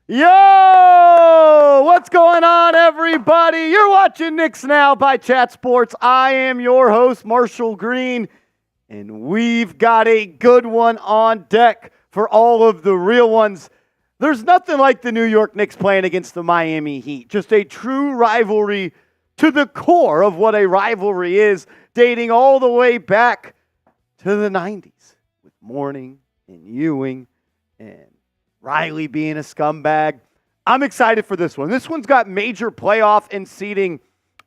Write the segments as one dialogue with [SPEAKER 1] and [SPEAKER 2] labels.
[SPEAKER 1] Yo! What's going on, everybody? You're watching Knicks Now by Chat Sports. I am your host, Marshall Green, and we've got a good one on deck for all of the real ones. There's nothing like the New York Knicks playing against the Miami Heat. Just a true rivalry to the core of what a rivalry is, dating all the way back to the 90s with Mourning and Ewing and Riley being a scumbag. I'm excited for this one. This one's got major playoff and seeding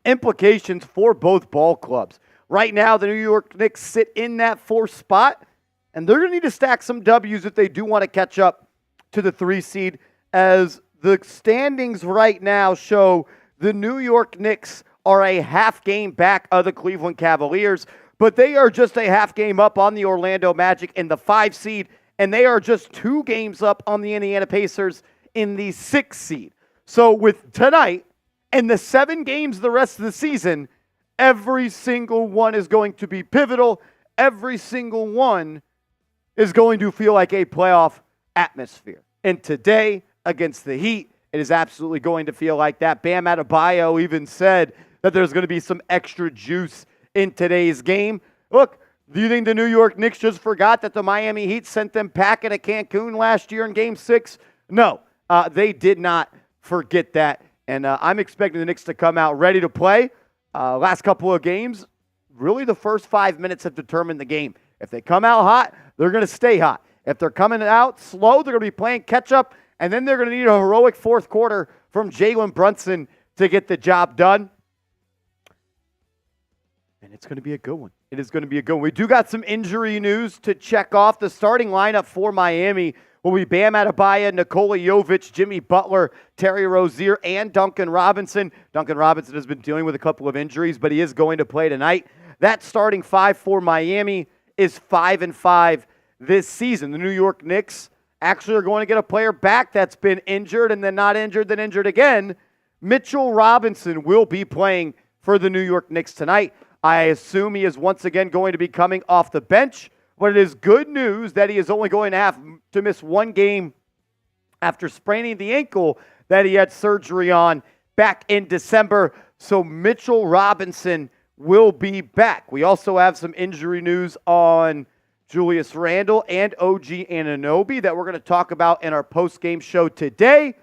[SPEAKER 1] implications for both ball clubs. Right now, the New York Knicks sit in that fourth spot, and they're going to need to stack some W's if they do want to catch up to the 3 seed, as the standings right now show the New York Knicks are a half game back of the Cleveland Cavaliers, but they are just a half game up on the Orlando Magic in the 5 seed, and they are just 2 games up on the Indiana Pacers in the 6 seed. So with tonight and the 7 games the rest of the season, every single one is going to be pivotal. Every single one is going to feel like a playoff atmosphere. And today, against the Heat, it is absolutely going to feel like that. Bam Adebayo even said that there's going to be some extra juice in today's game. Look, do you think the New York Knicks just forgot that the Miami Heat sent them packing to Cancun last year in Game 6? No, they did not forget that. And I'm expecting the Knicks to come out ready to play. Last couple of games, really the first 5 minutes have determined the game. If they come out hot, they're going to stay hot. If they're coming out slow, they're going to be playing catch-up. And then they're going to need a heroic fourth quarter from Jalen Brunson to get the job done. And it's going to be a good one. It is going to be a good one. We do got some injury news to check off. The starting lineup for Miami will be Bam Adebayo, Nikola Jovic, Jimmy Butler, Terry Rozier, and Duncan Robinson. Duncan Robinson has been dealing with a couple of injuries, but he is going to play tonight. That starting 5 for Miami is 5-5 this season. The New York Knicks actually are going to get a player back that's been injured and then not injured, then injured again. Mitchell Robinson will be playing for the New York Knicks tonight. I assume he is once again going to be coming off the bench, but it is good news that he is only going to have to miss 1 game after spraining the ankle that he had surgery on back in December. So Mitchell Robinson will be back. We also have some injury news on Julius Randle and OG Anunoby that we're going to talk about in our post-game show today.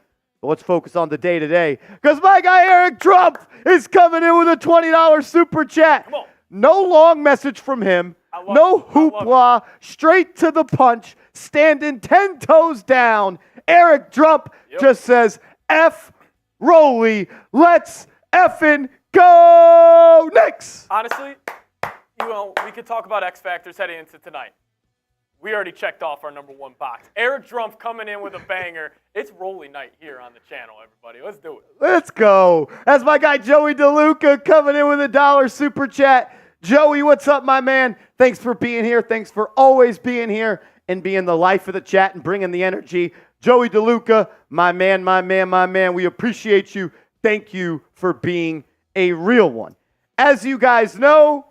[SPEAKER 1] But let's focus on the day-to-day, because my guy Eric Trump is coming in with a $20 super chat. No long message from him. No hoopla. Straight to the punch. Standing 10 toes down. Eric Trump just says, F Rolly. Let's effing go Knicks.
[SPEAKER 2] Honestly, we could talk about X Factors heading into tonight. We already checked off our number 1 box. Eric Trump coming in with a banger. It's Rolly night here on the channel, everybody. Let's do it.
[SPEAKER 1] Let's go. That's my guy Joey DeLuca coming in with a $1 super chat. Joey, what's up, my man? Thanks for being here. Thanks for always being here and being the life of the chat and bringing the energy. Joey DeLuca, my man, my man, my man. We appreciate you. Thank you for being a real one. As you guys know,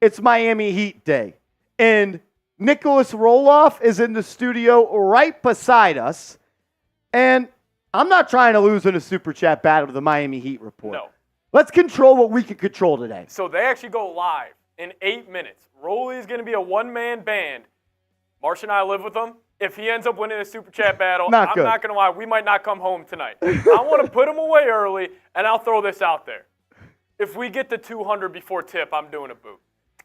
[SPEAKER 1] it's Miami Heat Day. And Nicholas Roloff is in the studio right beside us. And I'm not trying to lose in a super chat battle to the Miami Heat report.
[SPEAKER 2] No.
[SPEAKER 1] Let's control what we can control today.
[SPEAKER 2] So they actually go live in 8 minutes. Rolly is going to be a one-man band. Marsh and I live with him. If he ends up winning a super chat battle, I'm not going to lie, we might not come home tonight. I want to put him away early, and I'll throw this out there. If we get to 200 before tip, I'm doing a boot.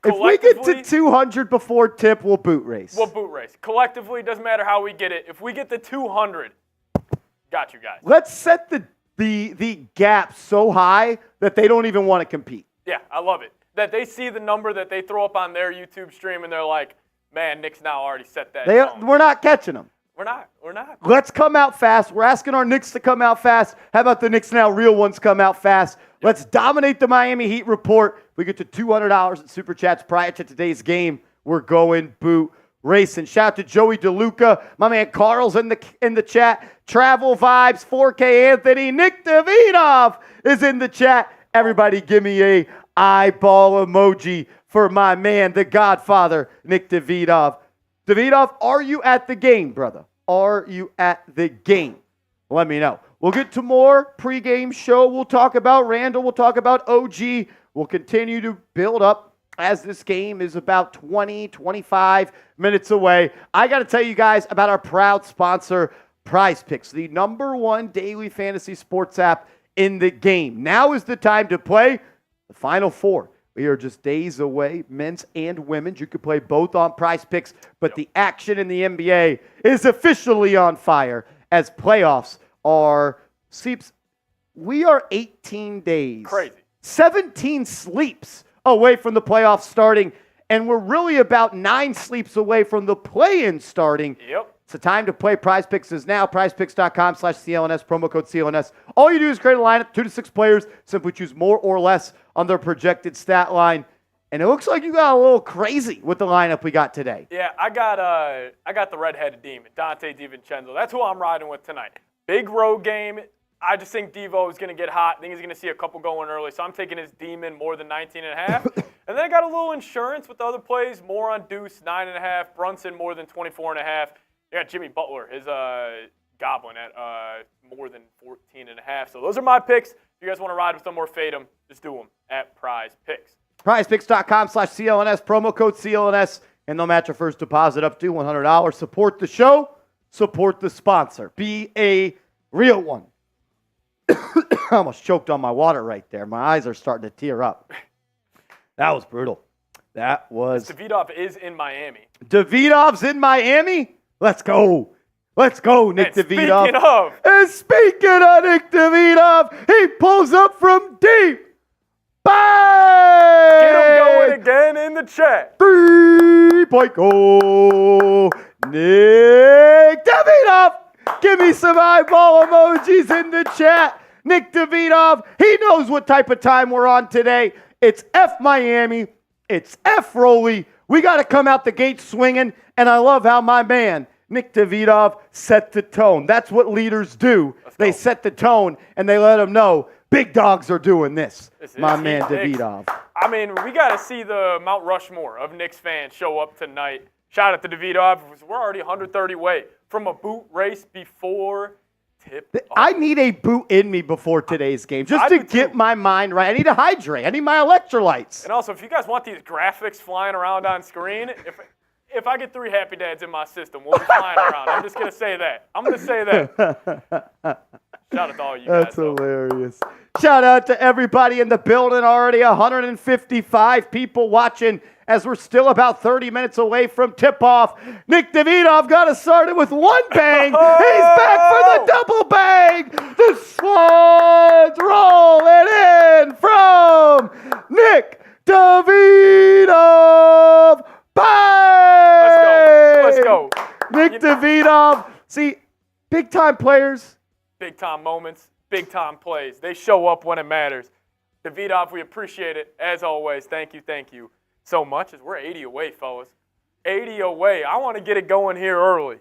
[SPEAKER 1] If we get to 200 before tip, we'll boot race.
[SPEAKER 2] We'll boot race. Collectively, doesn't matter how we get it. If we get to 200, got you guys.
[SPEAKER 1] Let's set the gap so high that they don't even want to compete.
[SPEAKER 2] Yeah, I love it. That they see the number that they throw up on their YouTube stream, and they're like, man, Knicks Now already set that.
[SPEAKER 1] We're not catching them.
[SPEAKER 2] We're not.
[SPEAKER 1] Let's come out fast. We're asking our Knicks to come out fast. How about the Knicks Now real ones come out fast? Yep. Let's dominate the Miami Heat report. We get to $200 in super chats prior to today's game. We're going boot racing. Shout out to Joey DeLuca. My man Carl's in the chat. Travel Vibes, 4K Anthony. Nick Davidoff is in the chat. Everybody give me a eyeball emoji for my man, the Godfather, Nick Davidoff. Davidoff, are you at the game, brother? Are you at the game? let me know. We'll get to more pregame show. We'll talk about Randle. We'll talk about OG. We'll continue to build up as this game is about 20, 25 minutes away. I got to tell you guys about our proud sponsor, Prize Picks, the #1 daily fantasy sports app in the game. Now is the time to play the Final Four. We are just days away, men's and women's. You can play both on Prize Picks, but the action in the NBA is officially on fire as playoffs are sleeps. We are 18 days.
[SPEAKER 2] Crazy.
[SPEAKER 1] 17 sleeps away from the playoffs starting, and we're really about 9 sleeps away from the play-in starting.
[SPEAKER 2] Yep.
[SPEAKER 1] It's the time to play. Prize Picks is now. PrizePicks.com/CLNS, promo code CLNS. All you do is create a lineup, 2 to 6 players. Simply choose more or less on their projected stat line. And it looks like you got a little crazy with the lineup we got today.
[SPEAKER 2] Yeah, I got the redheaded demon, Dante DiVincenzo. That's who I'm riding with tonight. Big road game. I just think Devo is going to get hot. I think he's going to see a couple going early. So I'm taking his demon more than 19.5. And then I got a little insurance with the other plays, more on Deuce, 9.5. Brunson, more than 24.5. I got Jimmy Butler, his goblin, at more than 14.5. So those are my picks. If you guys want to ride with them or fade them, just do them at Prize Picks.
[SPEAKER 1] PrizePicks.com/CLNS, promo code CLNS, and they'll match your first deposit up to $100. Support the show. Support the sponsor. Be a real one. I almost choked on my water right there. My eyes are starting to tear up. That was brutal. That was...
[SPEAKER 2] Davidoff is in Miami.
[SPEAKER 1] Davidoff's in Miami? Let's go. Let's go, Nick Davidoff. Speaking of Nick Davidoff, he pulls up from deep. Bang!
[SPEAKER 2] Get him going again in the chat.
[SPEAKER 1] 3-point goal. Nick Davidoff. Give me some eyeball emojis in the chat. Nick Davidoff, he knows what type of time we're on today. It's F Miami. It's F Rolly. We got to come out the gate swinging, and I love how my man, Nick Davidoff, set the tone. That's what leaders do. They set the tone, and they let them know big dogs are doing this. My man Davidoff.
[SPEAKER 2] I mean, we got to see the Mount Rushmore of Knicks fans show up tonight. Shout out to Davidoff. We're already 130 away from a boot race before tip-off.
[SPEAKER 1] I need a boot in me before today's game just to get my mind right. I need to hydrate. I need my electrolytes.
[SPEAKER 2] And also, if you guys want these graphics flying around on screen, if I get 3 Happy Dads in my system, we'll be flying around. I'm just going to say that. I'm going to say that. Shout out to all you guys.
[SPEAKER 1] That's hilarious. Shout out to everybody in the building already. 155 people watching as we're still about 30 minutes away from tip-off. Nick Davidoff got us started with 1 bang. He's back for the double bang. The Swans rolling in from Nick Davidoff. Bang!
[SPEAKER 2] Let's go.
[SPEAKER 1] Nick Davidoff. See, big-time players.
[SPEAKER 2] Big-time moments, big-time plays. They show up when it matters. Davidoff, we appreciate it. As always, thank you so much. As we're 80 away, fellas. 80 away. I want to get it going here early.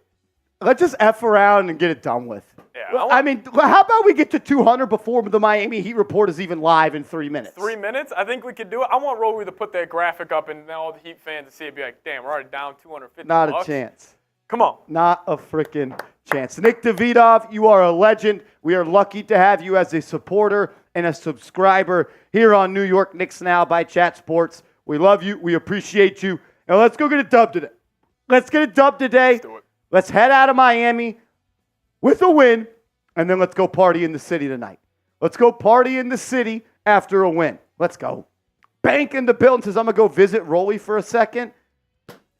[SPEAKER 1] Let's just F around and get it done with.
[SPEAKER 2] Yeah,
[SPEAKER 1] I mean, how about we get to 200 before the Miami Heat report is even live in 3 minutes?
[SPEAKER 2] 3 minutes? I think we could do it. I want Rory to put that graphic up and all the Heat fans to see it be like, damn, we're already down 250
[SPEAKER 1] Not
[SPEAKER 2] bucks.
[SPEAKER 1] a chance.
[SPEAKER 2] Come on.
[SPEAKER 1] Not a freaking chance. Nick Davidoff, you are a legend. We are lucky to have you as a supporter and a subscriber here on New York Knicks Now by Chat Sports. We love you. We appreciate you. And let's go get a dub today. Let's get a dub today.
[SPEAKER 2] Let's do it.
[SPEAKER 1] Let's head out of Miami with a win, and then let's go party in the city tonight. Let's go party in the city after a win. Let's go. Bank in the building says, I'm going to go visit Rolly for a second.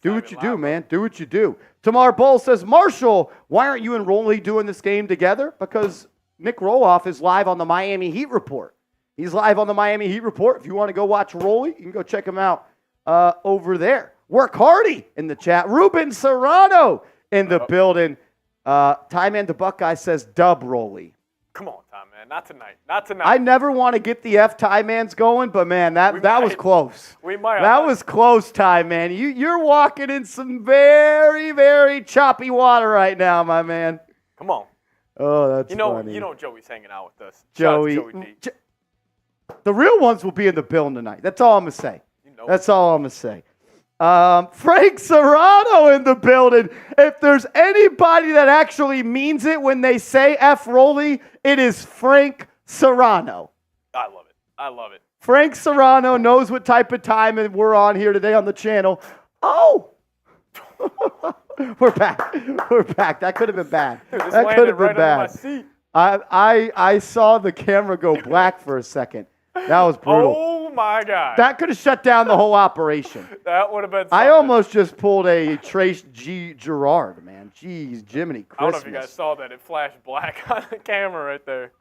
[SPEAKER 1] Do what you do, man. Do what you do. Tamar Bull says, Marshall, why aren't you and Rolly doing this game together? Because Nick Roloff is live on the Miami Heat Report. He's live on the Miami Heat Report. If you want to go watch Rolly, you can go check him out over there. Work Hardy in the chat. Ruben Serrano in the building. Ty Man the Buckeye says, dub Rolly.
[SPEAKER 2] Come on, Ty Man. Not tonight. Not tonight.
[SPEAKER 1] I never want to get the F Ty Man's going, but man, that was close.
[SPEAKER 2] We might.
[SPEAKER 1] That was close, Ty Man. You're walking in some very, very choppy water right now, my man.
[SPEAKER 2] Come on.
[SPEAKER 1] Oh, that's funny.
[SPEAKER 2] You know Joey's hanging out with us.
[SPEAKER 1] Joey D. The real ones will be in the building tonight. That's all I'm going to say. That's all I'm going to say. Frank Serrano in the building. If there's anybody that actually means it when they say F. Rolly, it is Frank Serrano.
[SPEAKER 2] I love it.
[SPEAKER 1] Frank Serrano knows what type of time we're on here today on the channel. Oh! We're back. That could have been bad.
[SPEAKER 2] Dude,
[SPEAKER 1] that could have been
[SPEAKER 2] right
[SPEAKER 1] bad.
[SPEAKER 2] My seat.
[SPEAKER 1] I saw the camera go black for a second. That was brutal.
[SPEAKER 2] Oh, my God.
[SPEAKER 1] That could have shut down the whole operation.
[SPEAKER 2] That would have been something.
[SPEAKER 1] I almost just pulled a Trace G. Gerard, man. Jeez, Jiminy Christmas.
[SPEAKER 2] I don't know if you guys saw that. It flashed black on the camera right there.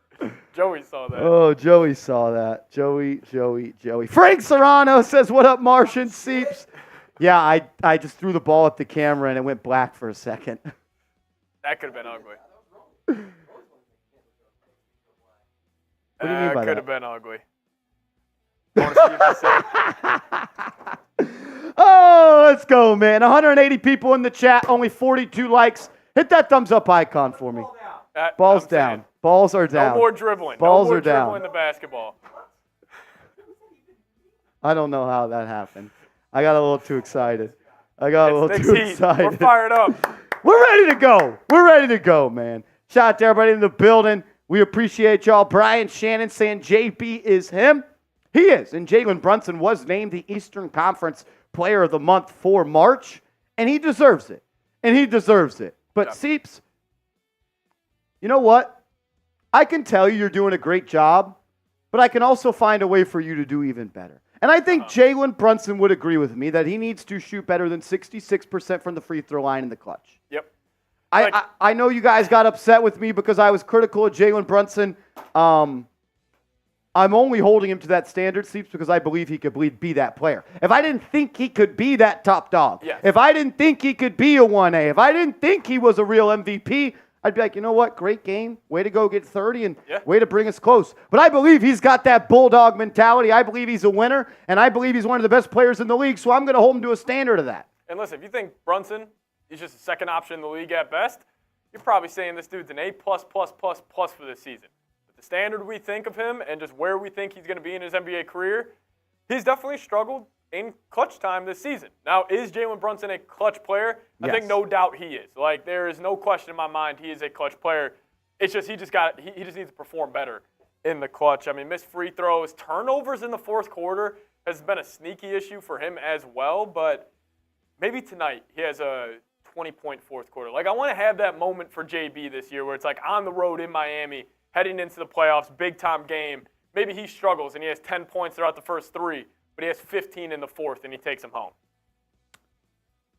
[SPEAKER 2] Joey saw that.
[SPEAKER 1] Oh, Joey saw that. Joey. Frank Serrano says, what up, Martian Seeps? Yeah, I just threw the ball at the camera and it went black for a second.
[SPEAKER 2] That could have been ugly.
[SPEAKER 1] What do you mean by that?
[SPEAKER 2] Could have been ugly. I want to see if you say it.
[SPEAKER 1] Oh, let's go, man. 180 people in the chat, only 42 likes. Hit that thumbs up icon for me. Balls down. Balls are down.
[SPEAKER 2] No more dribbling.
[SPEAKER 1] Balls
[SPEAKER 2] no more
[SPEAKER 1] are down.
[SPEAKER 2] dribbling the basketball.
[SPEAKER 1] I don't know how that happened. I got a little too excited. Excited.
[SPEAKER 2] We're fired up.
[SPEAKER 1] We're ready to go, man. Shout out to everybody in the building. We appreciate y'all. Brian Shannon saying JB is him. He is. And Jalen Brunson was named the Eastern Conference Player of the Month for March. And he deserves it. But Seeps, you know what? I can tell you're doing a great job, but I can also find a way for you to do even better. And I think Jalen Brunson would agree with me that he needs to shoot better than 66% from the free throw line in the clutch.
[SPEAKER 2] Yep.
[SPEAKER 1] I know you guys got upset with me because I was critical of Jalen Brunson. I'm only holding him to that standard, Seeps, because I believe he could be that player. If I didn't think he could be that top dog, if I didn't think he could be a 1A, if I didn't think he was a real MVP, I'd be like, you know what, great game, way to go get 30, and way to bring us close. But I believe he's got that bulldog mentality. I believe he's a winner, and I believe he's one of the best players in the league, so I'm going to hold him to a standard of that.
[SPEAKER 2] And listen, if you think Brunson is just a second option in the league at best, you're probably saying this dude's an A++++ for this season. But the standard we think of him and just where we think he's going to be in his NBA career, he's definitely struggled in clutch time this season. Now, is Jalen Brunson a clutch player? I think no doubt he is. Like, there is no question in my mind he is a clutch player. It's just he just needs to perform better in the clutch. I mean, missed free throws, turnovers in the fourth quarter has been a sneaky issue for him as well, but maybe tonight he has a 20-point fourth quarter. Like, I want to have that moment for JB this year where it's like on the road in Miami, heading into the playoffs, big-time game. Maybe he struggles and he has 10 points throughout the first three, but he has 15 in the fourth and he takes them home.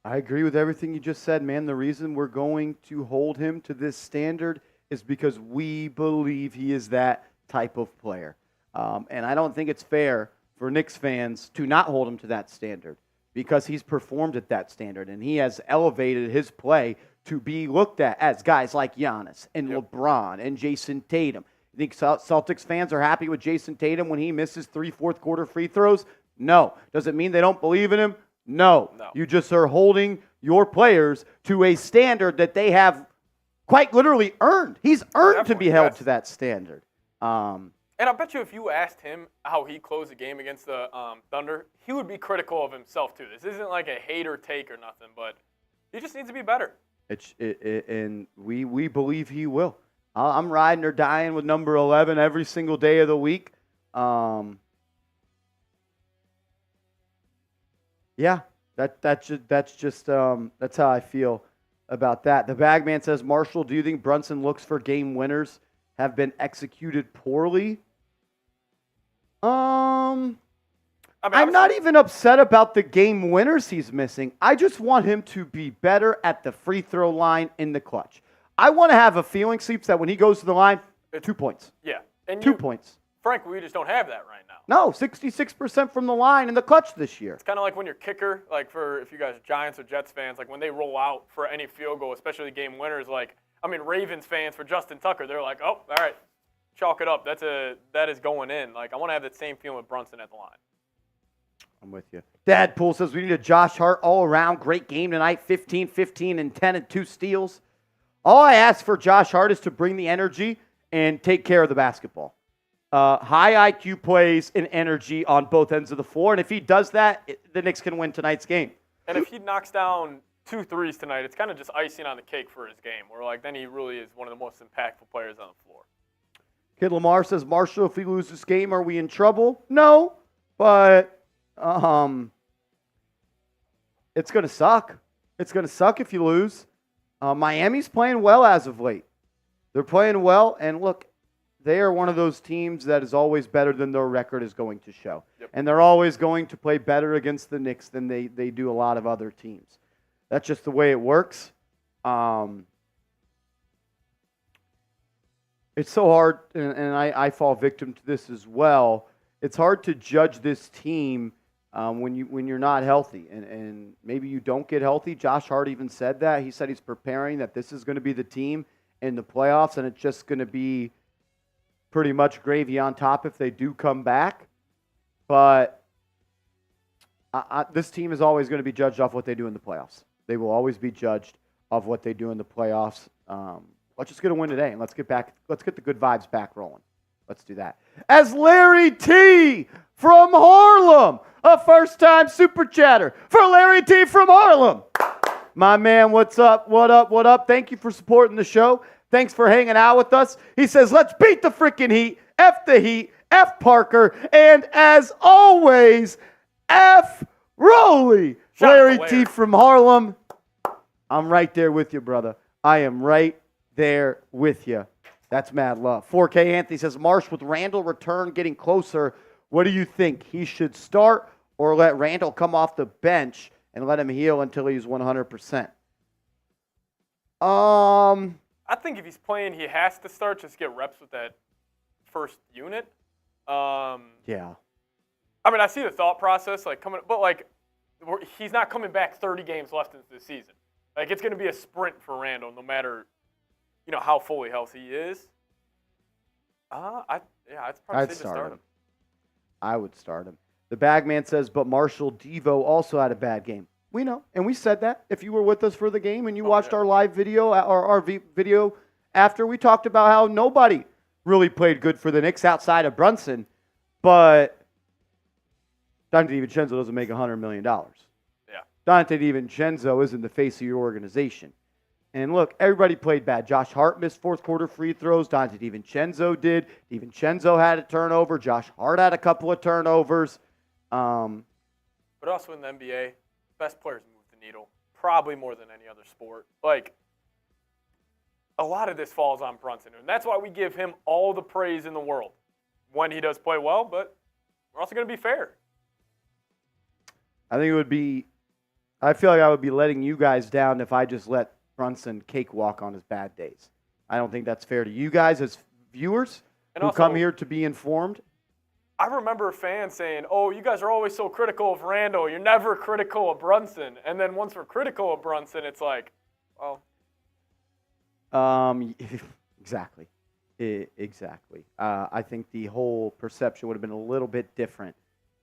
[SPEAKER 1] I agree with everything you just said, man. The reason we're going to hold him to this standard is because we believe he is that type of player. And I don't think it's fair for Knicks fans to not hold him to that standard because he's performed at that standard and he has elevated his play to be looked at as guys like Giannis and LeBron and Jason Tatum. You think Celtics fans are happy with Jason Tatum when he misses 3 fourth-quarter free throws? No. Does it mean they don't believe in him? No. You just are holding your players to a standard that they have quite literally earned. He's earned to be held to that standard.
[SPEAKER 2] And I bet you if you asked him how he closed the game against the Thunder, he would be critical of himself too. This isn't like a hater take or nothing, but he just needs to be better.
[SPEAKER 1] And we believe he will. I'm riding or dying with number 11 every single day of the week. Yeah, that's how I feel about that. The Bagman says, Marshall, do you think Brunson looks for game winners have been executed poorly? I'm not even upset about the game winners he's missing. I just want him to be better at the free throw line in the clutch. I want to have a feeling, Seeps, that when he goes to the line, 2 points.
[SPEAKER 2] Yeah. And
[SPEAKER 1] 2 points.
[SPEAKER 2] Frankly, we just don't have that right now.
[SPEAKER 1] No, 66% from the line in the clutch this year.
[SPEAKER 2] It's kind of like when your kicker, like for if you guys are Giants or Jets fans, like when they roll out for any field goal, especially game winners, like, I mean, Ravens fans for Justin Tucker, they're like, oh, all right, chalk it up. That is going in. Like, I want to have that same feeling with Brunson at the line.
[SPEAKER 1] I'm with you. Dad Pool says we need a Josh Hart all-around great game tonight, 15, 15, and 10 and 2 steals. All I ask for Josh Hart is to bring the energy and take care of the basketball. High IQ plays and energy on both ends of the floor, and if he does that, the Knicks can win tonight's game.
[SPEAKER 2] And if he knocks down 2 threes tonight, it's kind of just icing on the cake for his game, where like then he really is one of the most impactful players on the floor.
[SPEAKER 1] Kid Lamar says, Marshall, if we lose this game, are we in trouble? No, but it's going to suck. It's going to suck if you lose. Miami's playing well as of late. They're playing well, and look, they are one of those teams that is always better than their record is going to show.
[SPEAKER 2] Yep.
[SPEAKER 1] And they're always going to play better against the Knicks than they do a lot of other teams. That's just the way it works. It's so hard, and I fall victim to this as well. It's hard to judge this team when you're not healthy, and maybe you don't get healthy. Josh Hart even said that. He said he's preparing that this is going to be the team in the playoffs, and it's just going to be pretty much gravy on top if they do come back. But this team is always going to be judged off what they do in the playoffs. They will always be judged off what they do in the playoffs. Let's just get a win today, and let's get the good vibes back rolling. Let's do that. As Larry T from Harlem, a first-time super chatter for Larry T from Harlem. My man, what's up? What up? What up? Thank you for supporting the show. Thanks for hanging out with us. He says, let's beat the freaking Heat. F the Heat. F Parker. And as always, F Rolly. Larry T from Harlem. I'm right there with you, brother. I am right there with you. That's mad love. 4K Anthony says, Marsh, with Randle return getting closer, what do you think? He should start or let Randle come off the bench and let him heal until he's 100%?
[SPEAKER 2] I think if he's playing, he has to start just to get reps with that first unit.
[SPEAKER 1] Yeah.
[SPEAKER 2] I mean, I see the thought process, but he's not coming back 30 games left into the season. Like, it's going to be a sprint for Randle, no matter, how fully healthy he is. I'd probably say to start him.
[SPEAKER 1] I would start him. The Bagman says, but Marshall Devo also had a bad game. We know, and we said that. If you were with us for the game and you watched our live video or our video after, we talked about how nobody really played good for the Knicks outside of Brunson, but Dante DiVincenzo doesn't make $100 million.
[SPEAKER 2] Yeah.
[SPEAKER 1] Dante DiVincenzo isn't the face of your organization. And look, everybody played bad. Josh Hart missed fourth quarter free throws. Dante DiVincenzo did. DiVincenzo had a turnover. Josh Hart had a couple of turnovers.
[SPEAKER 2] But also in the NBA, best players move the needle, probably more than any other sport. Like, a lot of this falls on Brunson, and that's why we give him all the praise in the world when he does play well, but we're also going to be fair.
[SPEAKER 1] I feel like I would be letting you guys down if I just let Brunson cakewalk on his bad days. I don't think that's fair to you guys as viewers who come here to be informed.
[SPEAKER 2] I remember fans saying, oh, you guys are always so critical of Randle. You're never critical of Brunson. And then once we're critical of Brunson, it's like, well.
[SPEAKER 1] Exactly. Exactly. I think the whole perception would have been a little bit different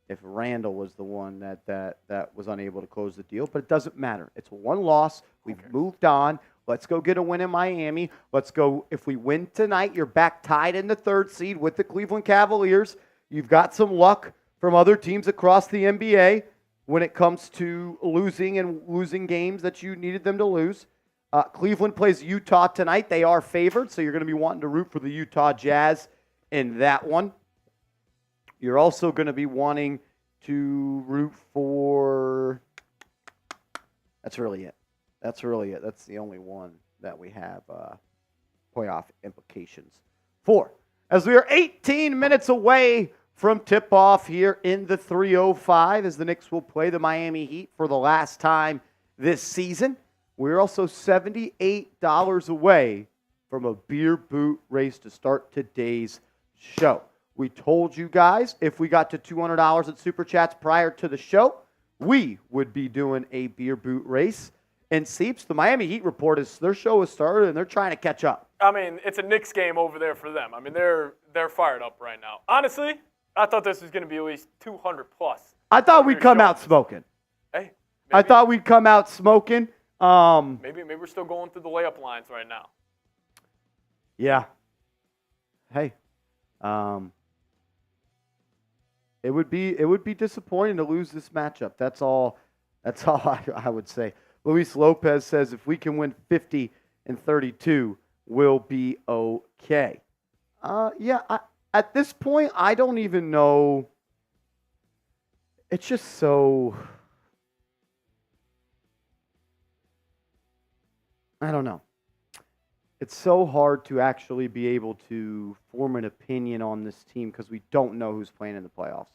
[SPEAKER 1] if Randle was the one that was unable to close the deal. But it doesn't matter. It's one loss. We've moved on. Let's go get a win in Miami. Let's go. If we win tonight, you're back tied in the third seed with the Cleveland Cavaliers. You've got some luck from other teams across the NBA when it comes to losing games that you needed them to lose. Cleveland plays Utah tonight. They are favored, so you're going to be wanting to root for the Utah Jazz in that one. You're also going to be wanting to root for – that's really it. That's the only one that we have playoff implications for. As we are 18 minutes away from tip-off here in the 305, as the Knicks will play the Miami Heat for the last time this season. We're also $78 away from a beer boot race to start today's show. We told you guys if we got to $200 at Super Chats prior to the show, we would be doing a beer boot race. And Seeps, the Miami Heat report is their show has started and they're trying to catch up.
[SPEAKER 2] I mean, it's a Knicks game over there for them. I mean, they're fired up right now. Honestly, I thought this was going to be at least 200 plus.
[SPEAKER 1] I thought we'd come out smoking.
[SPEAKER 2] Hey, maybe,
[SPEAKER 1] I thought we'd come out smoking.
[SPEAKER 2] Maybe we're still going through the layup lines right now.
[SPEAKER 1] Yeah. Hey. It would be disappointing to lose this matchup. That's all That's all I would say. Luis Lopez says if we can win 50 and 32, we'll be okay. At this point, I don't even know. It's just so. I don't know. It's so hard to actually be able to form an opinion on this team because we don't know who's playing in the playoffs.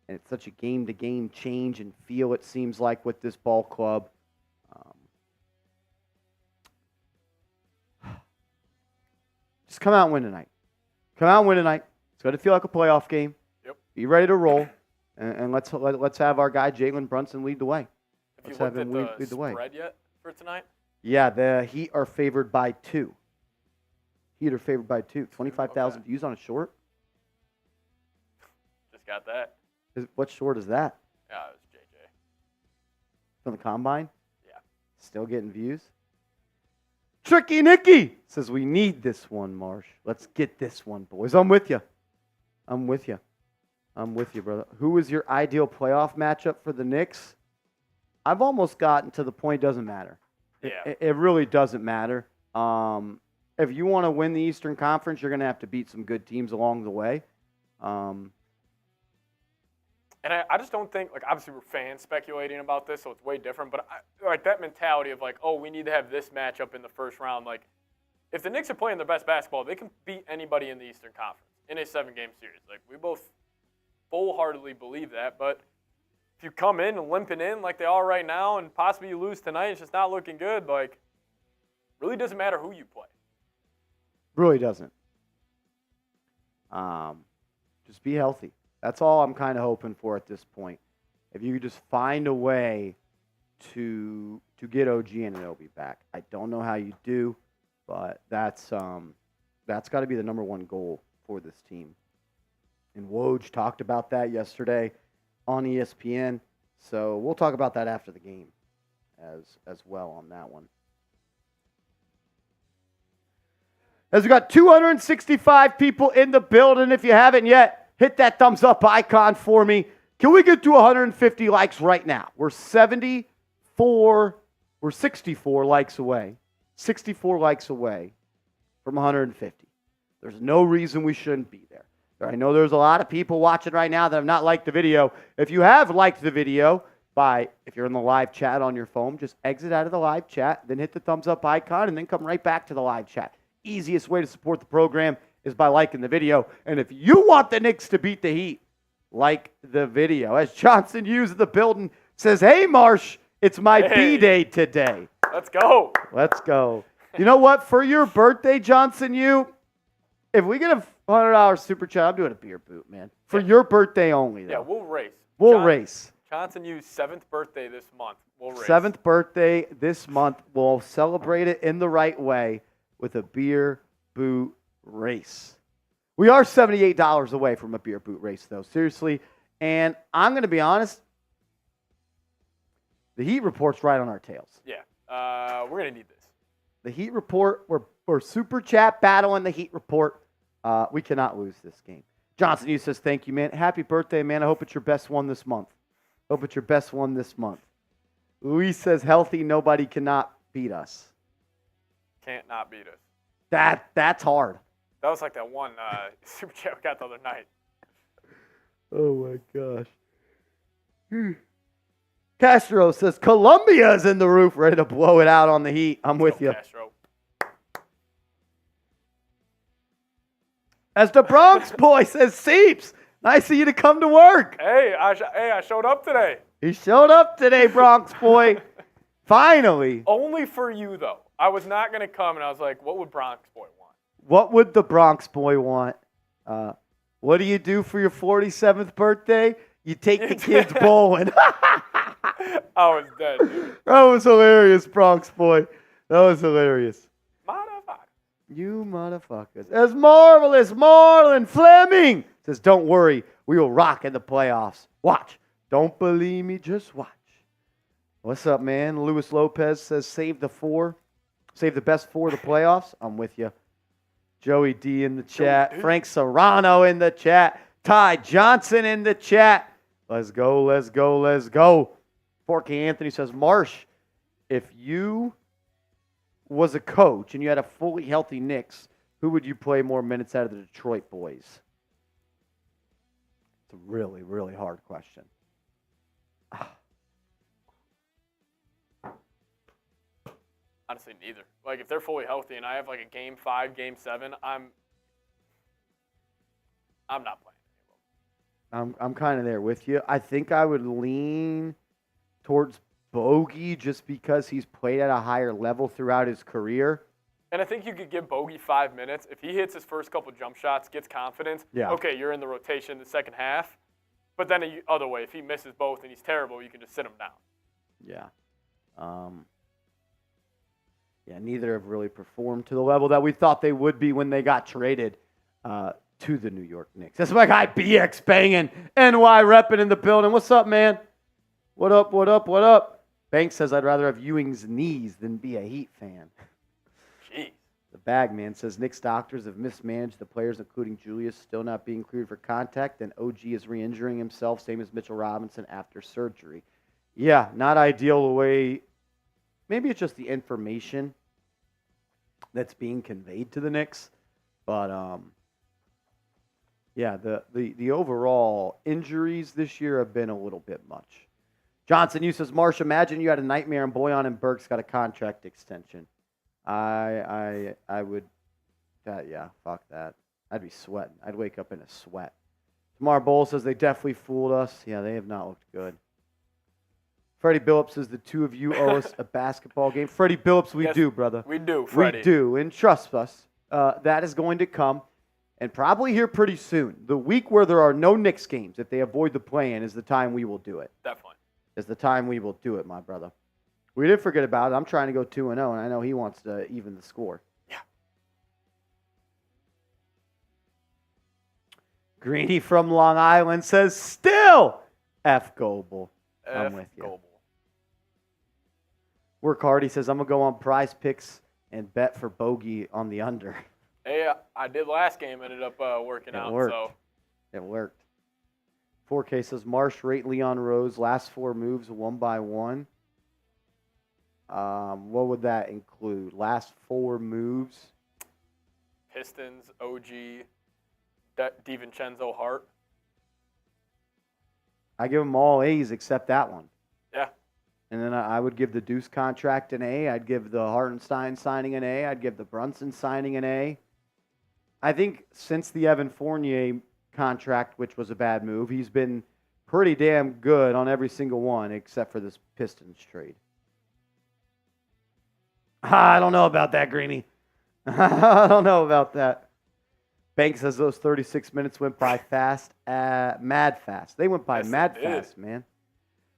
[SPEAKER 1] And it's such a game-to-game change and feel, it seems like, with this ball club. Just come out and win tonight. Come out and win tonight. It's going to feel like a playoff game.
[SPEAKER 2] Yep.
[SPEAKER 1] Be ready to roll. And let's have our guy, Jalen Brunson, lead the way.
[SPEAKER 2] Have you looked at the spread yet for tonight?
[SPEAKER 1] Yeah, the Heat are favored by 2. Heat are favored by 2. 25,000 views on a short.
[SPEAKER 2] Just got that.
[SPEAKER 1] What short is that?
[SPEAKER 2] Yeah, it was JJ.
[SPEAKER 1] From the Combine?
[SPEAKER 2] Yeah.
[SPEAKER 1] Still getting views? Tricky Nicky says we need this one, Marsh. Let's get this one, boys. I'm with you. I'm with you, brother. Who is your ideal playoff matchup for the Knicks? I've almost gotten to the point it doesn't matter.
[SPEAKER 2] Yeah.
[SPEAKER 1] It really doesn't matter. If you want to win the Eastern Conference, you're going to have to beat some good teams along the way.
[SPEAKER 2] And I just don't think, like, obviously we're fans speculating about this, so it's way different. But, that mentality of, like, oh, we need to have this matchup in the first round. Like, if the Knicks are playing their best basketball, they can beat anybody in the Eastern Conference in a 7-game series. Like, we both wholeheartedly believe that. But if you come in and limping in like they are right now and possibly you lose tonight, it's just not looking good, like, really doesn't matter who you play.
[SPEAKER 1] Really doesn't. Just be healthy. That's all I'm kind of hoping for at this point. If you could just find a way to get OG and Anunoby back. I don't know how you do, but that's got to be the number one goal for this team. And Woj talked about that yesterday on ESPN. So we'll talk about that after the game as well on that one. As we got 265 people in the building, if you haven't yet, hit that thumbs up icon for me. Can we get to 150 likes right now? We're 64 likes away. 64 likes away from 150. There's no reason we shouldn't be there. I know there's a lot of people watching right now that have not liked the video. If you have liked the video, if you're in the live chat on your phone, just exit out of the live chat, then hit the thumbs up icon, and then come right back to the live chat. Easiest way to support the program is by liking the video. And if you want the Knicks to beat the Heat, like the video. As Johnson Hughes in the building says, hey, Marsh, it's my B-Day today.
[SPEAKER 2] Let's go.
[SPEAKER 1] Let's go. You know what? For your birthday, Johnson, if we get a $100 super chat, I'm doing a beer boot, man. For your birthday only, though.
[SPEAKER 2] Yeah, we'll race.
[SPEAKER 1] We'll race.
[SPEAKER 2] Johnson Hughes' 7th birthday this month. We'll race.
[SPEAKER 1] 7th birthday this month. We'll celebrate it in the right way with a beer boot race. We are $78 away from a beer boot race, though. Seriously. And I'm going to be honest, the Heat report's right on our tails.
[SPEAKER 2] Yeah. We're going to need this.
[SPEAKER 1] The Heat report, we're super chat battling the Heat report. We cannot lose this game. Johnson Hughes says, thank you, man. Happy birthday, man. I hope it's your best one this month. Luis says, healthy, nobody cannot beat us.
[SPEAKER 2] Can't not beat us.
[SPEAKER 1] That's hard.
[SPEAKER 2] That was like that one super chat we got the other night.
[SPEAKER 1] Oh, my gosh. Castro says, Columbia's in the roof, ready to blow it out on the Heat. I'm with you.
[SPEAKER 2] Castro.
[SPEAKER 1] As the Bronx boy says, Seeps, nice of you to come to work.
[SPEAKER 2] Hey, I showed up today.
[SPEAKER 1] He showed up today, Bronx boy. Finally.
[SPEAKER 2] Only for you, though. I was not going to come, and I was like, what would Bronx boy want?
[SPEAKER 1] What would the Bronx boy want? What do you do for your 47th birthday? You take the kids bowling.
[SPEAKER 2] I was dead, dude.
[SPEAKER 1] That was hilarious, Bronx boy. That was hilarious.
[SPEAKER 2] Motherfucker.
[SPEAKER 1] You motherfuckers. As marvelous Marlon Fleming says, don't worry, we will rock in the playoffs. Watch. Don't believe me, just watch. What's up, man? Luis Lopez says, save the best 4 of the playoffs. I'm with you. Joey D in the chat. Frank Serrano in the chat. Ty Johnson in the chat. Let's go, let's go, let's go. 4K Anthony says, Marsh, if you was a coach and you had a fully healthy Knicks, who would you play more minutes out of the Detroit boys? It's a really, really hard question.
[SPEAKER 2] Honestly, neither. Like, if they're fully healthy and I have, like, a Game 5, Game 7, I'm not playing.
[SPEAKER 1] I'm kind of there with you. I think I would lean towards Bogey just because he's played at a higher level throughout his career.
[SPEAKER 2] And I think you could give Bogey 5 minutes. If he hits his first couple jump shots, gets confidence, okay, you're in the rotation the second half. But then the other way, if he misses both and he's terrible, you can just sit him down.
[SPEAKER 1] Yeah. Neither have really performed to the level that we thought they would be when they got traded to the New York Knicks. That's my guy BX banging, NY repping in the building. What's up, man? What up, what up, what up? Banks says, I'd rather have Ewing's knees than be a Heat fan.
[SPEAKER 2] Jeez.
[SPEAKER 1] The Bagman says, Knicks doctors have mismanaged the players, including Julius, still not being cleared for contact, and OG is re-injuring himself, same as Mitchell Robinson after surgery. Yeah, not ideal the way. Maybe it's just the information that's being conveyed to the Knicks. But, the overall injuries this year have been a little bit much. Johnson, you says, Marsh, imagine you had a nightmare and Boyan and Burks got a contract extension. I would, fuck that. I'd be sweating. I'd wake up in a sweat. Tamar Bowl says they definitely fooled us. Yeah, they have not looked good. Freddie Billups says the two of you owe us a basketball game. Freddie Billups, we do, brother.
[SPEAKER 2] We do, Freddie.
[SPEAKER 1] We do, and trust us, that is going to come, and probably here pretty soon. The week where there are no Knicks games, if they avoid the play-in, is the time we will do it.
[SPEAKER 2] Definitely.
[SPEAKER 1] Is the time we will do it, my brother. We didn't forget about it. I'm trying to go 2-0, and I know he wants to even the score.
[SPEAKER 2] Yeah.
[SPEAKER 1] Greeny from Long Island says, still F Goble. I'm with you.
[SPEAKER 2] Goble.
[SPEAKER 1] Work hard. He says, I'm going to go on Prize Picks and bet for Bogey on the under.
[SPEAKER 2] Hey, I did last game. Ended up working out.
[SPEAKER 1] Worked.
[SPEAKER 2] So
[SPEAKER 1] It worked. 4K says, Marsh, rate Leon Rose, last 4 moves, 1 by 1. What would that include? Last 4 moves?
[SPEAKER 2] Pistons, OG, DiVincenzo, Hart.
[SPEAKER 1] I give them all A's except that one.
[SPEAKER 2] Yeah.
[SPEAKER 1] And then I would give the Deuce contract an A. I'd give the Hartenstein signing an A. I'd give the Brunson signing an A. I think since the Evan Fournier contract, which was a bad move, he's been pretty damn good on every single one except for this Pistons trade. I don't know about that, Greeny. I don't know about that. Banks says those 36 minutes went by fast, mad fast. They went by mad fast, man.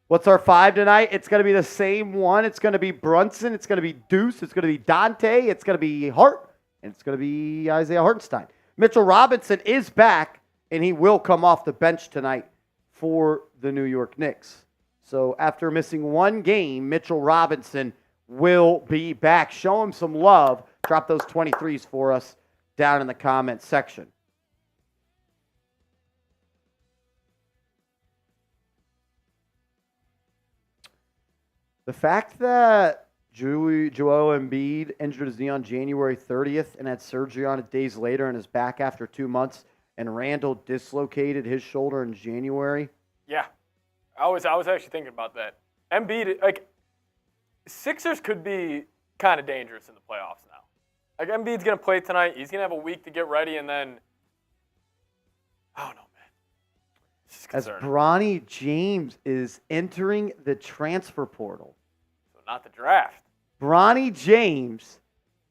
[SPEAKER 1] What's our 5 tonight? It's going to be the same one. It's going to be Brunson. It's going to be Deuce. It's going to be Dante. It's going to be Hart. And it's going to be Isaiah Hartenstein. Mitchell Robinson is back, and he will come off the bench tonight for the New York Knicks. So after missing 1 game, Mitchell Robinson will be back. Show him some love. Drop those 23s for us down in the comments section. The fact that Joel Embiid injured his knee on January 30th and had surgery on it days later and is back after 2 months, and Randle dislocated his shoulder in January.
[SPEAKER 2] Yeah. I was actually thinking about that. Embiid, like, Sixers could be kind of dangerous in the playoffs now. Like, Embiid's going to play tonight. He's going to have a week to get ready, and then, I don't know, man.
[SPEAKER 1] As Bronny James is entering the transfer portal.
[SPEAKER 2] So not the draft.
[SPEAKER 1] Bronny James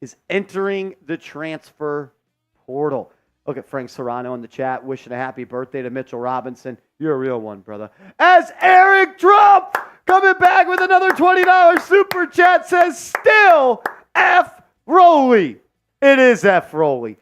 [SPEAKER 1] is entering the transfer portal. Look at Frank Serrano in the chat wishing a happy birthday to Mitchell Robinson. You're a real one, brother. As Eric Trump coming back with another $20 super chat says, still F Roley. It is F Roley.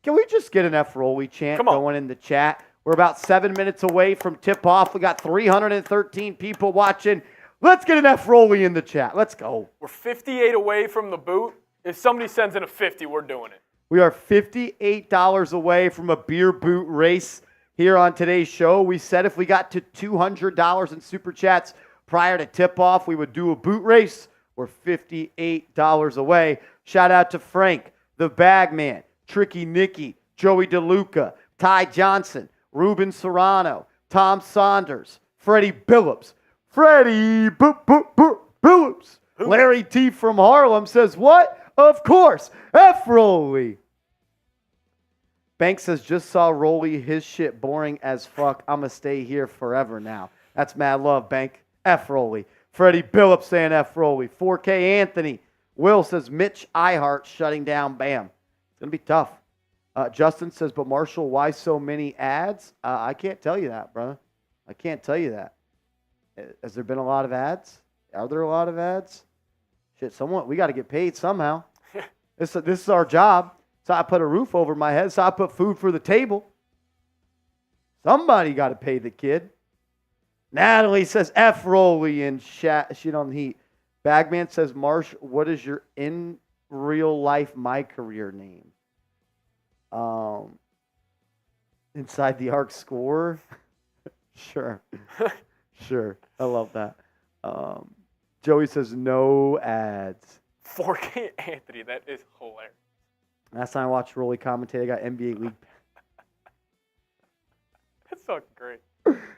[SPEAKER 1] Can we just get an F Roley chant going in the chat? We're about 7 minutes away from tip-off. We got 313 people watching. Let's get an F Roley in the chat. Let's go.
[SPEAKER 2] We're 58 away from the boot. If somebody sends in a 50, we're doing it.
[SPEAKER 1] We are $58 away from a beer boot race here on today's show. We said if we got to $200 in Super Chats prior to tip-off, we would do a boot race. We're $58 away. Shout out to Frank, the Bagman, Tricky Nicky, Joey DeLuca, Ty Johnson, Ruben Serrano, Tom Saunders, Freddie Billups. Billups. Larry T from Harlem says, what? Of course. F. Rolly. Banks says, just saw Rolly. His shit boring as fuck. I'm going to stay here forever now. That's mad love, Bank. F. Rolly. Freddie Billups saying F. Rolly. 4K Anthony. Will says, Mitch Ihart shutting down Bam. It's going to be tough. Justin says, but Marshall, why so many ads? I can't tell you that, brother. I can't tell you that. Has there been a lot of ads? Are there a lot of ads? Shit, we got to get paid somehow. This is our job. So I put a roof over my head. So I put food for the table. Somebody got to pay the kid. Natalie says, F. Rolly in shit on the heat. Bagman says, Marsh, what is your in real life my career name? Inside the arc score? Sure. Sure. I love that. Joey says, no ads.
[SPEAKER 2] 4K Anthony, that is hilarious.
[SPEAKER 1] Last time I watched Rolly commentate, I got NBA League.
[SPEAKER 2] That's fucking great.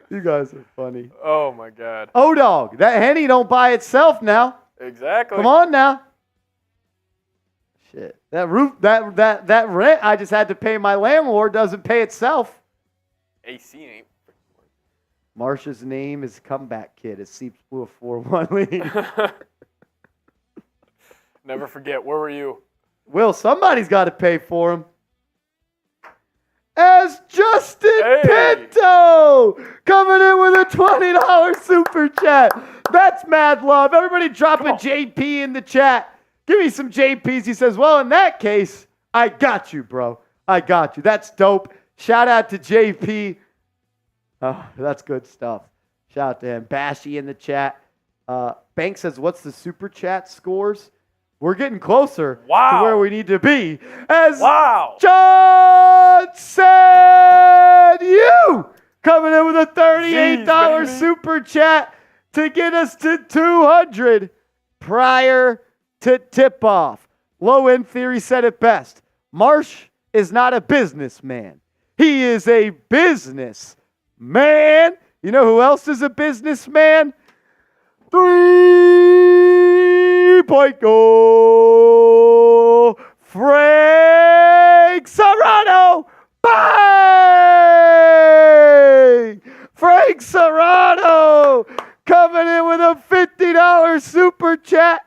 [SPEAKER 1] You guys are funny.
[SPEAKER 2] Oh, my God.
[SPEAKER 1] O-Dog, that Henny don't buy itself now.
[SPEAKER 2] Exactly.
[SPEAKER 1] Come on now. Shit. That roof, that rent I just had to pay my landlord doesn't pay itself.
[SPEAKER 2] AC ain't.
[SPEAKER 1] Marsh's name is Comeback Kid. It seeps blue a 4-1 lead.
[SPEAKER 2] Never forget. Where were you?
[SPEAKER 1] Will, somebody's got to pay for him. As Justin Pinto coming in with a $20 super chat. That's mad love. Everybody dropping JP in the chat. Give me some JPs. He says, well, in that case, I got you, bro. I got you. That's dope. Shout out to JP. Oh, that's good stuff. Shout out to him. Bashy in the chat. Bank says, what's the super chat scores? We're getting closer to where we need to be. As John said, you coming in with a $38 super chat to get us to 200 prior to tip-off. Low End Theory said it best. Marsh is not a businessman. He is a business man. You know who else is a businessman? 3-point goal. Frank Serrano. Bang! Frank Serrano coming in with a $50 super chat.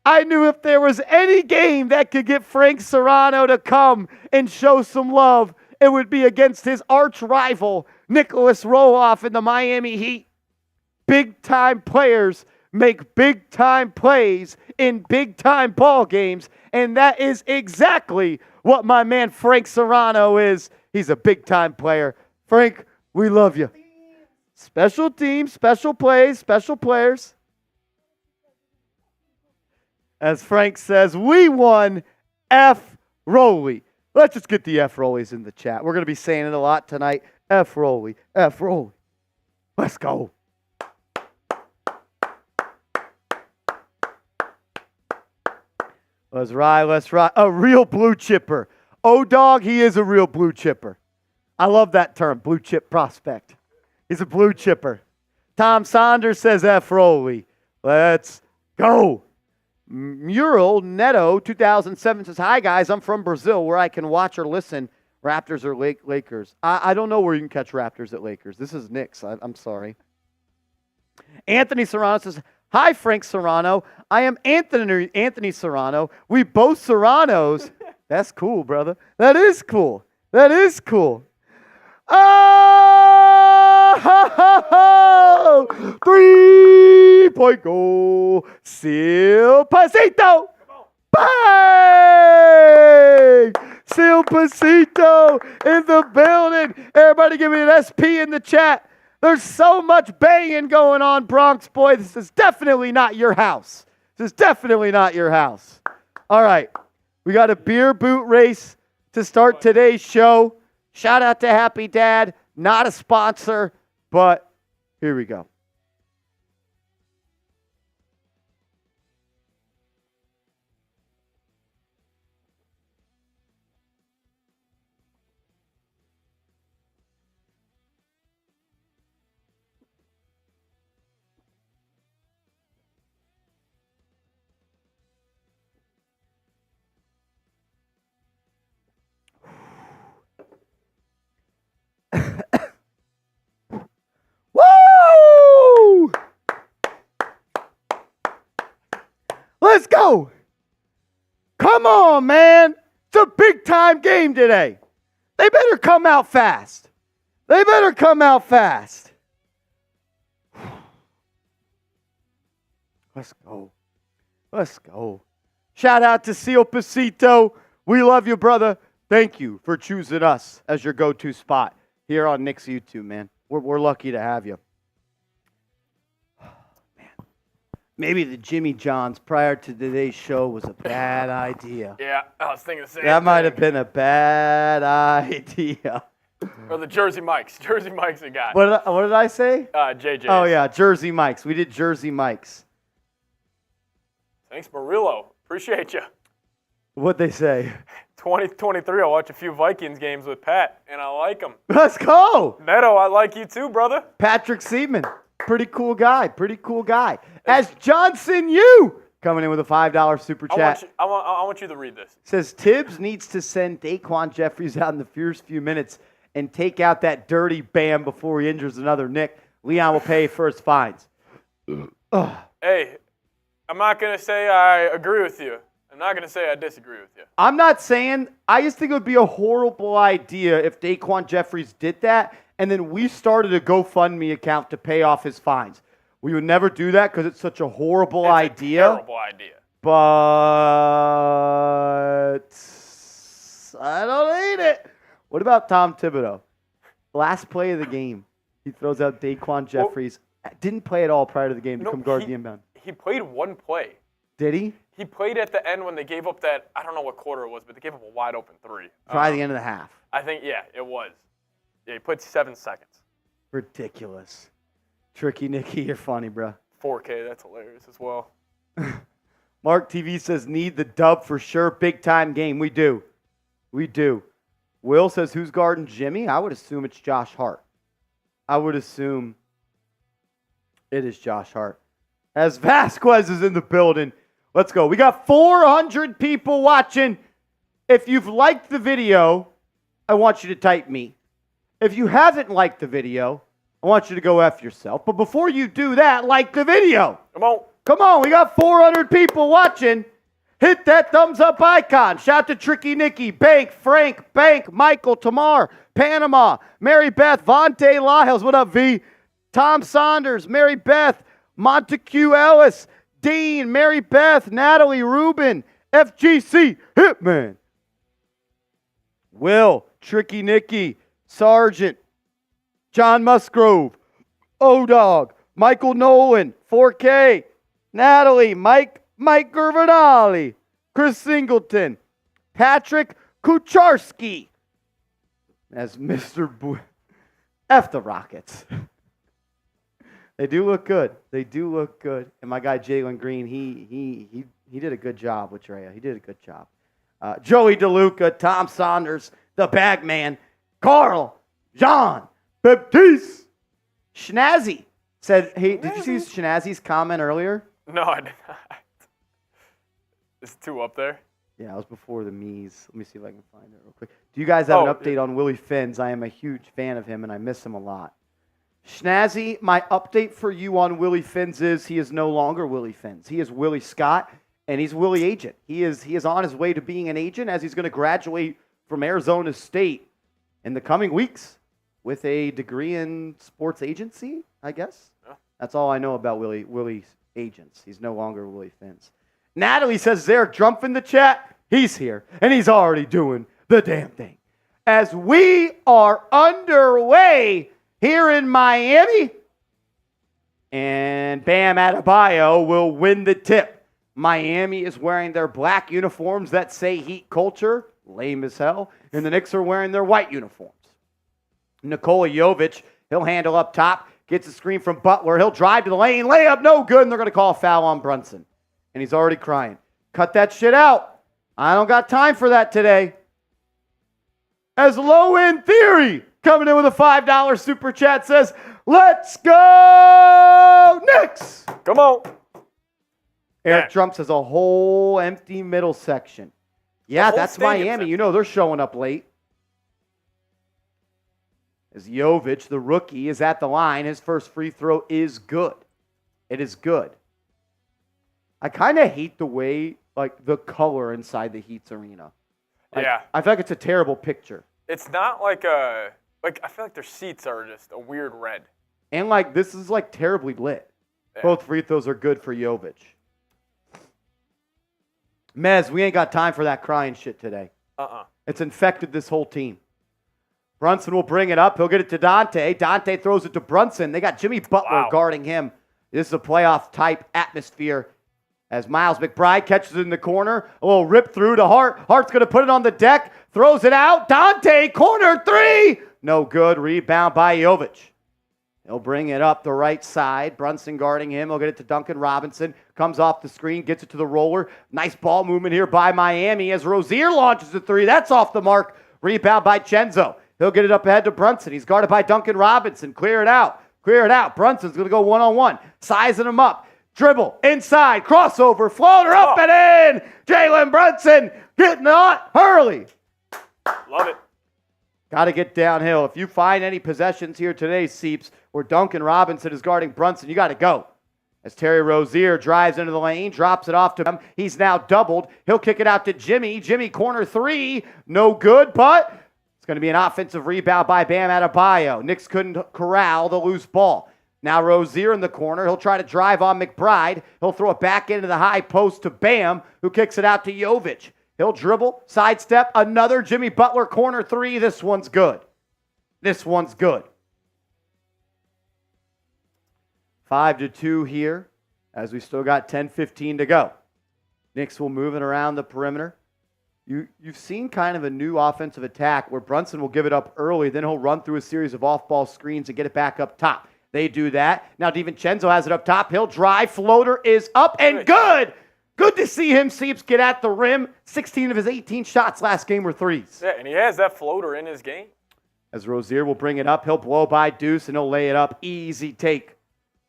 [SPEAKER 1] I knew if there was any game that could get Frank Serrano to come and show some love, it would be against his arch rival, Nicholas Roloff in the Miami Heat. Big-time players make big-time plays in big-time ball games, and that is exactly what my man Frank Serrano is. He's a big-time player. Frank, we love you. Special teams, special plays, special players. As Frank says, we won F. Rolly. Let's just get the F. Rollies in the chat. We're going to be saying it a lot tonight. F. Rolly, F. Rolly. Let's go. Let's ride. A real blue chipper. O-Dog, he is a real blue chipper. I love that term, blue chip prospect. He's a blue chipper. Tom Saunders says F. Rolly. Let's go. Mural Neto 2007 says, hi guys, I'm from Brazil where I can watch or listen Raptors or Lakers. I don't know where you can catch Raptors at Lakers. This is Knicks. I'm sorry. Anthony Serrano says, hi Frank Serrano. I am Anthony Serrano. We both Serranos. That's cool, brother. That is cool. That is cool. Oh, 3-point goal. Silpacito. Bang! Silpacito in the building. Everybody give me an SP in the chat. There's so much banging going on, Bronx boy. This is definitely not your house. This is definitely not your house. All right. We got a beer boot race to start today's show. Shout out to Happy Dad. not a sponsor, but here we go. Woo! Let's go. Come on, man. It's a big time game today. They better come out fast. They better come out fast. Let's go. Let's go. Shout out to Seal Pasito. We love you, brother. Thank you for choosing us as your go-to spot here on Knicks YouTube, man. We're lucky to have you. Man. Maybe the Jimmy Johns prior to today's show was a bad idea.
[SPEAKER 2] Yeah, I was thinking the same
[SPEAKER 1] That might have been a bad idea.
[SPEAKER 2] Or the Jersey Mikes. Jersey Mikes the guy.
[SPEAKER 1] What did I say?
[SPEAKER 2] JJ.
[SPEAKER 1] Oh, yeah, Jersey Mikes. We did Jersey Mikes.
[SPEAKER 2] Thanks, Murillo. Appreciate you.
[SPEAKER 1] What'd they say?
[SPEAKER 2] 2023, I watch a few Vikings games with Pat, and I like them.
[SPEAKER 1] Let's go.
[SPEAKER 2] Neto, I like you too, brother.
[SPEAKER 1] Patrick Seaman. Pretty cool guy. Pretty cool guy. As Johnson Yu coming in with a $5 super chat.
[SPEAKER 2] I want you to read this.
[SPEAKER 1] Says Tibbs needs to send Daquan Jeffries out in the first few minutes and take out that dirty Bam before he injures another Nick. Leon will pay for his fines.
[SPEAKER 2] Hey, I'm not going to say I agree with you. I'm not going to say I disagree with you.
[SPEAKER 1] I'm not saying, I just think it would be a horrible idea if Daquan Jeffries did that and then we started a GoFundMe account to pay off his fines. We would never do that because it's such a horrible idea.
[SPEAKER 2] It's a terrible idea.
[SPEAKER 1] But I don't hate it. What about Tom Thibodeau? Last play of the game, he throws out Daquan Jeffries. Didn't play at all prior to the game to come guard the inbound.
[SPEAKER 2] He played one play.
[SPEAKER 1] Did he?
[SPEAKER 2] He played at the end when they gave up that, I don't know what quarter it was, but they gave up a wide open three.
[SPEAKER 1] Probably the end of the half.
[SPEAKER 2] I think, yeah, it was. Yeah, he played 7 seconds.
[SPEAKER 1] Ridiculous. Tricky Nicky, you're funny, bro.
[SPEAKER 2] 4K, that's hilarious as well.
[SPEAKER 1] Mark TV says, need the dub for sure. Big time game. We do. We do. Will says, who's guarding Jimmy? I would assume it's Josh Hart. I would assume it is Josh Hart. As Vasquez is in the building. Let's go. We got 400 people watching. If you've liked the video, I want you to type me. If you haven't liked the video, I want you to go F yourself. But before you do that, like the video.
[SPEAKER 2] Come on.
[SPEAKER 1] Come on. We got 400 people watching. Hit that thumbs up icon. Shout to Tricky Nicky, Bank, Frank, Bank, Michael, Tamar, Panama, Mary Beth, Vontae Lyles. What up, V? Tom Saunders, Mary Beth, Montague Ellis, Dean, Mary Beth, Natalie Rubin, FGC, Hitman, Will, Tricky Nicky, Sargent, John Musgrove, O-Dog, Michael Nolan, 4K, Natalie, Mike Gervinali, Chris Singleton, Patrick Kucharski, as Mr. F the Rockets. They do look good. They do look good. And my guy Jalen Green, he did a good job with Drea. He did a good job. Joey DeLuca, Tom Saunders, the Bagman, Carl, John, Baptiste, Schnazzy said, hey, did you see Schnazzy's comment earlier?
[SPEAKER 2] No, I did not. Is 2 up there?
[SPEAKER 1] Yeah, it was before the Mies. Let me see if I can find it real quick. Do you guys have an update on Willie Finns? I am a huge fan of him, and I miss him a lot. Schnazzy, my update for you on Willie Finns is he is no longer Willie Finns. He is Willie Scott, and he's Willie Agent. He is on his way to being an agent as he's going to graduate from Arizona State in the coming weeks with a degree in sports agency, I guess. Yeah. That's all I know about Willie's agents. He's no longer Willie Finns. Natalie says, there, jump in the chat. He's here, and he's already doing the damn thing. As we are underway here in Miami, and Bam Adebayo will win the tip. Miami is wearing their black uniforms that say Heat culture, lame as hell, and the Knicks are wearing their white uniforms. Nikola Jovic, he'll handle up top, gets a screen from Butler. He'll drive to the lane, layup, no good, and they're going to call a foul on Brunson. And he's already crying. Cut that shit out. I don't got time for that today. As Low End Theory coming in with a $5 super chat says, let's go Knicks!
[SPEAKER 2] Come on.
[SPEAKER 1] Eric Trumps has a whole empty middle section. Yeah, that's Miami. You know they're showing up late. As Jovic, the rookie, is at the line. His first free throw is good. It is good. I kind of hate the way, the color inside the Heat's arena. I feel like it's a terrible picture.
[SPEAKER 2] It's not I feel like their seats are just a weird red.
[SPEAKER 1] And, this is, terribly lit. Yeah. Both free throws are good for Jovic. Mez, we ain't got time for that crying shit today. It's infected this whole team. Brunson will bring it up. He'll get it to Dante. Dante throws it to Brunson. They got Jimmy Butler guarding him. This is a playoff-type atmosphere. As Miles McBride catches it in the corner. A little rip through to Hart. Hart's going to put it on the deck. Throws it out. Dante, corner three. No good. Rebound by Jovic. He'll bring it up the right side. Brunson guarding him. He'll get it to Duncan Robinson. Comes off the screen. Gets it to the roller. Nice ball movement here by Miami as Rozier launches the three. That's off the mark. Rebound by Chenzo. He'll get it up ahead to Brunson. He's guarded by Duncan Robinson. Clear it out. Clear it out. Brunson's going to go one-on-one. Sizing him up. Dribble. Inside. Crossover. Floater up and in. Jalen Brunson getting hot. Hurley.
[SPEAKER 2] Love it.
[SPEAKER 1] Got to get downhill. If you find any possessions here today, Seeps, where Duncan Robinson is guarding Brunson, you got to go. As Terry Rozier drives into the lane, drops it off to him. He's now doubled. He'll kick it out to Jimmy. Jimmy corner three. No good, but it's going to be an offensive rebound by Bam Adebayo. Knicks couldn't corral the loose ball. Now Rozier in the corner. He'll try to drive on McBride. He'll throw it back into the high post to Bam, who kicks it out to Jovic. He'll dribble, sidestep, another Jimmy Butler corner three. This one's good. This one's good. 5-2 here as we still got 10-15 to go. Knicks will move it around the perimeter. You've seen kind of a new offensive attack where Brunson will give it up early, then he'll run through a series of off-ball screens and get it back up top. They do that. Now DiVincenzo has it up top. He'll drive. Floater is up and good. Good to see him, Seeps, get at the rim. 16 of his 18 shots last game were threes.
[SPEAKER 2] Yeah, and he has that floater in his game.
[SPEAKER 1] As Rozier will bring it up, he'll blow by Deuce, and he'll lay it up. Easy take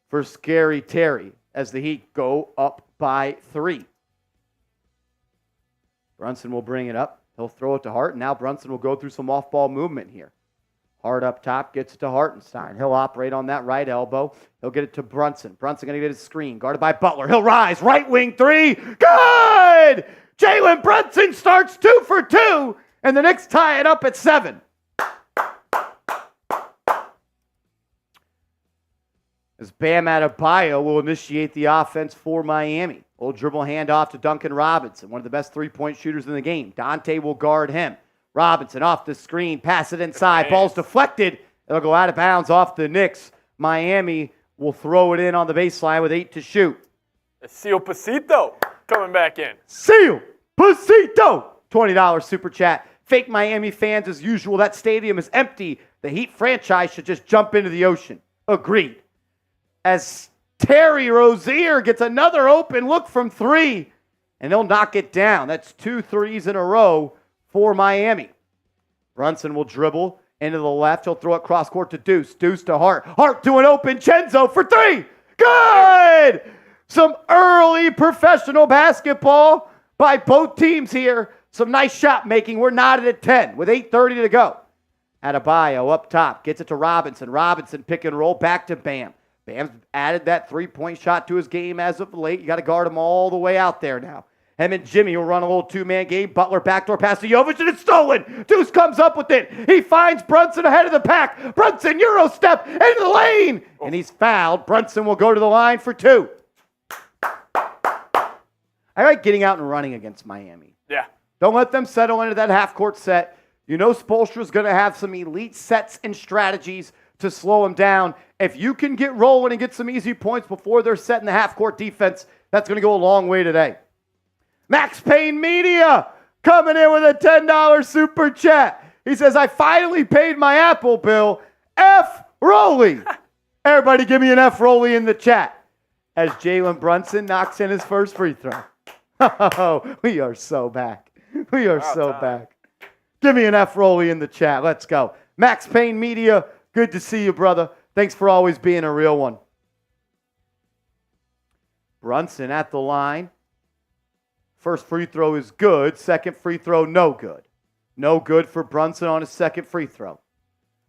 [SPEAKER 1] for Scary Terry as the Heat go up by 3. Brunson will bring it up. He'll throw it to Hart, and now Brunson will go through some off-ball movement here. Hart up top, gets it to Hartenstein. He'll operate on that right elbow. He'll get it to Brunson. Brunson going to get his screen, guarded by Butler. He'll rise, right wing three. Good! Jalen Brunson starts 2 for 2, and the Knicks tie it up at 7. As Bam Adebayo will initiate the offense for Miami. Old dribble handoff to Duncan Robinson, one of the best three-point shooters in the game. Dante will guard him. Robinson off the screen, pass it inside. Ball's deflected. It'll go out of bounds off the Knicks. Miami will throw it in on the baseline with 8 to shoot.
[SPEAKER 2] Seal Pasito coming back in.
[SPEAKER 1] Seal Pasito. $20 super chat. Fake Miami fans as usual. That stadium is empty. The Heat franchise should just jump into the ocean. Agreed. As Terry Rozier gets another open look from 3, and he'll knock it down. That's 2 threes in a row for Miami. Brunson will dribble into the left. He'll throw it cross court to Deuce. Deuce to Hart. Hart to an open Chenzo for 3. Good! Some early professional basketball by both teams here. Some nice shot making. We're knotted at 10 with 8:30 to go. Adebayo up top. Gets it to Robinson. Robinson pick and roll back to Bam. Bam's added that three-point shot to his game as of late. You got to guard him all the way out there now. Him and Jimmy will run a little two-man game. Butler backdoor pass to Jovic, and it's stolen. Deuce comes up with it. He finds Brunson ahead of the pack. Brunson, Euro step into the lane. And he's fouled. Brunson will go to the line for 2. I like getting out and running against Miami.
[SPEAKER 2] Yeah.
[SPEAKER 1] Don't let them settle into that half-court set. You know Spoelstra's going to have some elite sets and strategies to slow them down. If you can get rolling and get some easy points before they're setting the half-court defense, that's going to go a long way today. Max Payne Media coming in with a $10 super chat. He says, I finally paid my Apple bill. F. Rolly. Everybody give me an F. Rolly in the chat. As Jalen Brunson knocks in his first free throw. Oh, we are so back. We are so back. Give me an F. Rolly in the chat. Let's go. Max Payne Media, good to see you, brother. Thanks for always being a real one. Brunson at the line. First free throw is good. Second free throw, no good. No good for Brunson on his second free throw.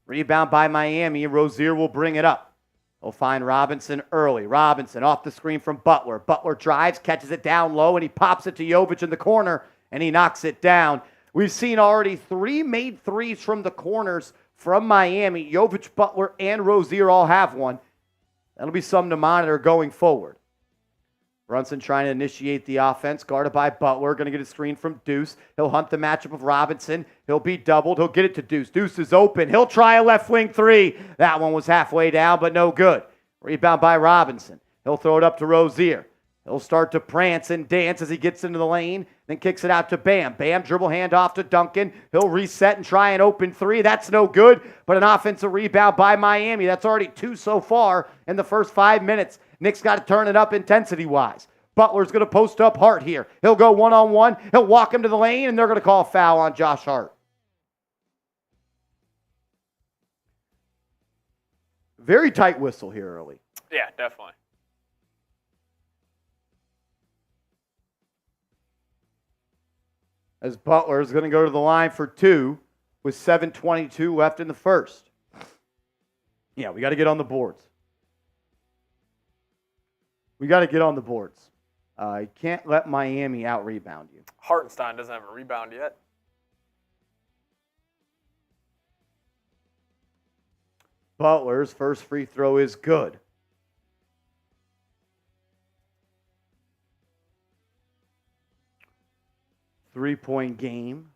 [SPEAKER 1] Rebound by Miami. Rozier will bring it up. He'll find Robinson early. Robinson off the screen from Butler. Butler drives, catches it down low, and he pops it to Jovic in the corner, and he knocks it down. We've seen already 3 made threes from the corners from Miami. Jovic, Butler, and Rozier all have one. That'll be something to monitor going forward. Brunson trying to initiate the offense, guarded by Butler. Going to get a screen from Deuce. He'll hunt the matchup of Robinson. He'll be doubled. He'll get it to Deuce. Deuce is open. He'll try a left wing three. That one was halfway down, but no good. Rebound by Robinson. He'll throw it up to Rozier. He'll start to prance and dance as he gets into the lane, then kicks it out to Bam. Bam, dribble hand off to Duncan. He'll reset and try an open three. That's no good, but an offensive rebound by Miami. That's already 2 so far in the first 5 minutes. Knicks got to turn it up intensity-wise. Butler's going to post up Hart here. He'll go one-on-one. He'll walk him to the lane, and they're going to call a foul on Josh Hart. Very tight whistle here early.
[SPEAKER 2] Yeah, definitely.
[SPEAKER 1] As Butler is going to go to the line for 2 with 7:22 left in the first. Yeah, we got to get on the boards. We got to get on the boards. You can't let Miami out-rebound you.
[SPEAKER 2] Hartenstein doesn't have a rebound yet.
[SPEAKER 1] Butler's first free throw is good. Three-point game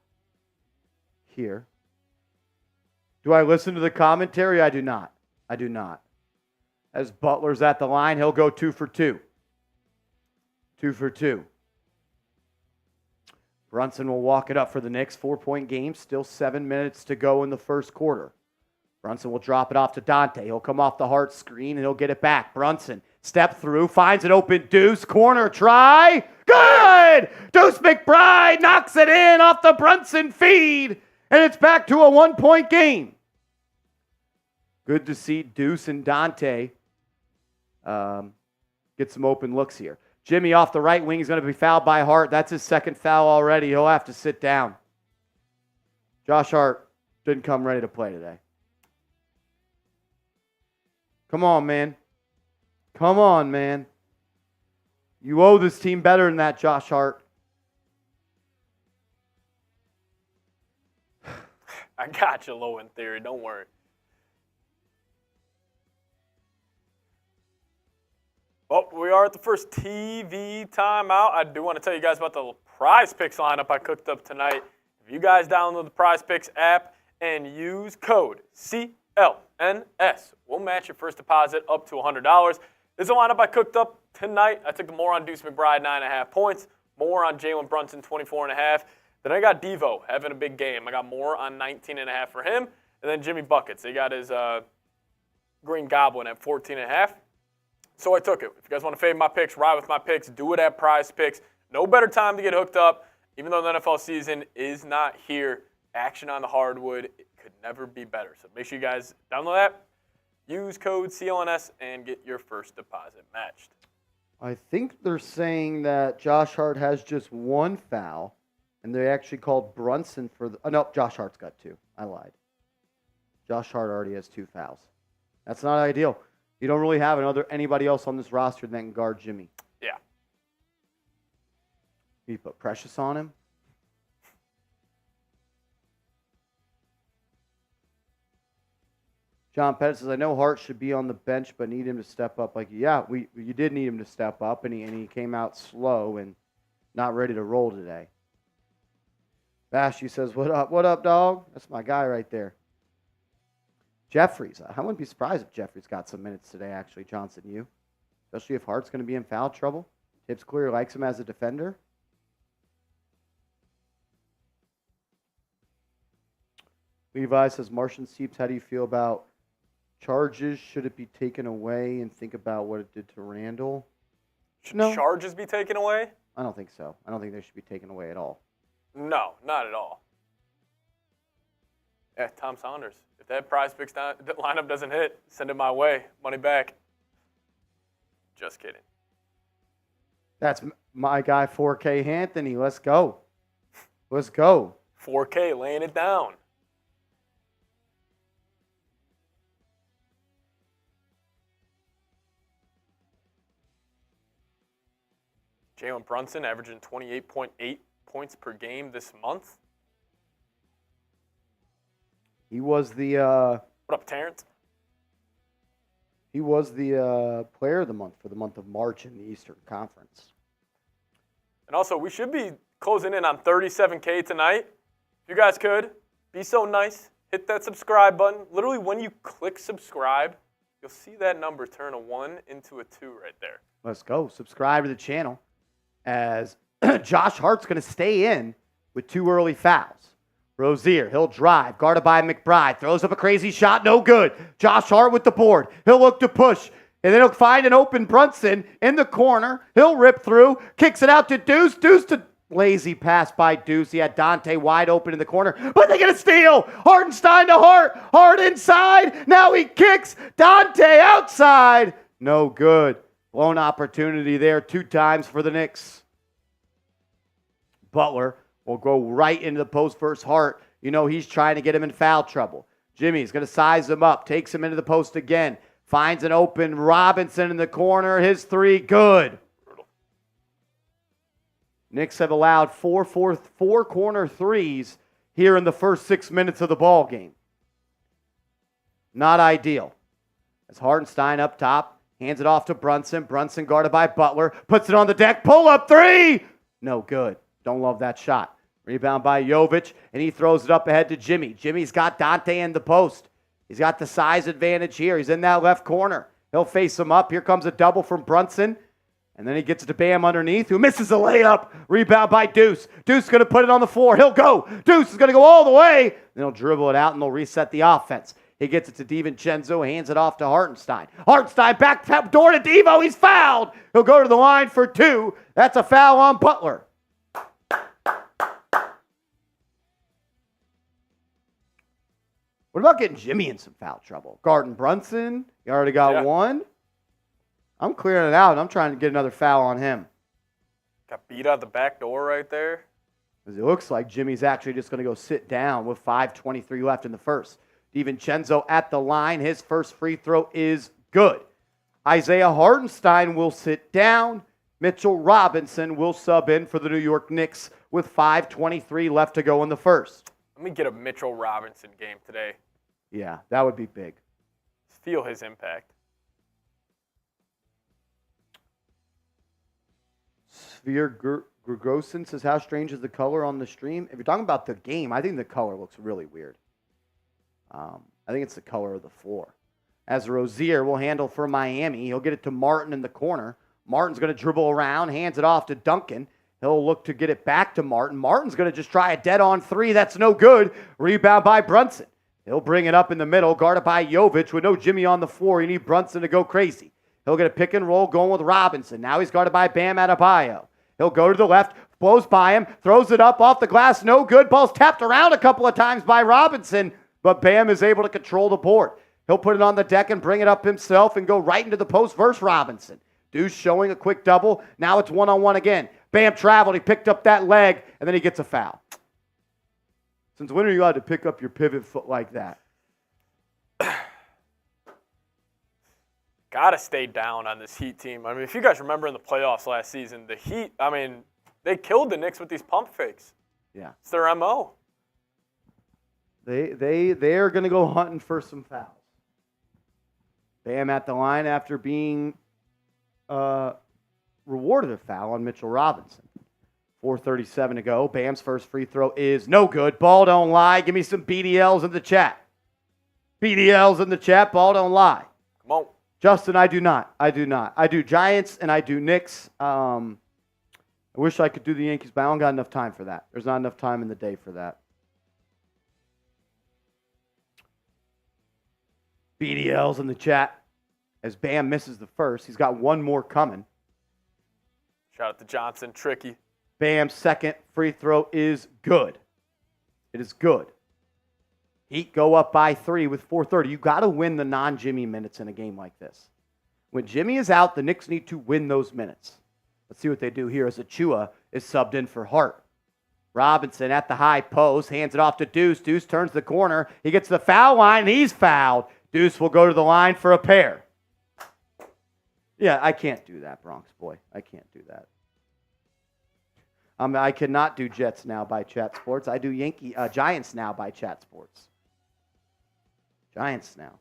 [SPEAKER 1] here. Do I listen to the commentary? I do not. I do not. As Butler's at the line, he'll go 2 for 2. 2 for 2. Brunson will walk it up for the Knicks. 4-point game. Still 7 minutes to go in the first quarter. Brunson will drop it off to Dante. He'll come off the Hart screen and he'll get it back. Brunson, step through, finds an open Deuce. Corner try. Good! Deuce McBride knocks it in off the Brunson feed. And it's back to a 1-point game. Good to see Deuce and Dante get some open looks here. Jimmy off the right wing is going to be fouled by Hart. That's his second foul already. He'll have to sit down. Josh Hart didn't come ready to play today. Come on, man. Come on, man. You owe this team better than that, Josh Hart.
[SPEAKER 2] I got you low in theory. Don't worry. Well, we are at the first TV timeout. I do want to tell you guys about the Prize Picks lineup I cooked up tonight. If you guys download the Prize Picks app and use code CLNS, we'll match your first deposit up to $100. This is a lineup I cooked up tonight. I took the more on Deuce McBride, 9.5 points. More on Jalen Brunson, 24.5. Then I got Devo having a big game. I got more on 19.5 for him. And then Jimmy Buckets. He got his Green Goblin at 14.5. So I took it. If you guys want to fade my picks, ride with my picks, do it at Prize Picks. No better time to get hooked up. Even though the NFL season is not here, action on the hardwood, it could never be better. So make sure you guys download that, use code CLNS, and get your first deposit matched.
[SPEAKER 1] I think they're saying that Josh Hart has just 1 foul, and they actually called Brunson for the... Oh, no, Josh Hart's got 2. I lied. Josh Hart already has 2 fouls. That's not ideal. You don't really have anybody else on this roster that can guard Jimmy.
[SPEAKER 2] Yeah.
[SPEAKER 1] You put Precious on him. John Pettit says, I know Hart should be on the bench, but need him to step up. Like, yeah, you did need him to step up, and he came out slow and not ready to roll today. Bashy says, what up, dog? That's my guy right there. Jeffries. I wouldn't be surprised if Jeffries got some minutes today, actually, Johnson, you. Especially if Hart's going to be in foul trouble. Tibbs clearly likes him as a defender. Levi says, Martian Seeps, how do you feel about charges? Should it be taken away and think about what it did to Randle?
[SPEAKER 2] Should charges be taken away?
[SPEAKER 1] I don't think so. I don't think they should be taken away at all.
[SPEAKER 2] No, not at all. Yeah, Tom Saunders. If that prize picks lineup doesn't hit, send it my way. Money back. Just kidding.
[SPEAKER 1] That's my guy, 4K Anthony. Let's go. Let's go.
[SPEAKER 2] 4K laying it down. Jalen Brunson averaging 28.8 points per game this month.
[SPEAKER 1] He was the
[SPEAKER 2] what up, Terrence?
[SPEAKER 1] He was the player of the month for the month of March in the Eastern Conference.
[SPEAKER 2] And also, we should be closing in on 37K tonight. If you guys could, be so nice, hit that subscribe button. Literally, when you click subscribe, you'll see that number turn a 1 into a 2 right there.
[SPEAKER 1] Let's go. Subscribe to the channel, as Josh Hart's going to stay in with 2 early fouls. Rozier, he'll drive, guarded by McBride, throws up a crazy shot, no good. Josh Hart with the board. He'll look to push, and then he'll find an open Brunson in the corner. He'll rip through, kicks it out to Deuce. Deuce to lazy pass by Deuce. He had Dante wide open in the corner, but they get a steal. Hartenstein to Hart. Hart inside. Now he kicks. Dante outside. No good. Blown opportunity there 2 times for the Knicks. Butler will go right into the post versus Hart. You know he's trying to get him in foul trouble. Jimmy's going to size him up, takes him into the post again, finds an open Robinson in the corner. His 3, good. Knicks have allowed 4 corner threes here in the first 6 minutes of the ball game. Not ideal. As Hartenstein up top, hands it off to Brunson. Brunson guarded by Butler, puts it on the deck, pull up 3. No good. Don't love that shot. Rebound by Jovic, and he throws it up ahead to Jimmy. Jimmy's got Dante in the post. He's got the size advantage here. He's in that left corner. He'll face him up. Here comes a double from Brunson. And then he gets it to Bam underneath, who misses a layup. Rebound by Deuce. Deuce going to put it on the floor. He'll go. Deuce is going to go all the way. Then he'll dribble it out, and they'll reset the offense. He gets it to DiVincenzo, hands it off to Hartenstein. Hartenstein back door to Devo. He's fouled. He'll go to the line for 2. That's a foul on Butler. What about getting Jimmy in some foul trouble? Guarding Brunson, you already got 1. I'm clearing it out, and I'm trying to get another foul on him.
[SPEAKER 2] Got beat out the back door right there.
[SPEAKER 1] It looks like Jimmy's actually just going to go sit down with 5:23 left in the first. DiVincenzo at the line. His first free throw is good. Isaiah Hartenstein will sit down. Mitchell Robinson will sub in for the New York Knicks with 5:23 left to go in the first.
[SPEAKER 2] Let me get a Mitchell Robinson game today.
[SPEAKER 1] Yeah, that would be big.
[SPEAKER 2] Feel his impact.
[SPEAKER 1] Sphere Gregosin says, how strange is the color on the stream? If you're talking about the game, I think the color looks really weird. I think it's the color of the floor. As Rozier will handle for Miami, he'll get it to Martin in the corner. Martin's going to dribble around, hands it off to Duncan. He'll look to get it back to Martin. Martin's going to just try a dead-on 3. That's no good. Rebound by Brunson. He'll bring it up in the middle, guarded by Jovic with no Jimmy on the floor. You need Brunson to go crazy. He'll get a pick and roll going with Robinson. Now he's guarded by Bam Adebayo. He'll go to the left, blows by him, throws it up off the glass. No good. Ball's tapped around a couple of times by Robinson, but Bam is able to control the board. He'll put it on the deck and bring it up himself and go right into the post versus Robinson. Deuce showing a quick double. Now it's one-on-one again. Bam traveled. He picked up that leg, and then he gets a foul. Since when are you allowed to pick up your pivot foot like that?
[SPEAKER 2] Got to stay down on this Heat team. I mean, if you guys remember in the playoffs last season, the Heat, I mean, they killed the Knicks with these pump fakes.
[SPEAKER 1] Yeah.
[SPEAKER 2] It's their MO.
[SPEAKER 1] They're going to go hunting for some fouls. Bam at the line after being rewarded a foul on Mitchell Robinson. 4:37 to go. Bam's first free throw is no good. Ball don't lie. Give me some BDLs in the chat. BDLs in the chat. Ball don't lie.
[SPEAKER 2] Come on.
[SPEAKER 1] Justin, I do not. I do Giants and I do Knicks. I wish I could do the Yankees, but I don't got enough time for that. There's not enough time in the day for that. BDL's in the chat as Bam misses the first. He's got one more coming.
[SPEAKER 2] Shout out to Johnson. Tricky.
[SPEAKER 1] Bam's second free throw is good. It is good. Heat go up by 3 with 4:30. You got to win the non-Jimmy minutes in a game like this. When Jimmy is out, the Knicks need to win those minutes. Let's see what they do here as Achua is subbed in for Hart. Robinson at the high post, hands it off to Deuce. Deuce turns the corner. He gets to the foul line, and he's fouled. Deuce will go to the line for a pair. Yeah, I can't do that, Bronx boy. I can't do that. I cannot do Jets Now by Chat Sports. I do Giants Now by Chat Sports. Giants Now.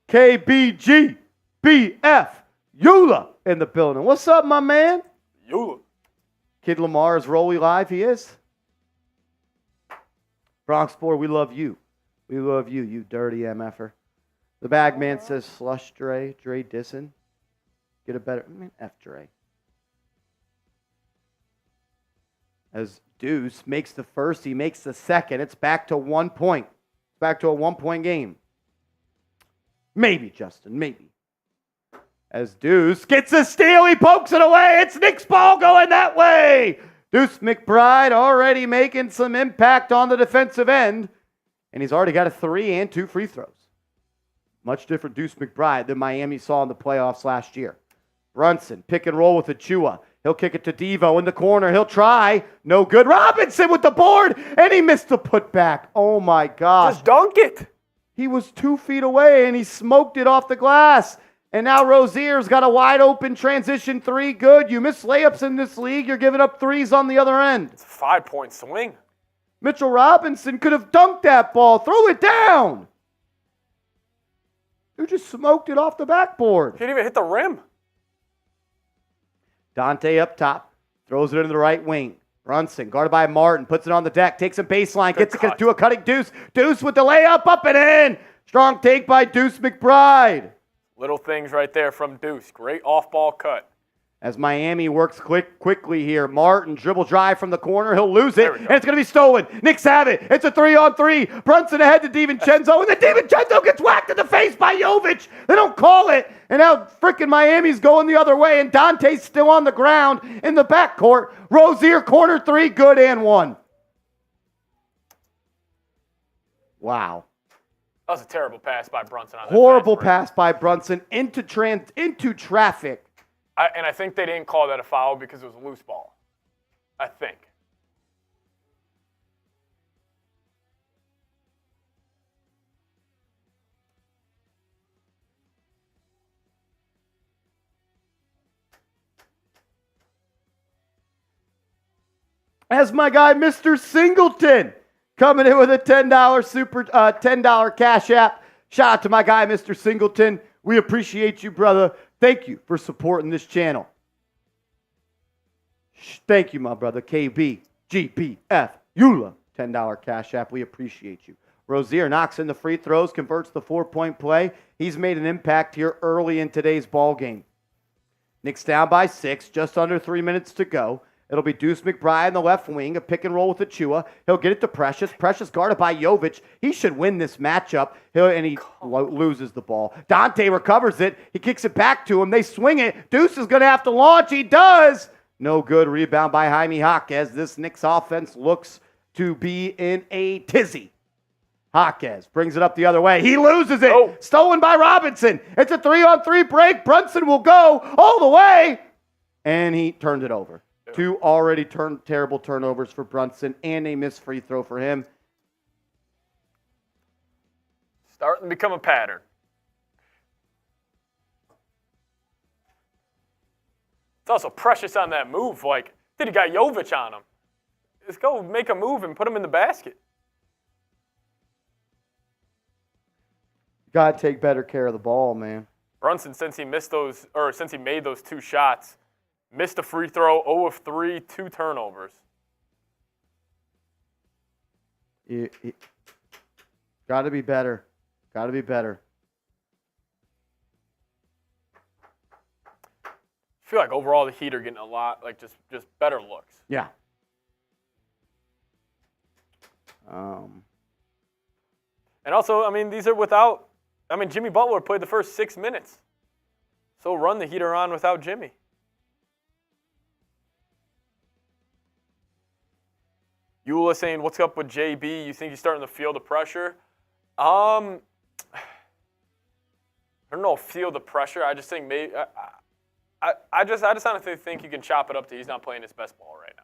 [SPEAKER 1] KBG, BF, Eula in the building. What's up, my man?
[SPEAKER 2] Eula.
[SPEAKER 1] Kid Lamar is Rolly live. He is. Bronx Boy, we love you. We love you, you dirty MFer. The Bagman says, slush Dre. Dre dissing. Get a better, F Dre. As Deuce makes the first, he makes the second. It's back to 1 point. It's back to a 1-point game. Maybe, Justin, maybe. As Deuce gets a steal, he pokes it away. It's Knicks ball going that way. Deuce McBride already making some impact on the defensive end. And he's already got a 3 and 2 free throws. Much different Deuce McBride than Miami saw in the playoffs last year. Brunson, pick and roll with Achua. He'll kick it to Devo in the corner. He'll try. No good. Robinson with the board, and he missed the putback. Oh, my gosh.
[SPEAKER 2] Just dunk it.
[SPEAKER 1] He was 2 feet away, and he smoked it off the glass. And now Rozier's got a wide-open transition 3. Good. You miss layups in this league. You're giving up 3s on the other end.
[SPEAKER 2] It's a 5-point swing.
[SPEAKER 1] Mitchell Robinson could have dunked that ball. Throw it down. Who just smoked it off the backboard?
[SPEAKER 2] He didn't even hit the rim.
[SPEAKER 1] Dante up top. Throws it into the right wing. Brunson, guarded by Martin, puts it on the deck, takes a baseline, gets it to a cutting Deuce. Deuce with the layup, up and in. Strong take by Deuce McBride.
[SPEAKER 2] Little things right there from Deuce. Great off-ball cut.
[SPEAKER 1] As Miami works quickly here, Martin dribble drive from the corner. He'll lose it, and it's going to be stolen. Knicks have it. It's a 3-on-3. Brunson ahead to DiVincenzo, and then DiVincenzo gets whacked in the face by Jovic. They don't call it, and now frickin' Miami's going the other way, and Dante's still on the ground in the backcourt. Rozier, corner 3, good and 1. Wow.
[SPEAKER 2] That was a terrible pass by Brunson.
[SPEAKER 1] Horrible pass by Brunson into traffic.
[SPEAKER 2] And I think they didn't call that a foul because it was a loose ball. I think.
[SPEAKER 1] As my guy, Mr. Singleton, coming in with a $10 cash app. Shout out to my guy, Mr. Singleton. We appreciate you, brother. Thank you for supporting this channel. Thank you, my brother. KB, GBF, Eula, $10 cash app. We appreciate you. Rozier knocks in the free throws, converts the 4-point play. He's made an impact here early in today's ball game. Knicks down by 6, just under 3 minutes to go. It'll be Deuce McBride in the left wing, a pick and roll with Achua. He'll get it to Precious. Precious guarded by Jovic. He should win this matchup, and he loses the ball. Dante recovers it. He kicks it back to him. They swing it. Deuce is going to have to launch. He does. No good. Rebound by Jaime Jaquez. This Knicks offense looks to be in a tizzy. Jaquez brings it up the other way. He loses it. Oh. Stolen by Robinson. It's a 3-on-3 break. Brunson will go all the way. And he turned it over. 2 already terrible turnovers for Brunson and a missed free throw for him.
[SPEAKER 2] Starting to become a pattern. It's also Precious on that move. Like, dude, he got Jovic on him. Let's go make a move and put him in the basket.
[SPEAKER 1] Got to take better care of the ball, man.
[SPEAKER 2] Brunson, since he made those 2 shots, missed a free throw, 0 of 3, 2 turnovers.
[SPEAKER 1] Got to be better. Got to be better.
[SPEAKER 2] I feel like overall the Heat are getting a lot, like just better looks.
[SPEAKER 1] Yeah.
[SPEAKER 2] And also, I mean, these are without – I mean, Jimmy Butler played the first 6 minutes. So run the heater on without Jimmy. Eula saying, what's up with JB? You think he's starting to feel the pressure? I don't know, feel the pressure. I just think maybe I just honestly think you can chop it up to he's not playing his best ball right now.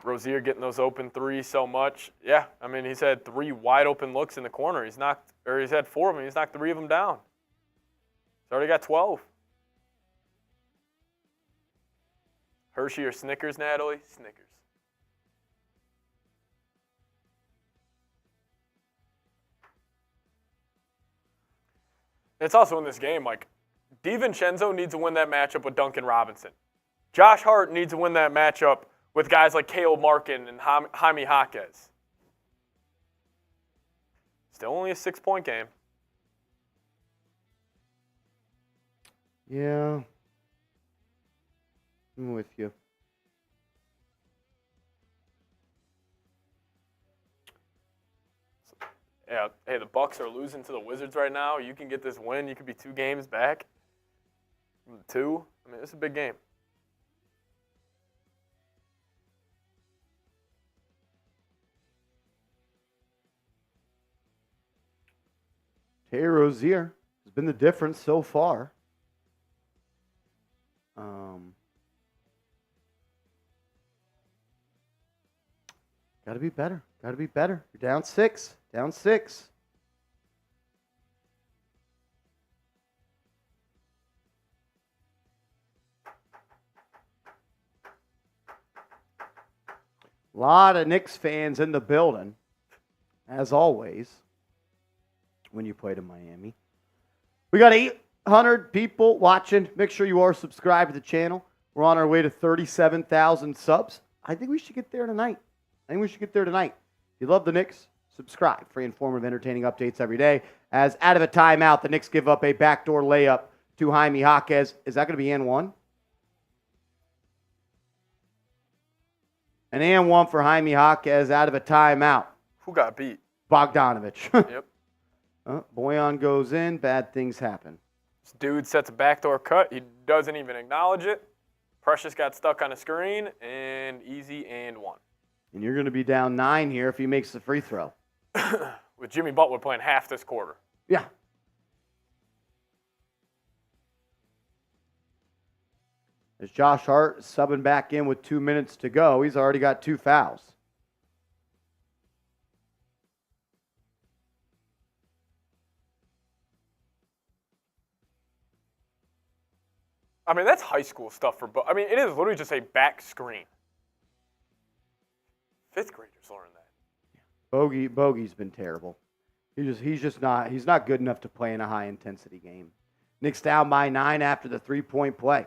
[SPEAKER 2] Rozier getting those open threes so much. Yeah, I mean, he's had 3 wide open looks in the corner. He's had 4 of them. He's knocked 3 of them down. He's already got 12. Hershey or Snickers, Natalie? Snickers. It's also in this game, like, DiVincenzo needs to win that matchup with Duncan Robinson. Josh Hart needs to win that matchup with guys like Caleb Markin and Jaime Jaquez. Still only a 6-point game.
[SPEAKER 1] Yeah. I'm with you.
[SPEAKER 2] Yeah, hey, the Bucks are losing to the Wizards right now. You can get this win. You could be 2 games back. 2. I mean, it's a big game.
[SPEAKER 1] Terry Rozier has been the difference so far. Got to be better. Got to be better. You're down 6. Down 6. A lot of Knicks fans in the building, as always, when you play to Miami. We got 800 people watching. Make sure you are subscribed to the channel. We're on our way to 37,000 subs. I think we should get there tonight. If you love the Knicks, subscribe. Free, informative, entertaining updates every day. As out of a timeout, the Knicks give up a backdoor layup to Jaime Jaquez. Is that going to be and one? An and one for Jaime Jaquez out of a timeout.
[SPEAKER 2] Who got beat?
[SPEAKER 1] Bogdanovich.
[SPEAKER 2] Yep.
[SPEAKER 1] Boyan goes in. Bad things happen.
[SPEAKER 2] This dude sets a backdoor cut. He doesn't even acknowledge it. Precious got stuck on a screen, and easy and one.
[SPEAKER 1] And you're going to be down 9 here if he makes the free throw.
[SPEAKER 2] With Jimmy Butler playing half this quarter.
[SPEAKER 1] Yeah. As Josh Hart is subbing back in with 2 minutes to go, he's already got 2 fouls.
[SPEAKER 2] I mean, that's high school stuff for I mean, it is literally just a back screen. 5th graders learn that.
[SPEAKER 1] Bogey's been terrible. He's not good enough to play in a high intensity game. Knicks down by 9 after the 3-point play.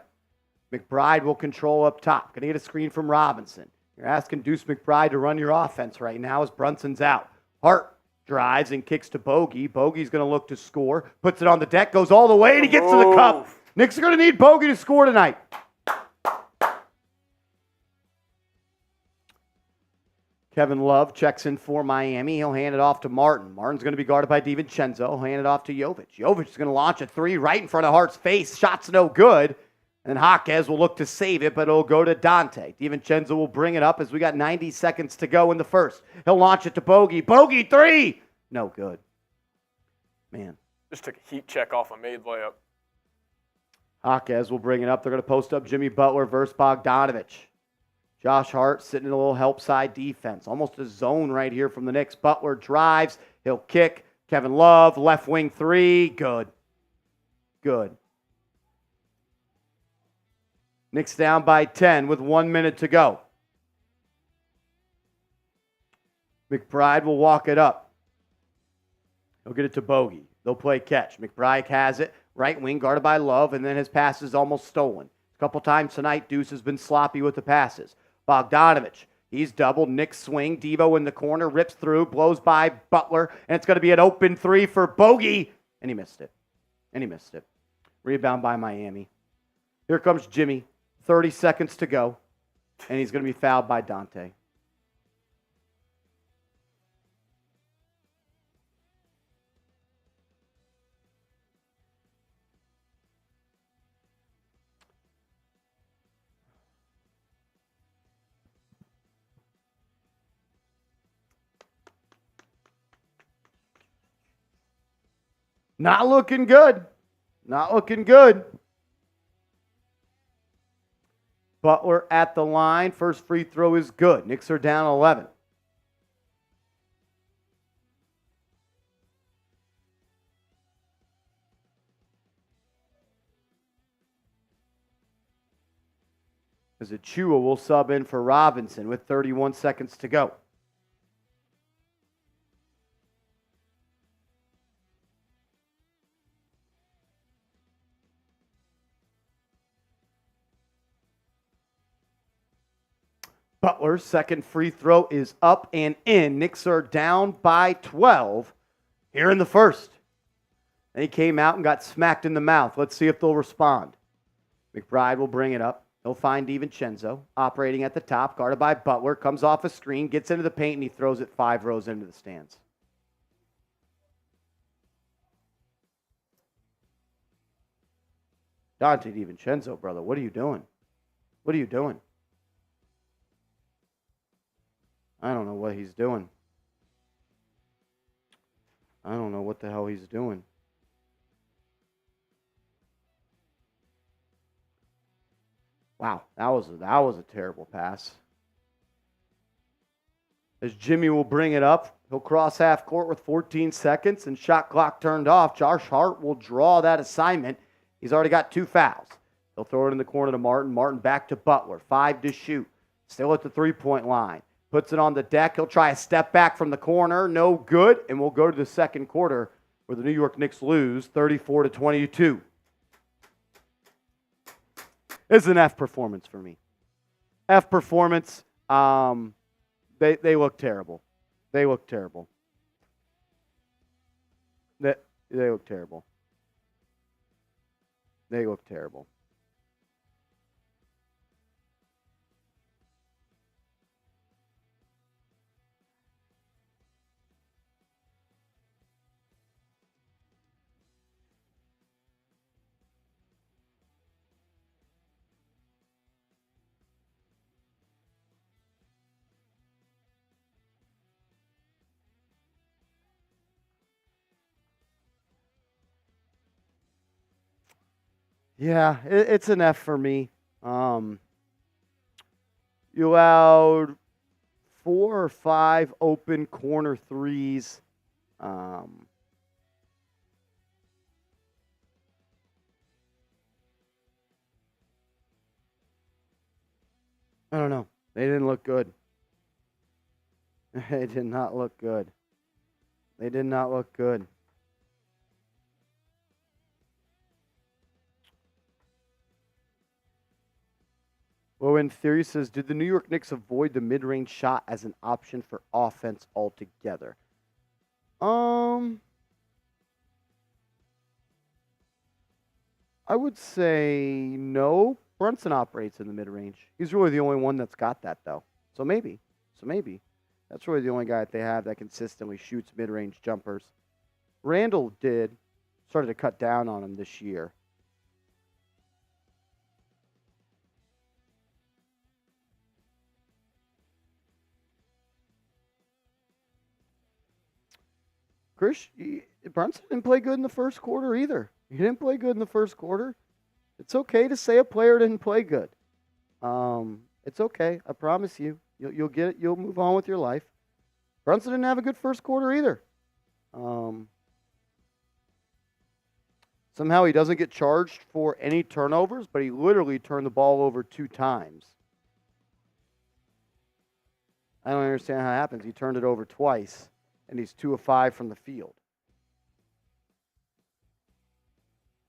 [SPEAKER 1] McBride will control up top. Going to get a screen from Robinson. You're asking Deuce McBride to run your offense right now as Brunson's out. Hart drives and kicks to Bogey. Bogey's going to look to score. Puts it on the deck. Goes all the way and he gets to the cup. Knicks are going to need Bogey to score tonight. Kevin Love checks in for Miami. He'll hand it off to Martin. Martin's going to be guarded by DiVincenzo. He'll hand it off to Jovic. Jovic is going to launch a 3 right in front of Hart's face. Shot's no good. And Jaquez will look to save it, but it'll go to Dante. DiVincenzo will bring it up as we got 90 seconds to go in the first. He'll launch it to Bogey. Bogey 3! No good. Man.
[SPEAKER 2] Just took a heat check off a made layup.
[SPEAKER 1] Jaquez will bring it up. They're going to post up Jimmy Butler versus Bogdanovich. Josh Hart sitting in a little help side defense. Almost a zone right here from the Knicks. Butler drives. He'll kick. Kevin Love, left wing 3. Good. Knicks down by 10 with 1 minute to go. McBride will walk it up. He'll get it to Bogey. They'll play catch. McBride has it. Right wing guarded by Love, and then his pass is almost stolen. A couple times tonight, Deuce has been sloppy with the passes. Bogdanovich, he's doubled. Knicks swing. Devo in the corner, rips through, blows by Butler, and it's going to be an open 3 for Bogey. And he missed it. Rebound by Miami. Here comes Jimmy. 30 seconds to go. and he's going to be fouled by Dante. Not looking good. Not looking good. Butler at the line. First free throw is good. Knicks are down 11. As Achua will sub in for Robinson with 31 seconds to go. Butler's second free throw is up and in. Knicks are down by 12 here in the first. And he came out and got smacked in the mouth. Let's see if they'll respond. McBride will bring it up. He'll find DiVincenzo operating at the top, guarded by Butler, comes off a screen, gets into the paint, and he throws it 5 rows into the stands. Dante DiVincenzo, brother, what are you doing? What are you doing? I don't know what he's doing. I don't know what the hell he's doing. Wow, that was a terrible pass. As Jimmy will bring it up, he'll cross half court with 14 seconds and shot clock turned off. Josh Hart will draw that assignment. He's already got 2 fouls. He'll throw it in the corner to Martin. Martin back to Butler. 5 to shoot. Still at the three-point line. Puts it on the deck. He'll try a step back from the corner. No good. And we'll go to the second quarter where the New York Knicks lose 34-22. It's an F performance for me. F performance. They look terrible. They look terrible. They look terrible. They look terrible. Yeah, it's an F for me. You allowed 4 or 5 open corner threes. I don't know. They didn't look good. They did not look good. They did not look good. Well, in theory says, did the New York Knicks avoid the mid-range shot as an option for offense altogether? I would say no. Brunson operates in the mid-range. He's really the only one that's got that, though. So maybe. That's really the only guy that they have that consistently shoots mid-range jumpers. Randle started to cut down on him this year. Chris, Brunson didn't play good in the first quarter either. He didn't play good in the first quarter. It's okay to say a player didn't play good. It's okay. I promise you. You'll get it. You'll move on with your life. Brunson didn't have a good first quarter either. Somehow he doesn't get charged for any turnovers, but he literally turned the ball over 2 times. I don't understand how it happens. He turned it over twice. And he's 2 of 5 from the field.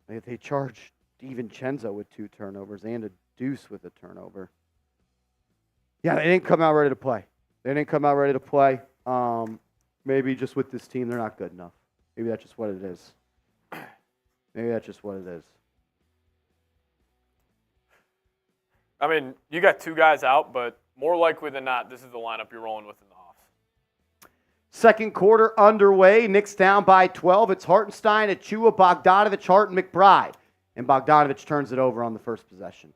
[SPEAKER 1] They charged DiVincenzo with 2 turnovers and a deuce with a turnover. Yeah, they didn't come out ready to play. Maybe just with this team, they're not good enough. Maybe that's just what it is.
[SPEAKER 2] I mean, you got two guys out, but more likely than not, this is the lineup you're rolling with in the offs.
[SPEAKER 1] Second quarter underway. Knicks down by 12. It's Hartenstein, Achiuwa, Bogdanovic, Hart, and McBride. And Bogdanovic turns it over on the first possession.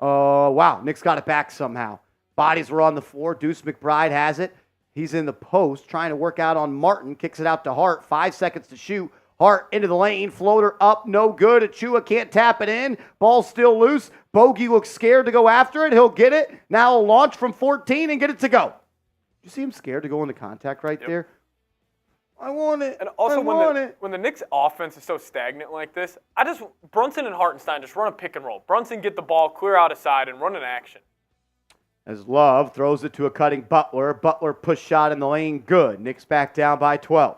[SPEAKER 1] Oh, wow. Knicks got it back somehow. Bodies were on the floor. Deuce McBride has it. He's in the post trying to work out on Martin. Kicks it out to Hart. 5 seconds to shoot. Hart into the lane. Floater up. No good. Achiuwa can't tap it in. Ball's still loose. Bogey looks scared to go after it. He'll get it. Now he'll launch from 14 and get it to go. You see him scared to go into contact right there? I want it.
[SPEAKER 2] And also, when the Knicks offense is so stagnant like this, Brunson and Hartenstein just run a pick and roll. Brunson get the ball, clear out a side, and run an action.
[SPEAKER 1] As Love throws it to a cutting Butler. Butler push shot in the lane. Good. Knicks back down by 12.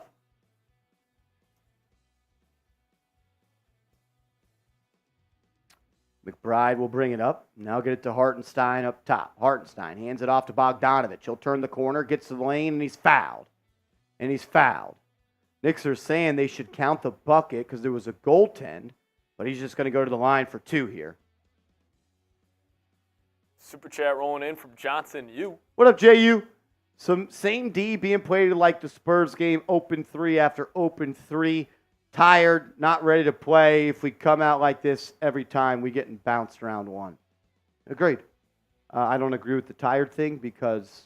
[SPEAKER 1] McBride will bring it up. Now get it to Hartenstein up top. Hartenstein hands it off to Bogdanovic. He'll turn the corner, gets to the lane, and he's fouled. Knicks are saying they should count the bucket because there was a goaltend, but he's just going to go to the line for 2 here.
[SPEAKER 2] Super chat rolling in from Johnson U.
[SPEAKER 1] What up, JU? Some same D being played like the Spurs game, open 3 after open 3. Tired, not ready to play. If we come out like this every time, we getting bounced round 1. Agreed. I don't agree with the tired thing because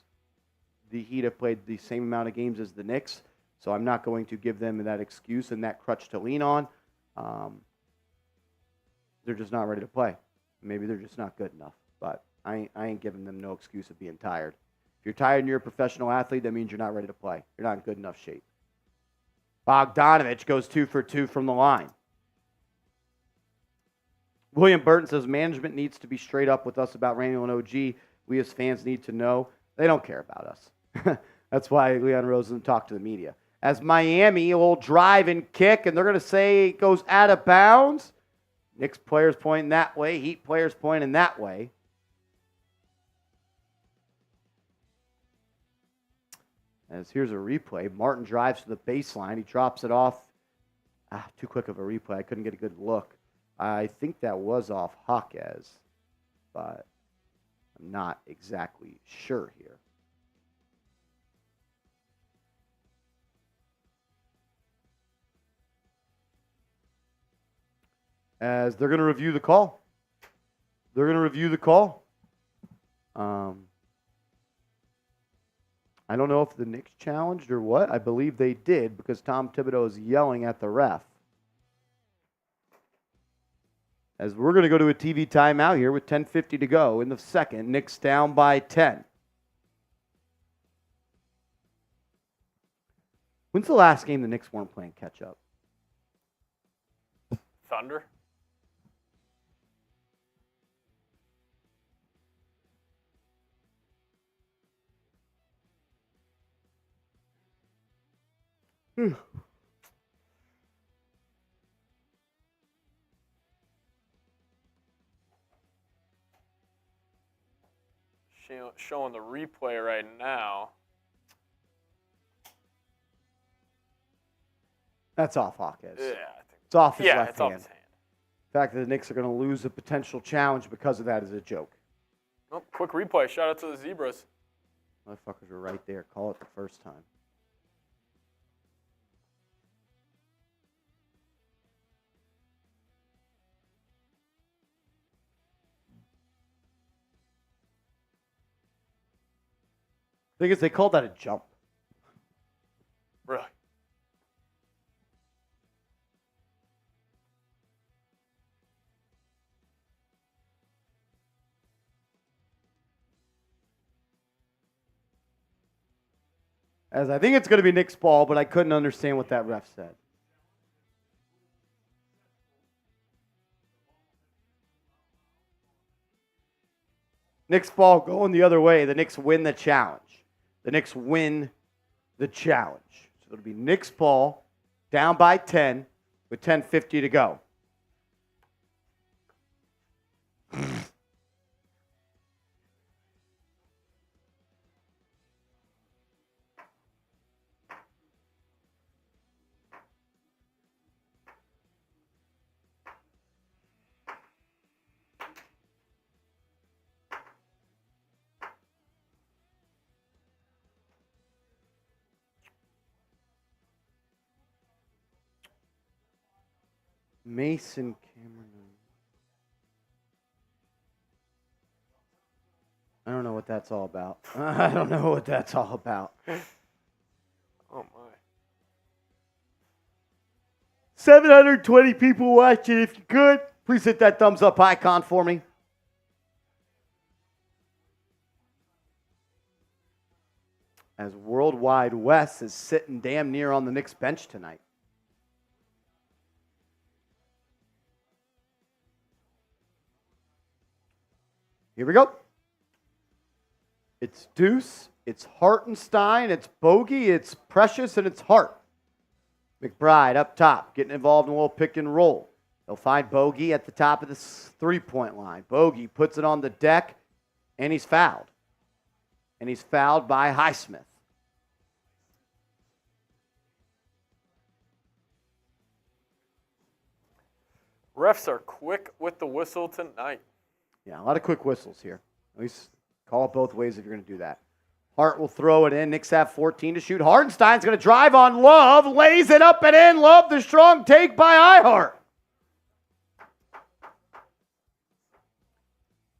[SPEAKER 1] the Heat have played the same amount of games as the Knicks, so I'm not going to give them that excuse and that crutch to lean on. They're just not ready to play. Maybe they're just not good enough, but I ain't giving them no excuse of being tired. If you're tired and you're a professional athlete, that means you're not ready to play. You're not in good enough shape. Bogdanovic goes 2 for 2 from the line. William Burton says management needs to be straight up with us about Randle and OG. We as fans need to know. They don't care about us. That's why Leon Rosen talked to the media. As Miami will drive and kick, and they're going to say it goes out of bounds. Knicks players pointing that way. Heat players pointing that way. As here's a replay. Martin drives to the baseline. He drops it off. Too quick of a replay. I couldn't get a good look. I think that was off Jaquez, but I'm not exactly sure here. As they're going to review the call. I don't know if the Knicks challenged or what. I believe they did because Tom Thibodeau is yelling at the ref. As we're going to go to a TV timeout here with 10:50 to go in the second. Knicks down by 10. When's the last game the Knicks weren't playing catch-up?
[SPEAKER 2] Thunder. Showing the replay right now.
[SPEAKER 1] That's off Jaquez.
[SPEAKER 2] Yeah, I think
[SPEAKER 1] it's off his left
[SPEAKER 2] it's off
[SPEAKER 1] hand.
[SPEAKER 2] his hand.
[SPEAKER 1] The fact that the Knicks are going to lose a potential challenge because of that is a joke.
[SPEAKER 2] Oh, quick replay. Shout out to the Zebras.
[SPEAKER 1] Motherfuckers were right there. Call it the first time. Thing is, they called that a jump.
[SPEAKER 2] Really?
[SPEAKER 1] As I think it's going to be Knicks ball, but I couldn't understand what that ref said. Knicks ball going the other way. The Knicks win the challenge. So it'll be Knicks ball down by 10 with 10:50 to go. Mason Cameron. I don't know what that's all about. I don't know what that's all about.
[SPEAKER 2] Oh, my.
[SPEAKER 1] 720 people watching. If you could, please hit that thumbs up icon for me. As Worldwide Wes is sitting damn near on the Knicks bench tonight. Here we go. It's Deuce, it's Hartenstein, it's Bogey, it's Precious, and it's Hart. McBride up top, getting involved in a little pick and roll. They'll find Bogey at the top of the three-point line. Bogey puts it on the deck, and he's fouled. And he's fouled by Highsmith.
[SPEAKER 2] Refs are quick with the whistle tonight.
[SPEAKER 1] Yeah, a lot of quick whistles here. At least call it both ways if you're going to do that. Hart will throw it in. Knicks have 14 to shoot. Hartenstein's going to drive on Love. Lays it up and in. Love the strong take by Ihart.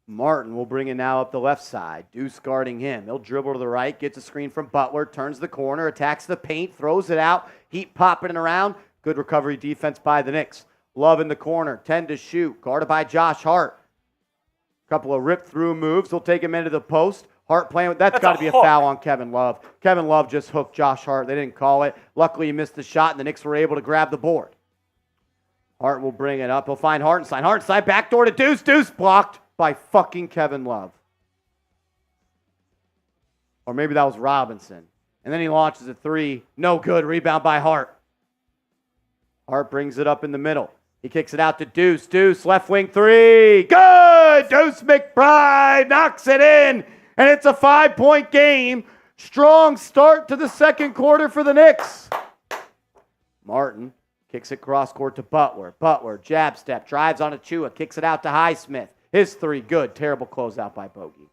[SPEAKER 1] Martin will bring it now up the left side. Deuce guarding him. He'll dribble to the right. Gets a screen from Butler. Turns the corner. Attacks the paint. Throws it out. Heat popping it around. Good recovery defense by the Knicks. Love in the corner. 10 to shoot. Guarded by Josh Hart. Couple of rip-through moves. He'll take him into the post. Hart playing with that's got to be a foul on Kevin Love. Kevin Love just hooked Josh Hart. They didn't call it. Luckily, he missed the shot, and the Knicks were able to grab the board. Hart will bring it up. He'll find Hartenstein. Hartenstein backdoor to Deuce. Deuce blocked by fucking Kevin Love. Or maybe that was Robinson. And then he launches a three. No good. Rebound by Hart. Hart brings it up in the middle. He kicks it out to Deuce. Deuce, left wing three. Good! Deuce McBride knocks it in. And it's a 5-point game. Strong start to the second quarter for the Knicks. Martin kicks it cross court to Butler. Butler, jab step, drives on Achua, kicks it out to Highsmith. His three, good. Terrible closeout by Bogey.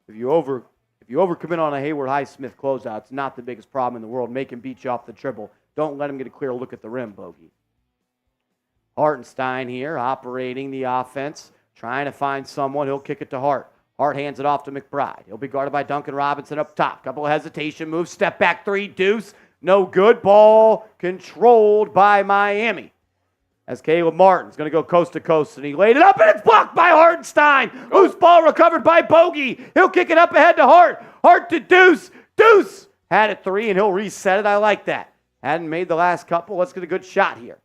[SPEAKER 1] If you overcommit on a Hayward Highsmith closeout, it's not the biggest problem in the world. Make him beat you off the dribble. Don't let him get a clear look at the rim, Bogey. Hartenstein here, operating the offense, trying to find someone. He'll kick it to Hart. Hart hands it off to McBride. He'll be guarded by Duncan Robinson up top. Couple of hesitation moves. Step back three. Deuce. No good. Ball controlled by Miami. As Caleb Martin's going to go coast to coast, and he laid it up, and it's blocked by Hartenstein. Loose ball recovered by Bogey. He'll kick it up ahead to Hart. Hart to Deuce. Deuce had it three, and he'll reset it. I like that. Hadn't made the last couple. Let's get a good shot here.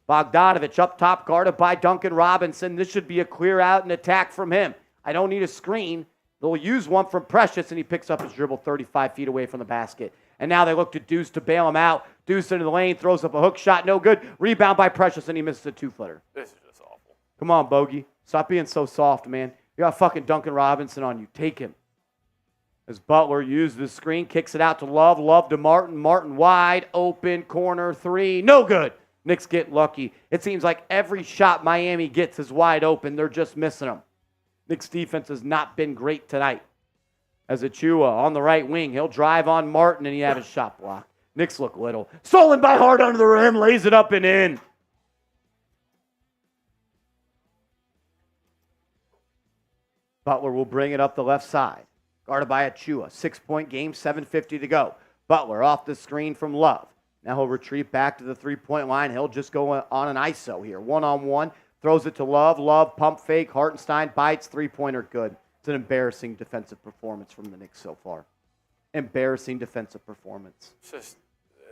[SPEAKER 1] Bogdanovich up top, guarded by Duncan Robinson. This should be a clear out and attack from him. I don't need a screen. They'll use one from Precious, and he picks up his dribble 35 feet away from the basket. And now they look to Deuce to bail him out. Deuce into the lane, throws up a hook shot, no good. Rebound by Precious, and he misses a two-footer.
[SPEAKER 2] This is just awful.
[SPEAKER 1] Come on, Bogey. Stop being so soft, man. You got fucking Duncan Robinson on you. Take him. As Butler uses the screen, kicks it out to Love. Love to Martin. Martin wide open, corner three. No good. Knicks get lucky. It seems like every shot Miami gets is wide open. They're just missing them. Knicks defense has not been great tonight. As Achua on the right wing, he'll drive on Martin, and he have his shot blocked. Knicks look little. Stolen by Hart under the rim, lays it up and in. Butler will bring it up the left side. Guarded by Achua. 6-point game, 7:50 to go. Butler off the screen from Love. Now he'll retreat back to the three-point line. He'll just go on an ISO here. One-on-one. Throws it to Love. Love, pump fake. Hartenstein bites. Three-pointer good. It's an embarrassing defensive performance from the Knicks so far. Embarrassing defensive performance.
[SPEAKER 2] It's just,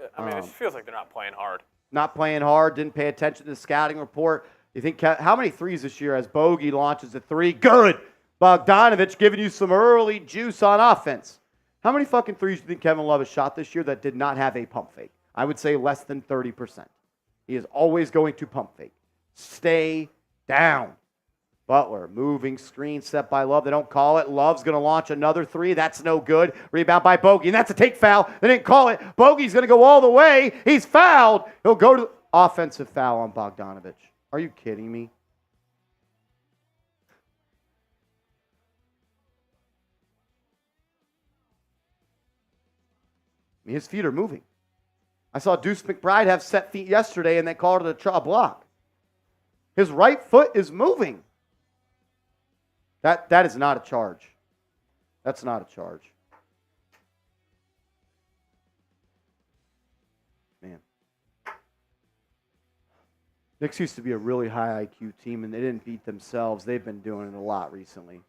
[SPEAKER 2] it just feels like they're not playing hard.
[SPEAKER 1] Not playing hard. Didn't pay attention to the scouting report. You think how many threes this year as Bogey launches a three? Good. Bogdanovich giving you some early juice on offense. How many fucking threes do you think Kevin Love has shot this year that did not have a pump fake? I would say less than 30%. He is always going to pump fake. Stay down. Butler moving screen set by Love. They don't call it. Love's going to launch another three. That's no good. Rebound by Bogey. And that's a take foul. They didn't call it. Bogey's going to go all the way. He's fouled. He'll go to offensive foul on Bogdanovich. Are you kidding me? His feet are moving. I saw Deuce McBride have set feet yesterday, and they called it a block. His right foot is moving. That is not a charge. That's not a charge. Man. Knicks used to be a really high IQ team, and they didn't beat themselves. They've been doing it a lot recently.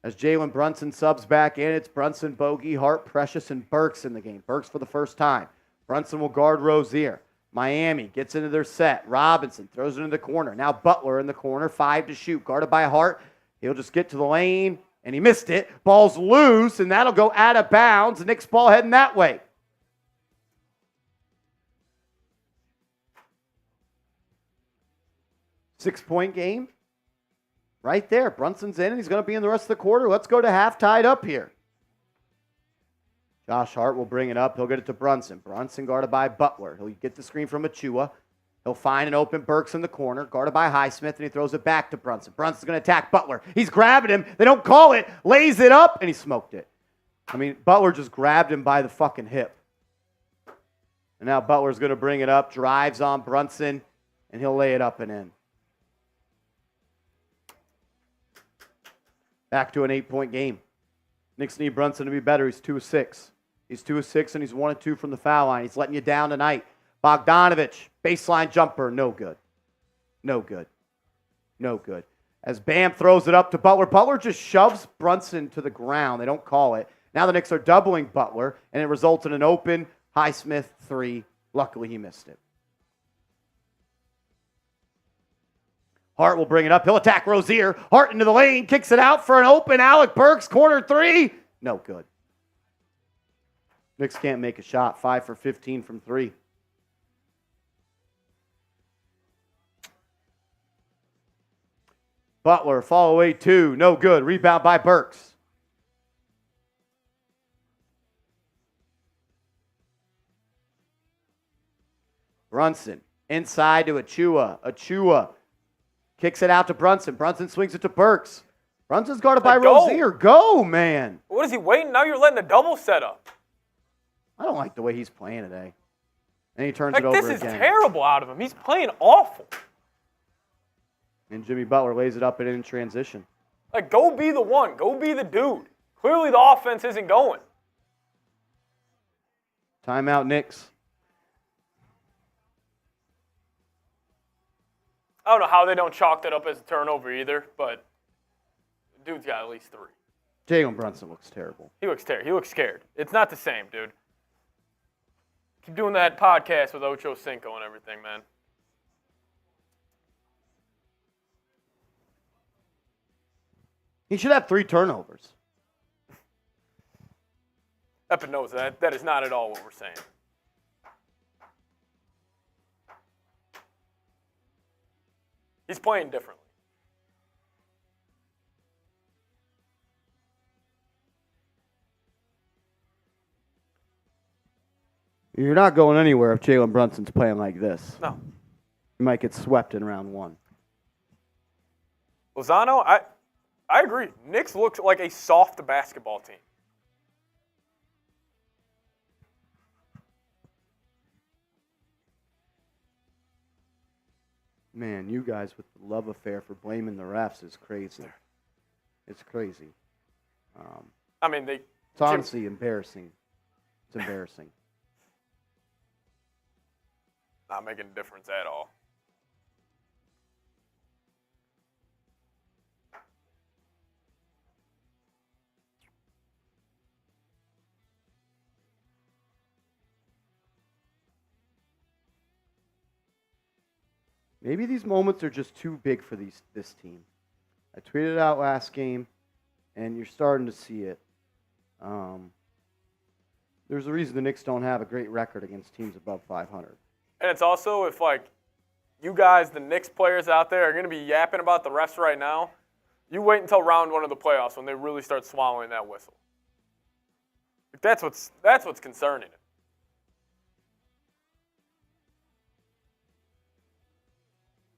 [SPEAKER 1] As Jalen Brunson subs back in, it's Brunson, Bogey, Hart, Precious, and Burks in the game. Burks for the first time. Brunson will guard Rozier. Miami gets into their set. Robinson throws it in the corner. Now Butler in the corner, 5 to shoot. Guarded by Hart. He'll just get to the lane, and he missed it. Ball's loose, and that'll go out of bounds. Knicks ball heading that way. Six-point game. Right there. Brunson's in, and he's going to be in the rest of the quarter. Let's go to half tied up here. Josh Hart will bring it up. He'll get it to Brunson. Brunson guarded by Butler. He'll get the screen from Achua. He'll find an open Burks in the corner, guarded by Highsmith, and he throws it back to Brunson. Brunson's going to attack Butler. He's grabbing him. They don't call it. Lays it up, and he smoked it. I mean, Butler just grabbed him by the fucking hip. And now Butler's going to bring it up, drives on Brunson, and he'll lay it up and in. Back to an 8-point game. Knicks need Brunson to be better. He's 2 of 6. He's 2 of 6, and he's 1 of 2 from the foul line. He's letting you down tonight. Bogdanovich, baseline jumper, no good. No good. No good. As Bam throws it up to Butler, Butler just shoves Brunson to the ground. They don't call it. Now the Knicks are doubling Butler, and it results in an open Highsmith 3. Luckily, he missed it. Hart will bring it up. He'll attack Rozier. Hart into the lane, kicks it out for an open Alec Burks, corner 3. No good. Knicks can't make a shot. 5 for 15 from 3. Butler, fall away 2. No good. Rebound by Burks. Brunson, inside to Achua. Achua kicks it out to Brunson. Brunson swings it to Burks. Brunson's guarded by Rozier. Go, man.
[SPEAKER 2] What is he waiting? Now you're letting the double set up.
[SPEAKER 1] I don't like the way he's playing today. And he turns it over again.
[SPEAKER 2] This is terrible out of him. He's playing awful.
[SPEAKER 1] And Jimmy Butler lays it up and in transition.
[SPEAKER 2] Like, go be the one. Go be the dude. Clearly the offense isn't going.
[SPEAKER 1] Timeout, Knicks.
[SPEAKER 2] I don't know how they don't chalk that up as a turnover either, but the dude's got at least 3.
[SPEAKER 1] Jalen Brunson looks terrible.
[SPEAKER 2] He looks terrible. He looks scared. It's not the same, dude. Keep doing that podcast with Ocho Cinco and everything, man.
[SPEAKER 1] He should have 3 turnovers.
[SPEAKER 2] Epic knows that. That is not at all what we're saying. He's playing differently.
[SPEAKER 1] You're not going anywhere if Jalen Brunson's playing like this.
[SPEAKER 2] No.
[SPEAKER 1] You might get swept in round 1.
[SPEAKER 2] Lozano, I agree. Knicks looks like a soft basketball team.
[SPEAKER 1] Man, you guys with the love affair for blaming the refs is crazy. It's crazy.
[SPEAKER 2] It's
[SPEAKER 1] honestly embarrassing. It's embarrassing.
[SPEAKER 2] Not making a difference at all.
[SPEAKER 1] Maybe these moments are just too big for this team. I tweeted it out last game, and you're starting to see it. There's a reason the Knicks don't have a great record against teams above 500.
[SPEAKER 2] And it's also if, you guys, the Knicks players out there, are going to be yapping about the refs right now, you wait until round 1 of the playoffs when they really start swallowing that whistle. That's what's concerning it.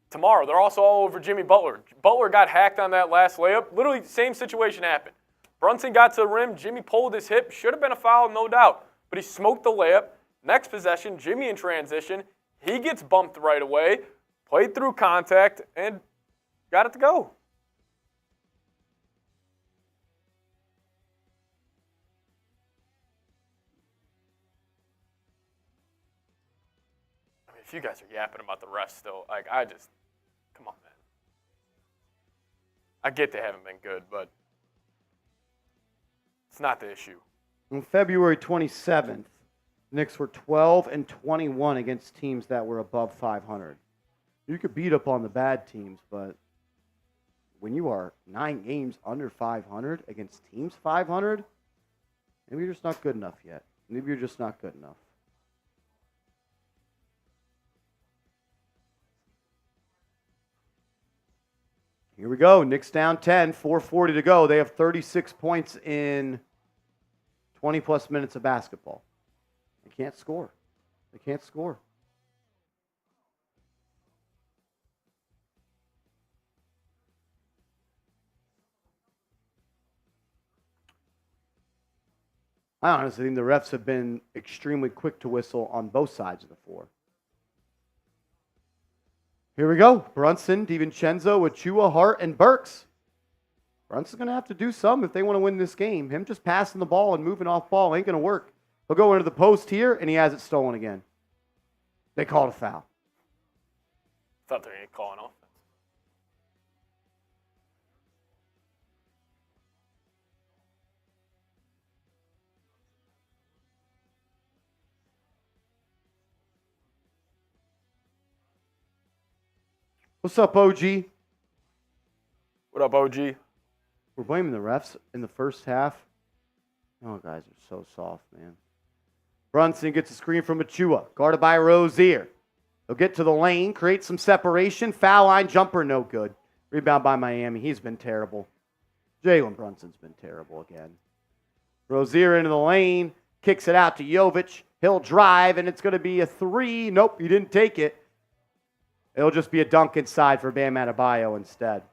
[SPEAKER 2] Tomorrow, they're also all over Jimmy Butler. Butler got hacked on that last layup. Literally, same situation happened. Brunson got to the rim. Jimmy pulled his hip. Should have been a foul, no doubt. But he smoked the layup. Next possession, Jimmy in transition. He gets bumped right away. played through contact, and got it to go. I mean, if you guys are yapping about the refs still, like, come on, man. I get they haven't been good, but it's not the issue.
[SPEAKER 1] On February 27th, the Knicks were 12-21 against teams that were above 500. You could beat up on the bad teams, but when you are 9 games under 500 against teams 500, maybe you're just not good enough yet. Maybe you're just not good enough. Here we go. Knicks down 10, 4:40 to go. They have 36 points in 20-plus minutes of basketball. They can't score. They can't score. I honestly think the refs have been extremely quick to whistle on both sides of the floor. Here we go. Brunson, DiVincenzo, Achua, Hart, and Burks. Brunson's going to have to do some if they want to win this game. Him just passing the ball and moving off ball ain't going to work. He'll go into the post here, and he has it stolen again. They called a foul.
[SPEAKER 2] Thought they were calling offense.
[SPEAKER 1] What's up, OG?
[SPEAKER 2] What up, OG?
[SPEAKER 1] We're blaming the refs in the first half. Oh, guys are so soft, man. Brunson gets a screen from Achua, guarded by Rozier. He'll get to the lane, create some separation. Foul line jumper, no good. Rebound by Miami. He's been terrible. Jalen Brunson's been terrible again. Rozier into the lane, kicks it out to Jovic. He'll drive, and it's going to be a 3. Nope, he didn't take it. It'll just be a dunk inside for Bam Adebayo instead.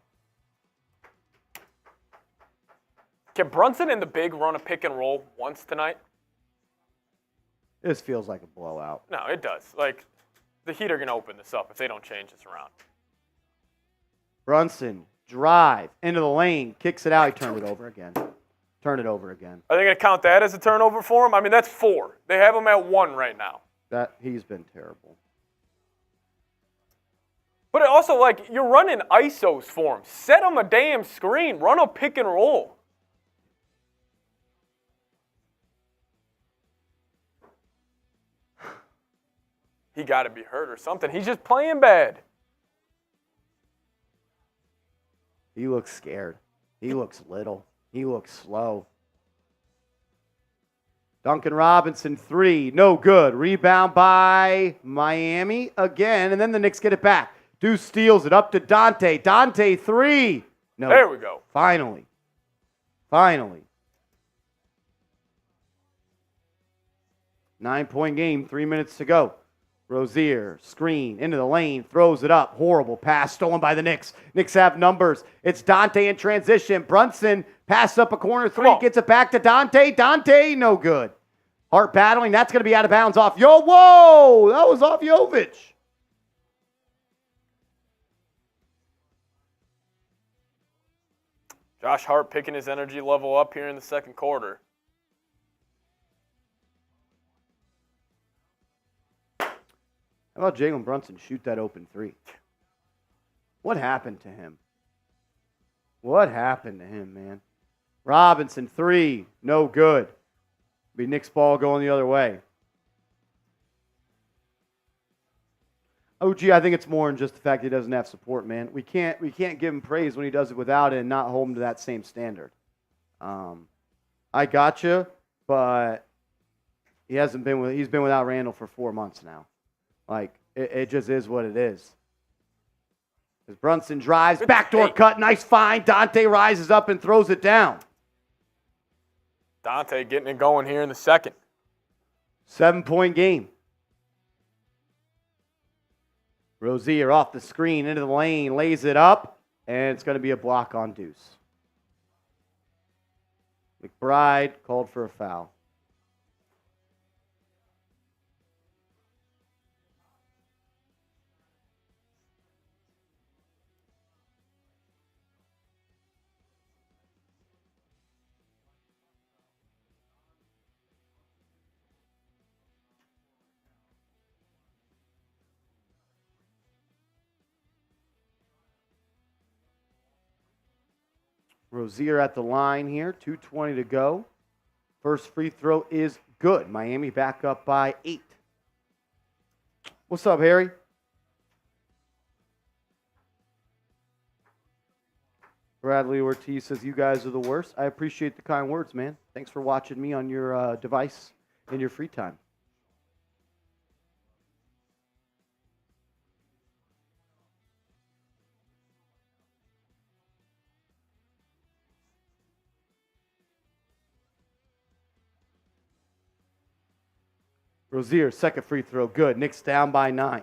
[SPEAKER 2] Can Brunson and the big run a pick and roll once tonight?
[SPEAKER 1] This feels like a blowout.
[SPEAKER 2] No, it does. Like, the Heat are going to open this up if they don't change this around.
[SPEAKER 1] Brunson, drive, into the lane, kicks it out. He turned it over again. Turn it over again.
[SPEAKER 2] Are they going to count that as a turnover for him? I mean, that's 4. They have him at 1 right now.
[SPEAKER 1] He's been terrible.
[SPEAKER 2] But it also, like, you're running ISOs for him. Set him a damn screen. Run a pick and roll. He got to be hurt or something. He's just playing bad.
[SPEAKER 1] He looks scared. He looks little. He looks slow. Duncan Robinson, 3. No good. Rebound by Miami again, and then the Knicks get it back. Deuce steals it up to Dante. Dante, 3. No.
[SPEAKER 2] There we go.
[SPEAKER 1] Finally. 9-point game, 3 minutes to go. Rozier, screen, into the lane, throws it up. Horrible pass, stolen by the Knicks. Knicks have numbers. It's Dante in transition. Brunson, pass up a corner 3, gets it back to Dante. Dante, no good. Hart battling, that's going to be out of bounds off. Whoa, that was off Jovic.
[SPEAKER 2] Josh Hart picking his energy level up here in the second quarter.
[SPEAKER 1] How about Jalen Brunson shoot that open 3? What happened to him? What happened to him, man? Robinson, 3. No good. Be Knicks ball going the other way. OG, I think it's more than just the fact he doesn't have support, man. We can't give him praise when he does it without it and not hold him to that same standard. I gotcha, but he's been without Randle for 4 months now. Like, it just is what it is. As Brunson drives, backdoor cut, nice find. Dante rises up and throws it down.
[SPEAKER 2] Dante getting it going here in the second.
[SPEAKER 1] 7-point game. Rozier off the screen, into the lane, lays it up, and it's going to be a block on Deuce. McBride called for a foul. Rozier at the line here. 2:20 to go. First free throw is good. Miami back up by 8. What's up, Harry? Bradley Ortiz says, you guys are the worst. I appreciate the kind words, man. Thanks for watching me on your device in your free time. Rozier, second free throw, good. Knicks down by 9.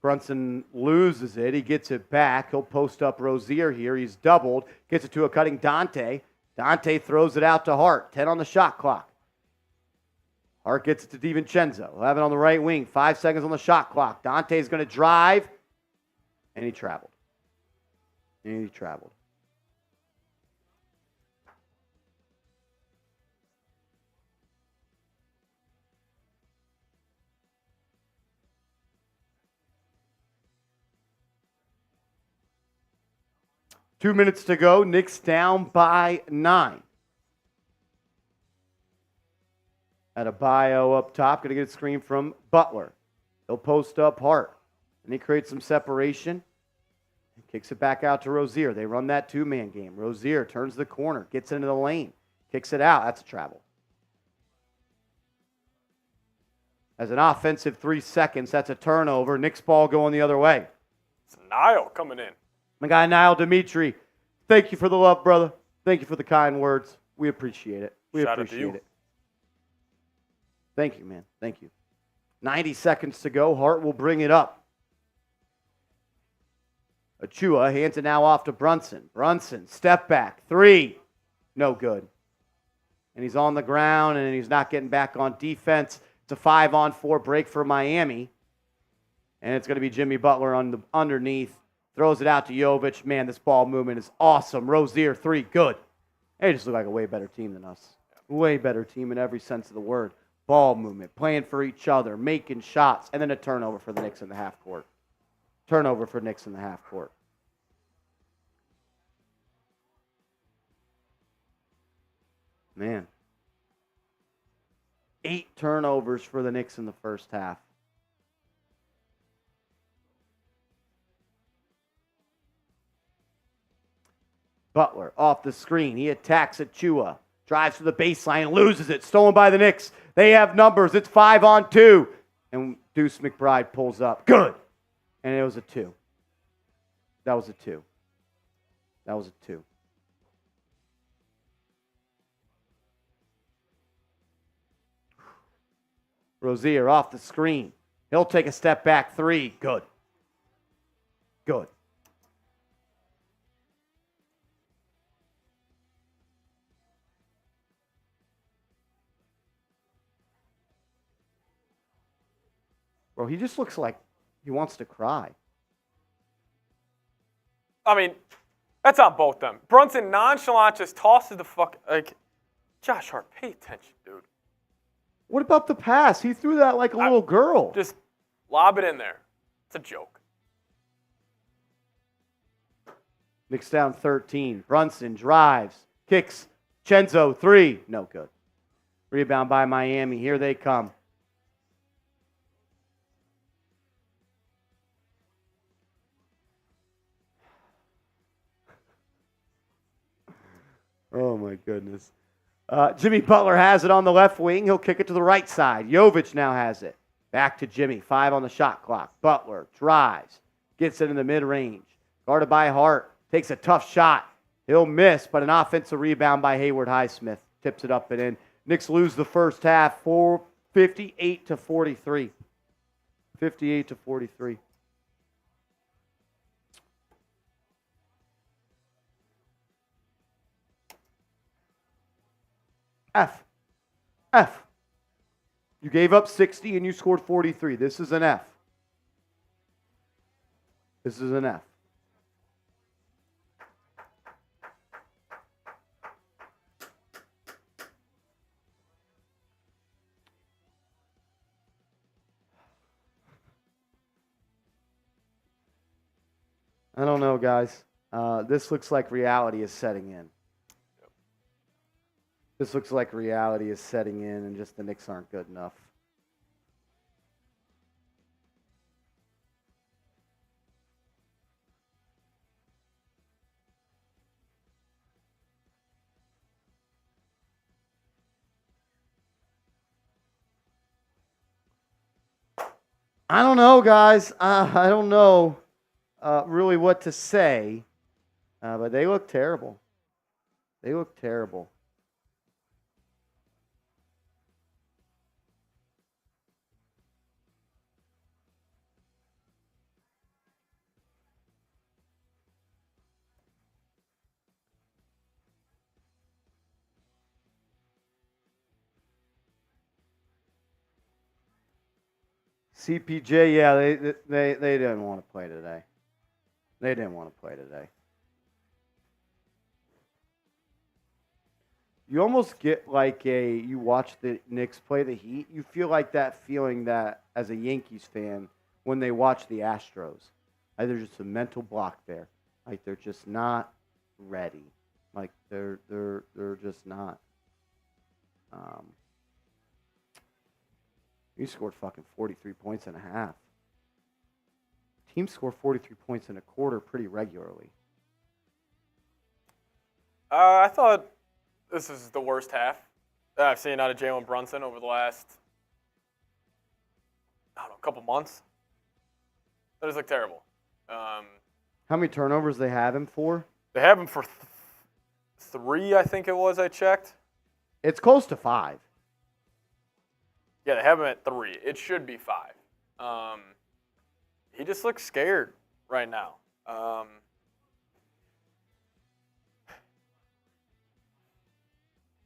[SPEAKER 1] Brunson loses it. He gets it back. He'll post up Rozier here. He's doubled. Gets it to a cutting Dante. Dante throws it out to Hart. 10 on the shot clock. Hart gets it to DiVincenzo. He'll have it on the right wing. 5 seconds on the shot clock. Dante's going to drive. And he traveled. 2 minutes to go. Knicks down by 9. Adebayo up top. Going to get a screen from Butler. He'll post up Hart. And he creates some separation. Kicks it back out to Rozier. They run that two-man game. Rozier turns the corner. Gets into the lane. Kicks it out. That's a travel. As an offensive 3 seconds, that's a turnover. Knicks ball going the other way.
[SPEAKER 2] It's Niall coming in.
[SPEAKER 1] My guy, Niall Dimitri. Thank you for the love, brother. Thank you for the kind words. We appreciate it.
[SPEAKER 2] Shout out to you.
[SPEAKER 1] Thank you, man. Thank you. 90 seconds to go. Hart will bring it up. Achua hands it now off to Brunson. Brunson, step back. 3. No good. And he's on the ground, and he's not getting back on defense. It's a 5-on-4 break for Miami. And it's going to be Jimmy Butler on the underneath. Throws it out to Jovic. Man, this ball movement is awesome. Rozier, 3, good. They just look like a way better team than us. Way better team in every sense of the word. Ball movement, playing for each other, making shots, and then a turnover for the Knicks in the half court. Man. 8 turnovers for the Knicks in the first half. Butler off the screen. He attacks Achua. Drives to the baseline, loses it. Stolen by the Knicks. They have numbers. It's 5-on-2. And Deuce McBride pulls up. Good. And it was a 2. That was a 2. Rozier off the screen. He'll take a step back 3. Good. Bro, he just looks like he wants to cry.
[SPEAKER 2] I mean, that's on both them. Brunson nonchalant just tosses the fuck. Like, Josh Hart, pay attention, dude.
[SPEAKER 1] What about the pass? He threw that like a little girl.
[SPEAKER 2] Just lob it in there. It's a joke.
[SPEAKER 1] Knicks down 13. Brunson drives, kicks. Chenzo, 3. No good. Rebound by Miami. Here they come. Oh, my goodness. Jimmy Butler has it on the left wing. He'll kick it to the right side. Jovic now has it. Back to Jimmy. 5 on the shot clock. Butler drives. Gets it in the mid-range. Guarded by Hart. Takes a tough shot. He'll miss, but an offensive rebound by Hayward Highsmith. Tips it up and in. Knicks lose the first half 58-43. 58-43. F. You gave up 60 and you scored 43. This is an F. I don't know, guys. This looks like reality is setting in. This looks like reality is setting in, and just the Knicks aren't good enough. I don't know, guys. I don't know really what to say, but they look terrible. They look terrible. CPJ, yeah, they didn't want to play today. They didn't want to play today. You almost get like you watch the Knicks play the Heat, you feel like that feeling that as a Yankees fan when they watch the Astros. Like there's just a mental block there. Like they're just not ready. Like they're just not. You scored fucking 43 points and a half. Teams score 43 points in a quarter pretty regularly.
[SPEAKER 2] I thought this is the worst half that I've seen out of Jalen Brunson over the last, couple months. That just looked terrible.
[SPEAKER 1] How many turnovers they have him for?
[SPEAKER 2] They have him for 3, I think it was, I checked.
[SPEAKER 1] It's close to 5.
[SPEAKER 2] Yeah, they have him at 3. It should be 5. He just looks scared right now.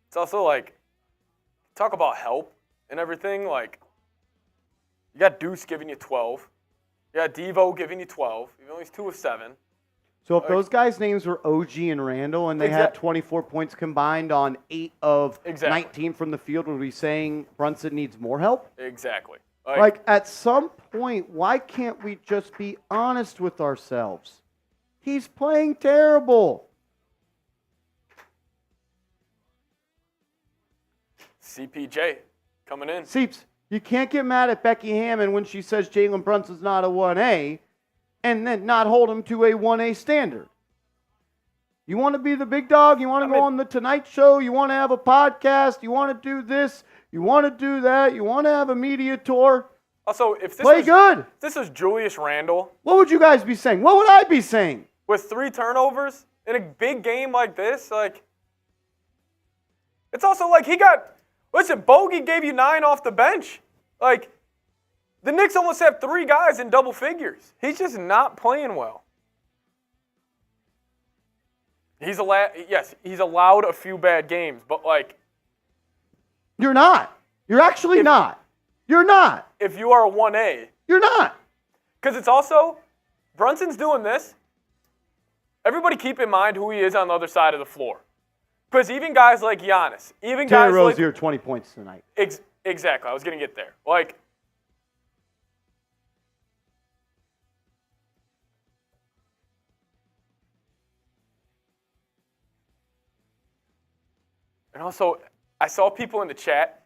[SPEAKER 2] It's also like, talk about help and everything. Like, you got Deuce giving you 12. You got Devo giving you 12. Even though he's 2 of 7.
[SPEAKER 1] So if those guys' names were OG and Randle and they had 24 points combined on 8 of 19 from the field, would we be saying Brunson needs more help?
[SPEAKER 2] Exactly.
[SPEAKER 1] Like at some point, why can't we just be honest with ourselves? He's playing terrible.
[SPEAKER 2] CPJ coming in.
[SPEAKER 1] Seeps, you can't get mad at Becky Hammond when she says Jalen Brunson's not a 1A and then not hold him to a 1A standard. You want to be the big dog? You want to go on the Tonight Show? You want to have a podcast? You want to do this? You want to do that? You want to have a media tour?
[SPEAKER 2] Also, if this this is Julius Randle.
[SPEAKER 1] What would you guys be saying? What would I be saying?
[SPEAKER 2] With 3 turnovers in a big game like this, like, it's also like listen, Bogey gave you 9 off the bench. Like, the Knicks almost have 3 guys in double figures. He's just not playing well. He's allowed a few bad games, but like,
[SPEAKER 1] you're not. You're actually not. You're not.
[SPEAKER 2] If you are a 1A,
[SPEAKER 1] you're not.
[SPEAKER 2] Because it's also, Brunson's doing this. Everybody keep in mind who he is on the other side of the floor. Because even guys like Giannis, even
[SPEAKER 1] Terry
[SPEAKER 2] guys
[SPEAKER 1] Rozier, 20 points tonight.
[SPEAKER 2] Exactly. I was going to get there. Like, and also, I saw people in the chat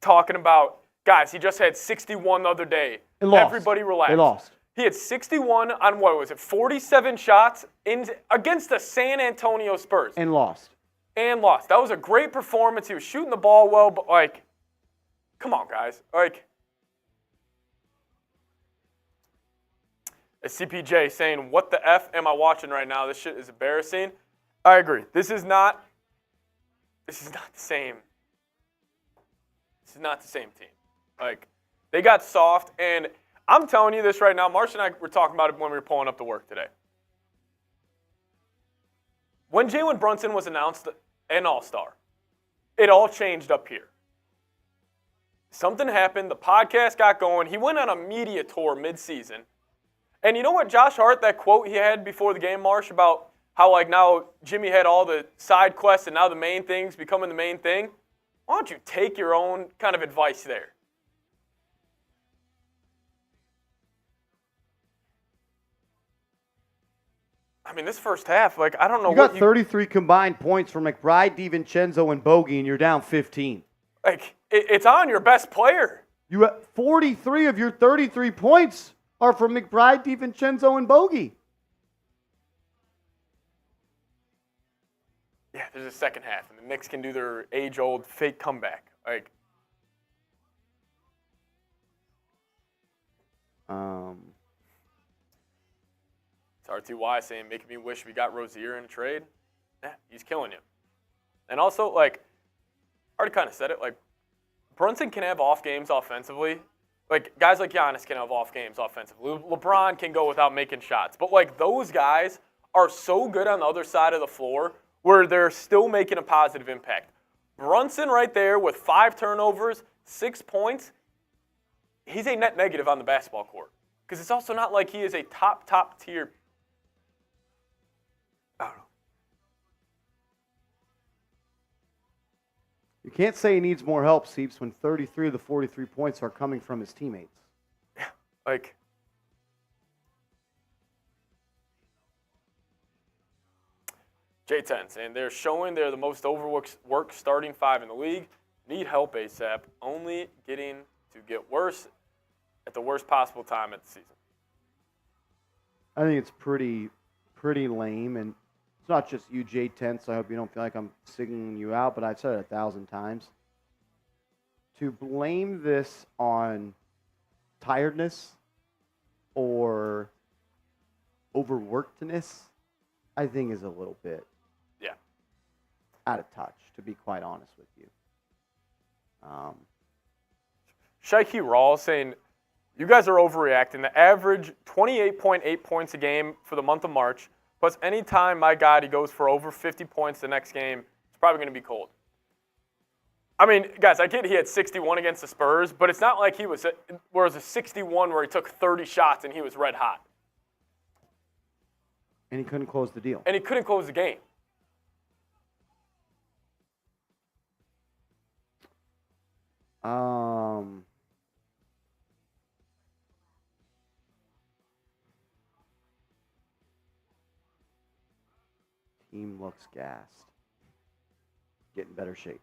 [SPEAKER 2] talking about, guys, he just had 61 the other day.
[SPEAKER 1] And lost.
[SPEAKER 2] Everybody relax.
[SPEAKER 1] They lost.
[SPEAKER 2] He had 61 on, 47 shots against the San Antonio Spurs.
[SPEAKER 1] And lost.
[SPEAKER 2] That was a great performance. He was shooting the ball well, but, like, come on, guys. Like, CPJ saying, what the F am I watching right now? This shit is embarrassing. I agree. This is not the same. This is not the same team. Like, they got soft, and I'm telling you this right now. Marsh and I were talking about it when we were pulling up to work today. When Jalen Brunson was announced an All-Star, it all changed up here. Something happened. The podcast got going. He went on a media tour mid-season. And you know what, Josh Hart, that quote he had before the game, Marsh, about how, like, now Jimmy had all the side quests and now the main thing's becoming the main thing? Why don't you take your own kind of advice there? I mean, this first half, like, I don't know
[SPEAKER 1] you got 33 combined points for McBride, DiVincenzo, and Bogey, and you're down 15.
[SPEAKER 2] Like, it's on your best player.
[SPEAKER 1] You have 43 of your 33 points are from McBride, DiVincenzo, and Bogey.
[SPEAKER 2] Yeah, there's a second half, and the Knicks can do their age-old fake comeback. Like, it's RTY saying, making me wish we got Rozier in a trade. Yeah, he's killing you. And also, like, I already kind of said it, like, Brunson can have off games offensively. Like, guys like Giannis can have off games offensively. LeBron can go without making shots. But, like, those guys are so good on the other side of the floor where they're still making a positive impact. Brunson right there with 5 turnovers, 6 points, he's a net negative on the basketball court. Because it's also not like he is a top tier. I don't know.
[SPEAKER 1] You can't say he needs more help, Seeps, when 33 of the 43 points are coming from his teammates.
[SPEAKER 2] Yeah, like, J10 saying they're showing they're the most overworked starting 5 in the league. Need help ASAP. Only getting to get worse at the worst possible time at the season.
[SPEAKER 1] I think it's pretty lame, and it's not just you, J10, so I hope you don't feel like I'm singling you out, but I've said it 1,000 times. To blame this on tiredness or overworkedness, I think is a little bit out of touch, to be quite honest with you.
[SPEAKER 2] Shaiki Raw saying, you guys are overreacting. The average 28.8 points a game for the month of March, plus any time, my God, he goes for over 50 points the next game, it's probably going to be cold. I mean, guys, I get he had 61 against the Spurs, but it's not like he was a 61 where he took 30 shots and he was red hot.
[SPEAKER 1] And he couldn't close the deal.
[SPEAKER 2] And he couldn't close the game.
[SPEAKER 1] Team looks gassed. Get in better shape.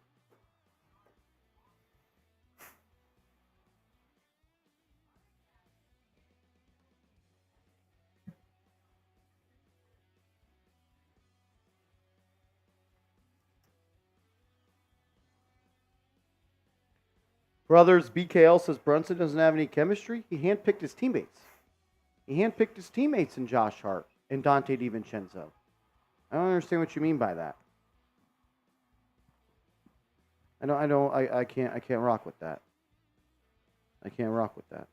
[SPEAKER 1] Brothers, BKL says Brunson doesn't have any chemistry. He handpicked his teammates. He handpicked his teammates in Josh Hart and Dante DiVincenzo. I don't understand what you mean by that. I can't rock with that. I can't rock with that.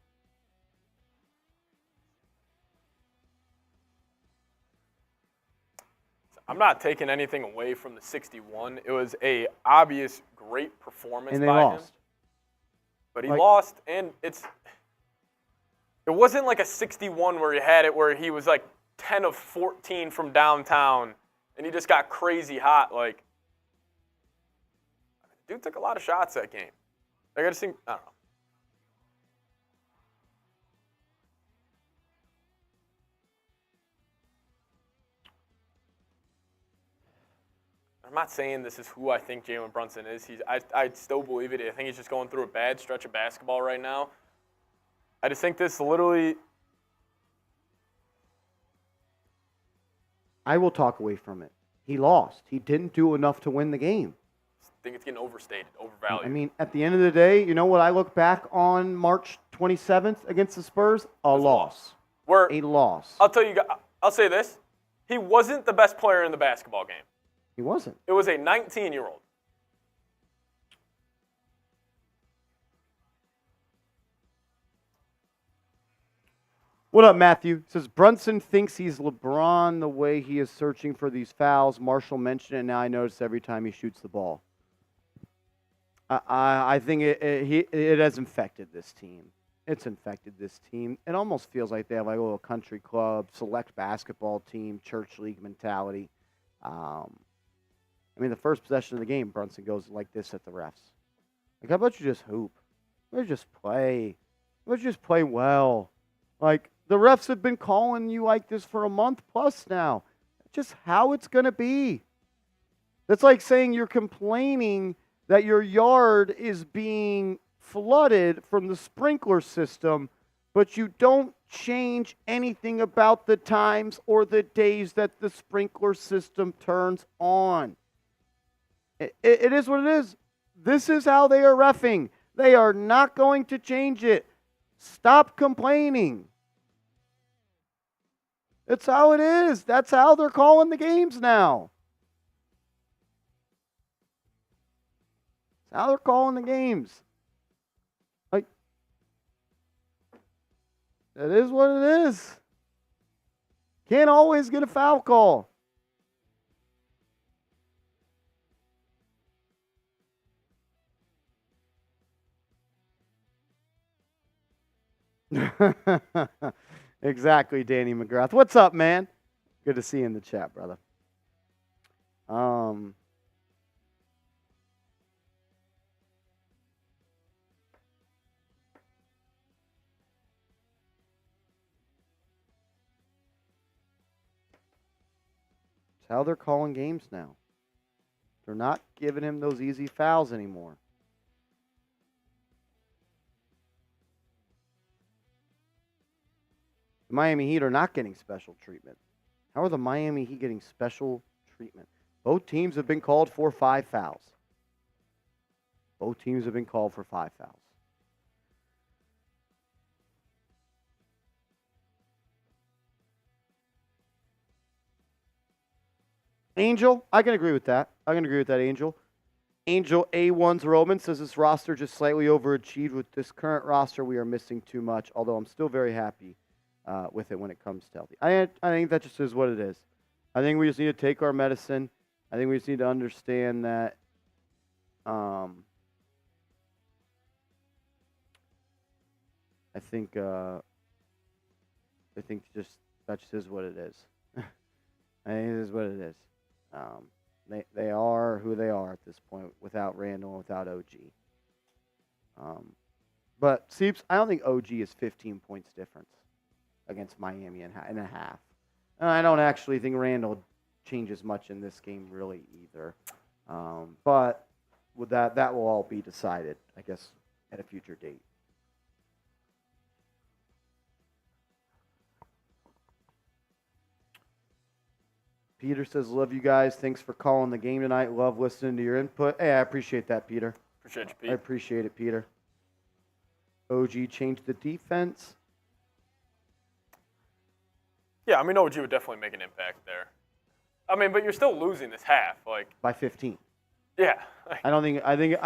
[SPEAKER 2] I'm not taking anything away from the 61. It was a obvious great performance
[SPEAKER 1] and they
[SPEAKER 2] by
[SPEAKER 1] lost.
[SPEAKER 2] him. But he lost, and it wasn't like a 61 where he had it where he was like 10 of 14 from downtown, and he just got crazy hot. Like, dude took a lot of shots that game. I got to think, I don't know. I'm not saying this is who I think Jalen Brunson is. I still believe it. I think he's just going through a bad stretch of basketball right now. I just think this literally.
[SPEAKER 1] I will talk away from it. He lost. He didn't do enough to win the game.
[SPEAKER 2] I think it's getting overstated, overvalued.
[SPEAKER 1] I mean, at the end of the day, you know what I look back on March 27th against the Spurs? A loss. A loss.
[SPEAKER 2] I'll tell you, I'll say this. He wasn't the best player in the basketball game.
[SPEAKER 1] He wasn't.
[SPEAKER 2] It was a 19-year-old.
[SPEAKER 1] What up, Matthew? It says Brunson thinks he's LeBron the way he is searching for these fouls. Marshall mentioned it, and now I notice every time he shoots the ball. I think it has infected this team. It's infected this team. It almost feels like they have like a little country club, select basketball team, church league mentality. I mean, the first possession of the game, Brunson goes like this at the refs. Like, how about you just hoop? How about you just play? How about you just play well? Like, the refs have been calling you like this for a month plus now. just how it's going to be. That's like saying you're complaining that your yard is being flooded from the sprinkler system, but you don't change anything about the times or the days that the sprinkler system turns on. It is what it is. This is how they are reffing. They are not going to change it. Stop complaining. It's how it is. That's how they're calling the games now. That's how they're calling the games. Like, that is what it is. Can't always get a foul call. Exactly, Danny McGrath. What's up, man? Good to see you in the chat, brother. It's how they're calling games now. They're not giving him those easy fouls anymore. The Miami Heat are not getting special treatment. How are the Miami Heat getting special treatment? Both teams have been called for 5 fouls. Both teams have been called for 5 fouls. Angel, I can agree with that. Angel. Angel A1's Roman says this roster just slightly overachieved. With this current roster, we are missing too much, although I'm still very happy with it when it comes to healthy. I think that just is what it is. I think we just need to take our medicine. I think we just need to understand that I think just that just is what it is. I think it is what it is. They are who they are at this point without Randle and without OG. But Seeps, I don't think OG is 15 points difference against Miami in a half. And I don't actually think Randle changes much in this game really either. But with that will all be decided, I guess, at a future date. Peter says, love you guys. Thanks for calling the game tonight. Love listening to your input. Hey, I appreciate that, Peter.
[SPEAKER 2] Appreciate you, Pete.
[SPEAKER 1] I appreciate it, Peter. OG changed the defense.
[SPEAKER 2] Yeah, I mean, OG would definitely make an impact there. I mean, but you're still losing this half, like
[SPEAKER 1] by 15.
[SPEAKER 2] Yeah.
[SPEAKER 1] I think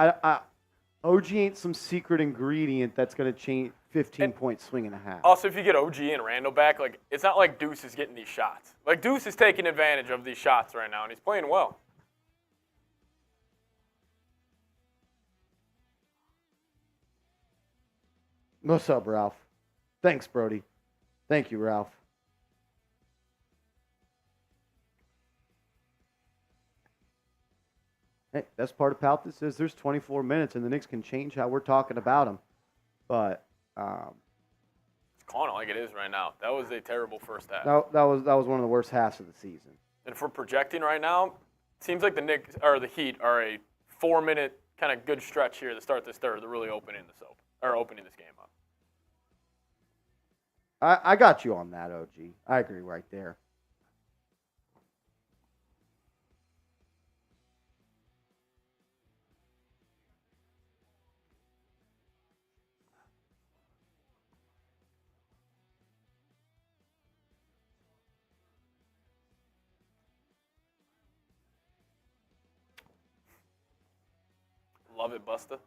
[SPEAKER 1] OG ain't some secret ingredient that's going to change 15-point swing and a half.
[SPEAKER 2] Also, if you get OG and Randle back, like it's not like Deuce is getting these shots. Like Deuce is taking advantage of these shots right now, and he's playing well.
[SPEAKER 1] What's up, Ralph? Thanks, Brody. Thank you, Ralph. Hey, best part about this is there's 24 minutes, and the Knicks can change how we're talking about them. But
[SPEAKER 2] it's calling it like it is right now. That was a terrible first half.
[SPEAKER 1] That was one of the worst halves of the season.
[SPEAKER 2] And if we're projecting right now, it seems like the Knicks or the Heat are a 4-minute kind of good stretch here to start this third. They're really opening this game up.
[SPEAKER 1] I got you on that, OG. I agree right there.
[SPEAKER 2] Love it, Busta.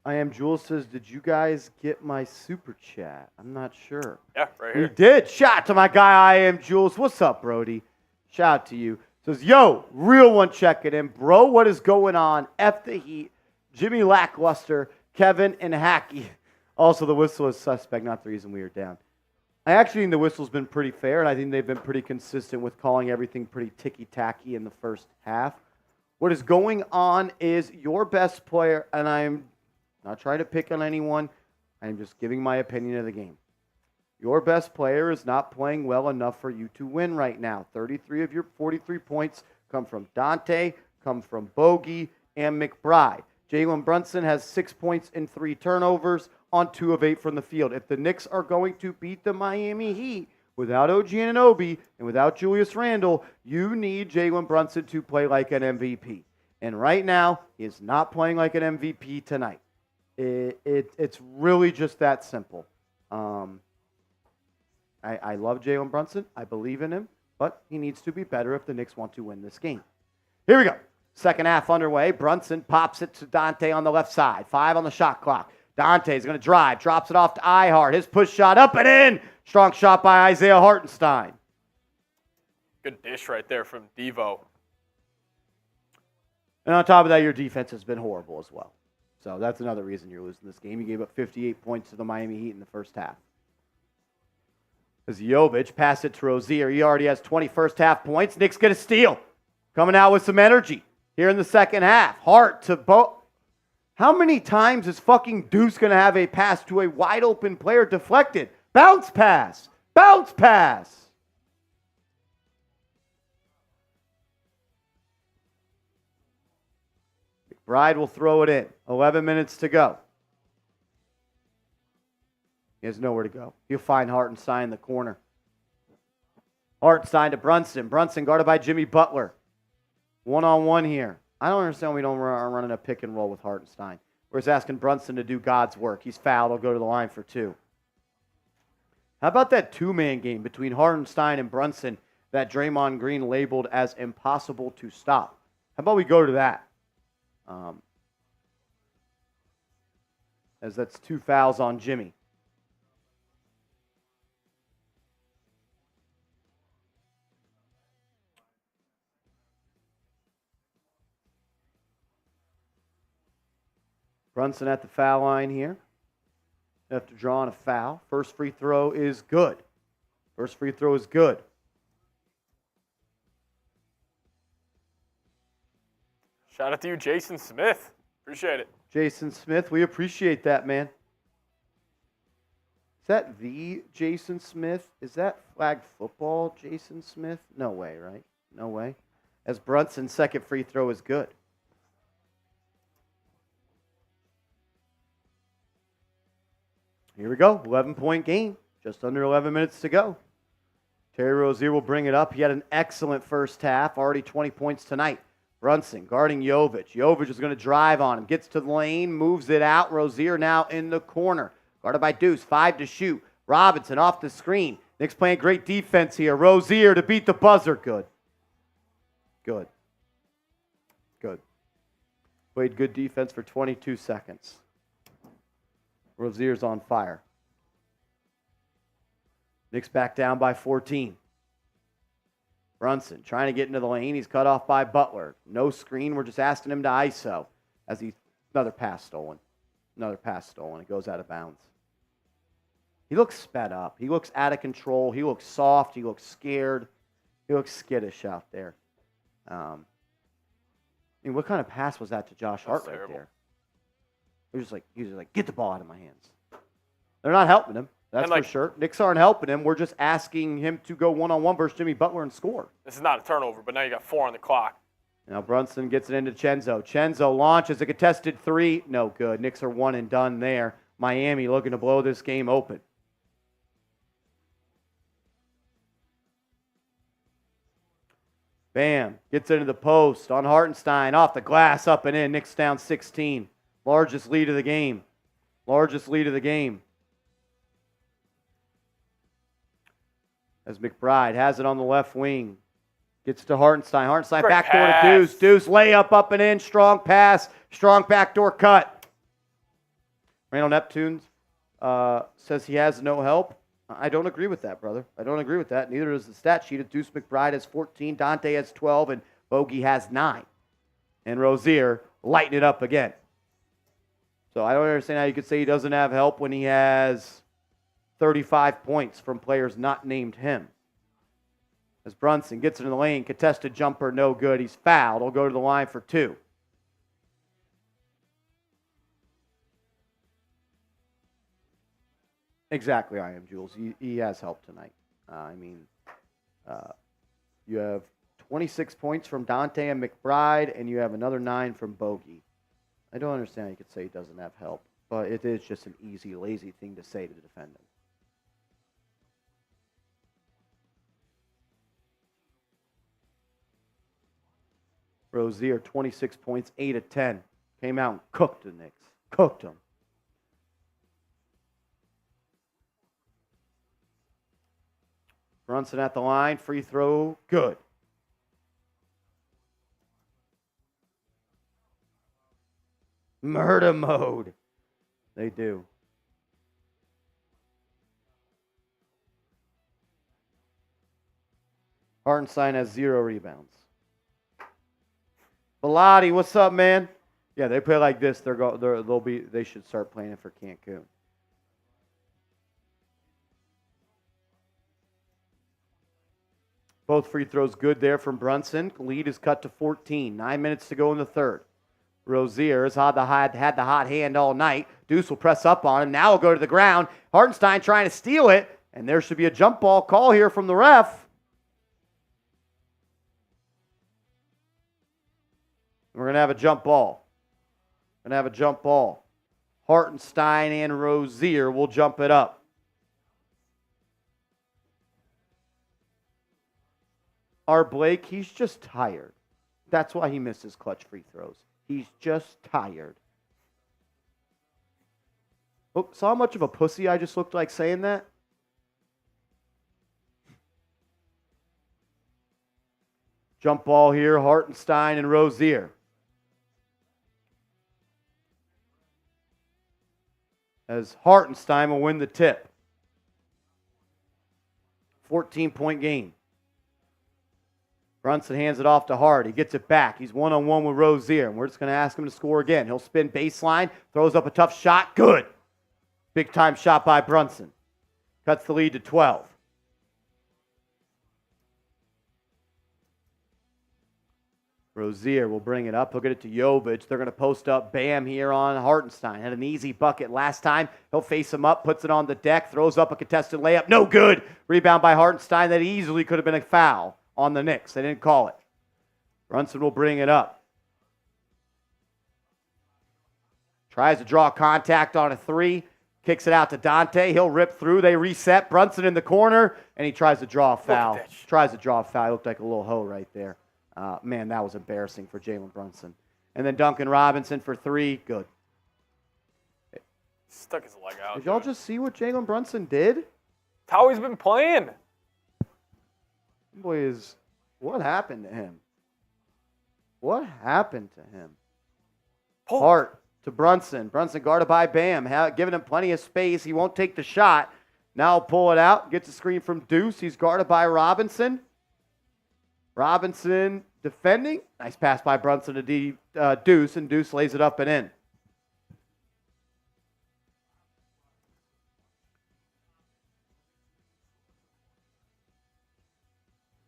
[SPEAKER 1] I am Jules says, did you guys get my super chat? I'm not sure.
[SPEAKER 2] Yeah, right here.
[SPEAKER 1] You did. Shout out to my guy, I am Jules. What's up, Brody? Shout out to you. Says, yo, real one checking in. Bro, what is going on? F the Heat. Jimmy Lackluster, Kevin, and Hacky. Also, the whistle is suspect, not the reason we are down. I actually think the whistle's been pretty fair, and I think they've been pretty consistent with calling everything pretty ticky-tacky in the first half. What is going on is your best player, and I'm not trying to pick on anyone. I'm just giving my opinion of the game. Your best player is not playing well enough for you to win right now. 33 of your 43 points come from Dante, come from Bogey, and McBride. Jalen Brunson has 6 points and 3 turnovers on 2 of 8 from the field. If the Knicks are going to beat the Miami Heat without OG Anunoby and without Julius Randle, you need Jalen Brunson to play like an MVP. And right now, he is not playing like an MVP tonight. It's really just that simple. I love Jalen Brunson. I believe in him, but he needs to be better if the Knicks want to win this game. Here we go. Second half underway. Brunson pops it to Dante on the left side. 5 on the shot clock. Dante's going to drive. Drops it off to Ihart. His push shot up and in. Strong shot by Isaiah Hartenstein.
[SPEAKER 2] Good dish right there from Devo.
[SPEAKER 1] And on top of that, your defense has been horrible as well. So that's another reason you're losing this game. You gave up 58 points to the Miami Heat in the first half. As Jovic pass it to Rozier. He already has 20 first half points. Knicks get a steal. Coming out with some energy here in the second half. Hart to Bo. How many times is fucking Deuce going to have a pass to a wide open player deflected? Bounce pass. Bounce pass. McBride will throw it in. 11 minutes to go. He has nowhere to go. He'll find Hartenstein in the corner. Hartenstein to Brunson. Brunson guarded by Jimmy Butler. One-on-one here. I don't understand why we don't run running a pick and roll with Hartenstein. We're just asking Brunson to do God's work. He's fouled. He'll go to the line for 2. How about that 2-man game between Hartenstein and Brunson that Draymond Green labeled as impossible to stop? How about we go to that? As that's 2 fouls on Jimmy. Brunson at the foul line here. After drawing a foul. First free throw is good. First free throw is good.
[SPEAKER 2] Shout out to you, Jason Smith. Appreciate it.
[SPEAKER 1] Jason Smith, we appreciate that, man. Is that the Jason Smith? Is that flag football Jason Smith? No way, right? No way. As Brunson's second free throw is good. Here we go. 11-point game. Just under 11 minutes to go. Terry Rozier will bring it up. He had an excellent first half. Already 20 points tonight. Brunson guarding Jovic. Jovic is going to drive on him. Gets to the lane. Moves it out. Rozier now in the corner. Guarded by Deuce. 5 to shoot. Robinson off the screen. Knicks playing great defense here. Rozier to beat the buzzer. Good. Good. Good. Played good defense for 22 seconds. Rozier's on fire. Knicks back down by 14. Brunson trying to get into the lane. He's cut off by Butler. No screen. We're just asking him to ISO. Another pass stolen. Another pass stolen. It goes out of bounds. He looks sped up. He looks out of control. He looks soft. He looks scared. He looks skittish out there. What kind of pass was that to Josh Hart right there? He was just like, get the ball out of my hands. They're not helping him. That's for sure. Knicks aren't helping him. We're just asking him to go one-on-one versus Jimmy Butler and score.
[SPEAKER 2] This is not a turnover, but now you got 4 on the clock.
[SPEAKER 1] Now Brunson gets it into Chenzo. Chenzo launches a contested 3. No good. Knicks are one and done there. Miami looking to blow this game open. Bam. Gets into the post on Hartenstein. Off the glass, up and in. Knicks down 16. Largest lead of the game. Largest lead of the game. As McBride has it on the left wing. Gets to Hartenstein. Hartenstein backdoor to Deuce. Deuce layup up and in. Strong pass. Strong backdoor cut. Randall Neptune says he has no help. I don't agree with that, brother. I don't agree with that. Neither does the stat sheet. Deuce McBride has 14. Dante has 12. And Bogey has 9. And Rozier lighting it up again. So I don't understand how you could say he doesn't have help when he has 35 points from players not named him. As Brunson gets into the lane, contested jumper, no good. He's fouled. He'll go to the line for 2. Exactly, I am, Jules. He has helped tonight. You have 26 points from Dante and McBride, and you have another 9 from Bogey. I don't understand how you could say he doesn't have help, but it is just an easy, lazy thing to say to defend him. Rozier, 26 points, 8 of 10. Came out and cooked the Knicks. Cooked them. Brunson at the line, free throw, good. Murder mode. They do. Hartenstein has 0 rebounds. Bellotti, what's up, man? Yeah, they play like this. They should start playing it for Cancun. Both free throws good there from Brunson. Lead is cut to 14. 9 minutes to go in the third. Rozier has had the hot hand all night. Deuce will press up on him. Now he'll go to the ground. Hartenstein trying to steal it. And there should be a jump ball call here from the ref. We're going to have a jump ball. Hartenstein and Rozier will jump it up. Our Blake, he's just tired. That's why he misses clutch free throws. He's just tired. Oh, saw how much of a pussy I just looked like saying that? Jump ball here, Hartenstein and Rozier. As Hartenstein will win the tip. 14-point game. Brunson hands it off to Hart. He gets it back. He's one-on-one with Rozier, and we're just going to ask him to score again. He'll spin baseline, throws up a tough shot. Good. Big-time shot by Brunson. Cuts the lead to 12. Rozier will bring it up. He'll get it to Jovic. They're going to post up Bam here on Hartenstein. Had an easy bucket last time. He'll face him up, puts it on the deck, throws up a contested layup. No good. Rebound by Hartenstein. That easily could have been a foul on the Knicks. They didn't call it. Brunson will bring it up. Tries to draw contact on a 3. Kicks it out to Dante. He'll rip through. They reset. Brunson in the corner, and he tries to draw a foul. He looked like a little hoe right there. Man, that was embarrassing for Jalen Brunson. And then Duncan Robinson for 3. Good.
[SPEAKER 2] Stuck his leg out.
[SPEAKER 1] Did y'all just see what Jalen Brunson did?
[SPEAKER 2] That's how he's been playing.
[SPEAKER 1] Boy, what happened to him? Hart to Brunson. Brunson guarded by Bam, giving him plenty of space. He won't take the shot. Now he'll pull it out. Gets a screen from Deuce. He's guarded by Robinson. Robinson defending. Nice pass by Brunson to Deuce, and Deuce lays it up and in.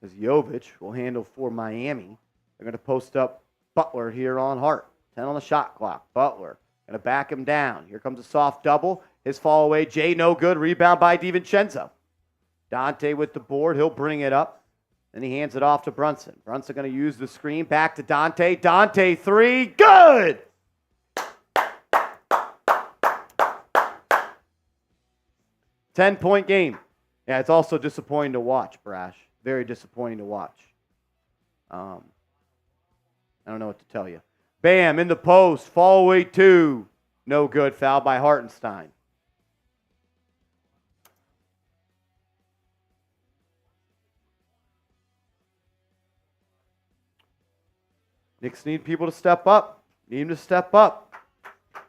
[SPEAKER 1] As Jovic will handle for Miami. They're going to post up Butler here on Hart. 10 on the shot clock. Butler going to back him down. Here comes a soft double. His fall away. Jay no good. Rebound by DiVincenzo. Dante with the board. He'll bring it up. Then he hands it off to Brunson. Brunson going to use the screen. Back to Dante. Dante 3. Good! $10-point game. Yeah, it's also disappointing to watch, Brash. Very disappointing to watch. I don't know what to tell you. Bam, in the post. Fall away 2. No good. Foul by Hartenstein. Knicks need people to step up. Need them to step up.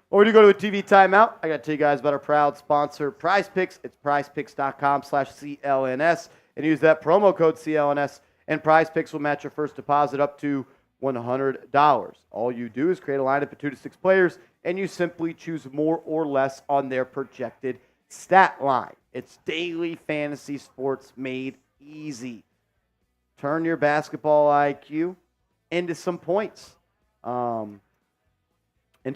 [SPEAKER 1] Or do you go to a TV timeout? I got to tell you guys about our proud sponsor, Prize Picks. It's prizepicks.com/CLNS. And use that promo code CLNS, and Prize Picks will match your first deposit up to $100. All you do is create a lineup of 2 to 6 players, and you simply choose more or less on their projected stat line. It's daily fantasy sports made easy. Turn your basketball IQ into some points, into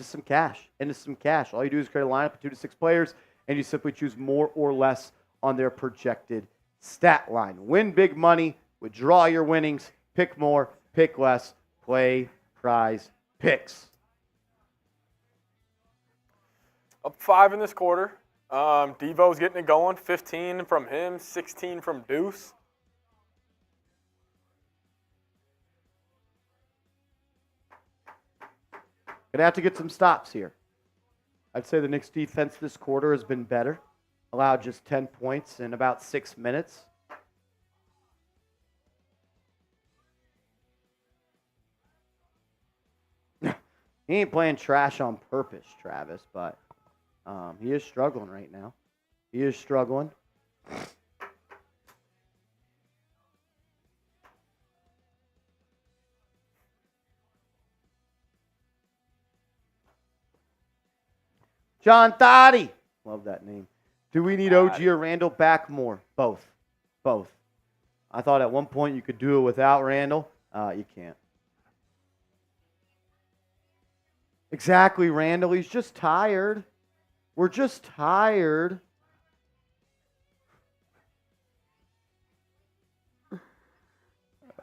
[SPEAKER 1] some cash. All you do is create a lineup of 2 to 6 players, and you simply choose more or less on their projected stat line. Win big money, withdraw your winnings, pick more, pick less, play prize picks.
[SPEAKER 2] Up 5 in this quarter. Devo's getting it going. 15 from him, 16 from Deuce.
[SPEAKER 1] Gonna have to get some stops here. I'd say the Knicks defense this quarter has been better. Allowed just 10 points in about 6 minutes. He ain't playing trash on purpose, Travis, but he is struggling right now. He is struggling. John Thotty. Love that name. Do we need OG or Randle back more? Both. Both. I thought at one point you could do it without Randle. You can't. Exactly, Randle. He's just tired. We're just tired. Oh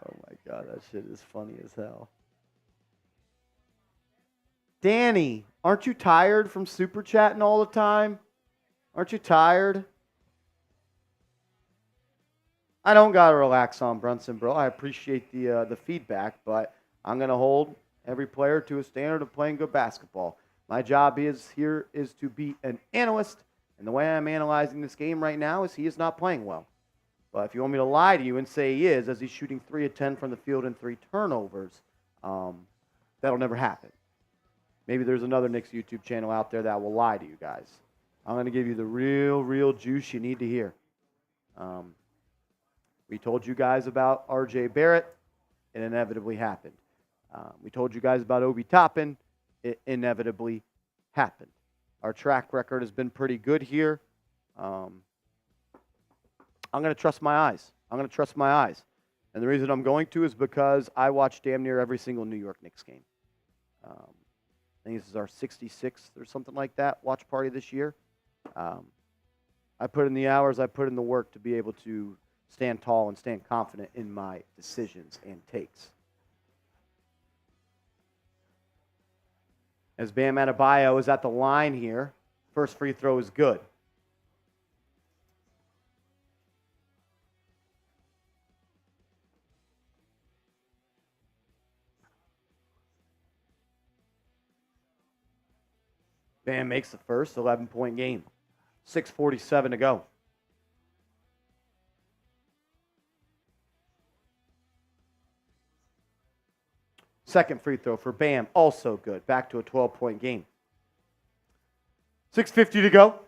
[SPEAKER 1] my God, that shit is funny as hell. Danny, aren't you tired from super chatting all the time? Aren't you tired? I don't gotta relax on Brunson, bro. I appreciate the feedback, but I'm gonna hold every player to a standard of playing good basketball. My job is to be an analyst, and the way I'm analyzing this game right now is he is not playing well. But if you want me to lie to you and say he is, as he's shooting 3 of 10 from the field and 3 turnovers, that'll never happen. Maybe there's another Knicks YouTube channel out there that will lie to you guys. I'm going to give you the real juice you need to hear. We told you guys about R.J. Barrett. It inevitably happened. We told you guys about Obi Toppin. It inevitably happened. Our track record has been pretty good here. I'm going to trust my eyes. I'm going to trust my eyes. And the reason I'm going to is because I watch damn near every single New York Knicks game. I think this is our 66th or something like that watch party this year. I put in the hours, I put in the work to be able to stand tall and stand confident in my decisions and takes. As Bam Adebayo is at the line here, first free throw is good. Bam makes the first 11-point game. 6:47 to go. Second free throw for Bam, also good. Back to a 12-point game. 6:50 to go.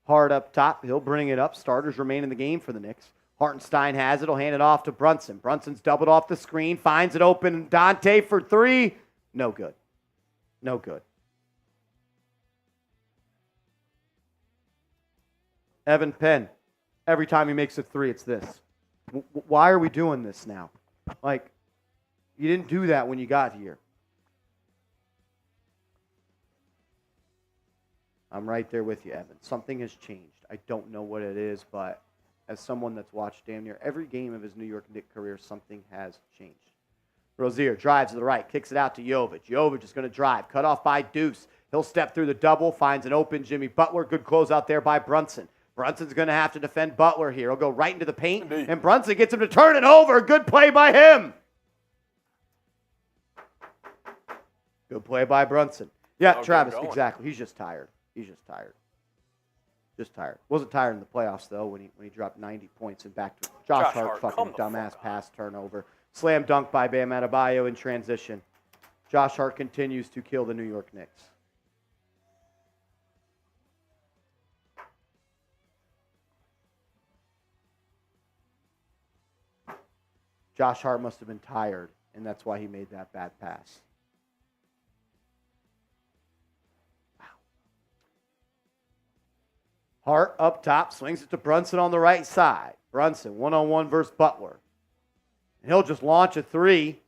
[SPEAKER 1] Hard up top. He'll bring it up. Starters remain in the game for the Knicks. Hartenstein has it. He'll hand it off to Brunson. Brunson's doubled off the screen. Finds it open. Dante for 3. No good. No good. Evan Penn. Every time he makes a 3, it's this. Why are we doing this now? Like, you didn't do that when you got here. I'm right there with you, Evan. Something has changed. I don't know what it is, but as someone that's watched damn near every game of his New York Knicks career, something has changed. Rozier drives to the right, kicks it out to Jovic. Jovic is going to drive, cut off by Deuce. He'll step through the double, finds an open Jimmy Butler. Good close out there by Brunson. Brunson's going to have to defend Butler here. He'll go right into the paint, and Brunson gets him to turn it over. Good play by him. Good play by Brunson. Yeah, Travis, exactly. He's just tired. He's just tired. Just tired. Wasn't tired in the playoffs, though, when he dropped 90 points and back to Josh Hart fucking dumbass pass turnover. Slam dunk by Bam Adebayo in transition. Josh Hart continues to kill the New York Knicks. Josh Hart must have been tired, and that's why he made that bad pass. Wow. Hart up top, swings it to Brunson on the right side. Brunson, one-on-one versus Butler. And he'll just launch a 3.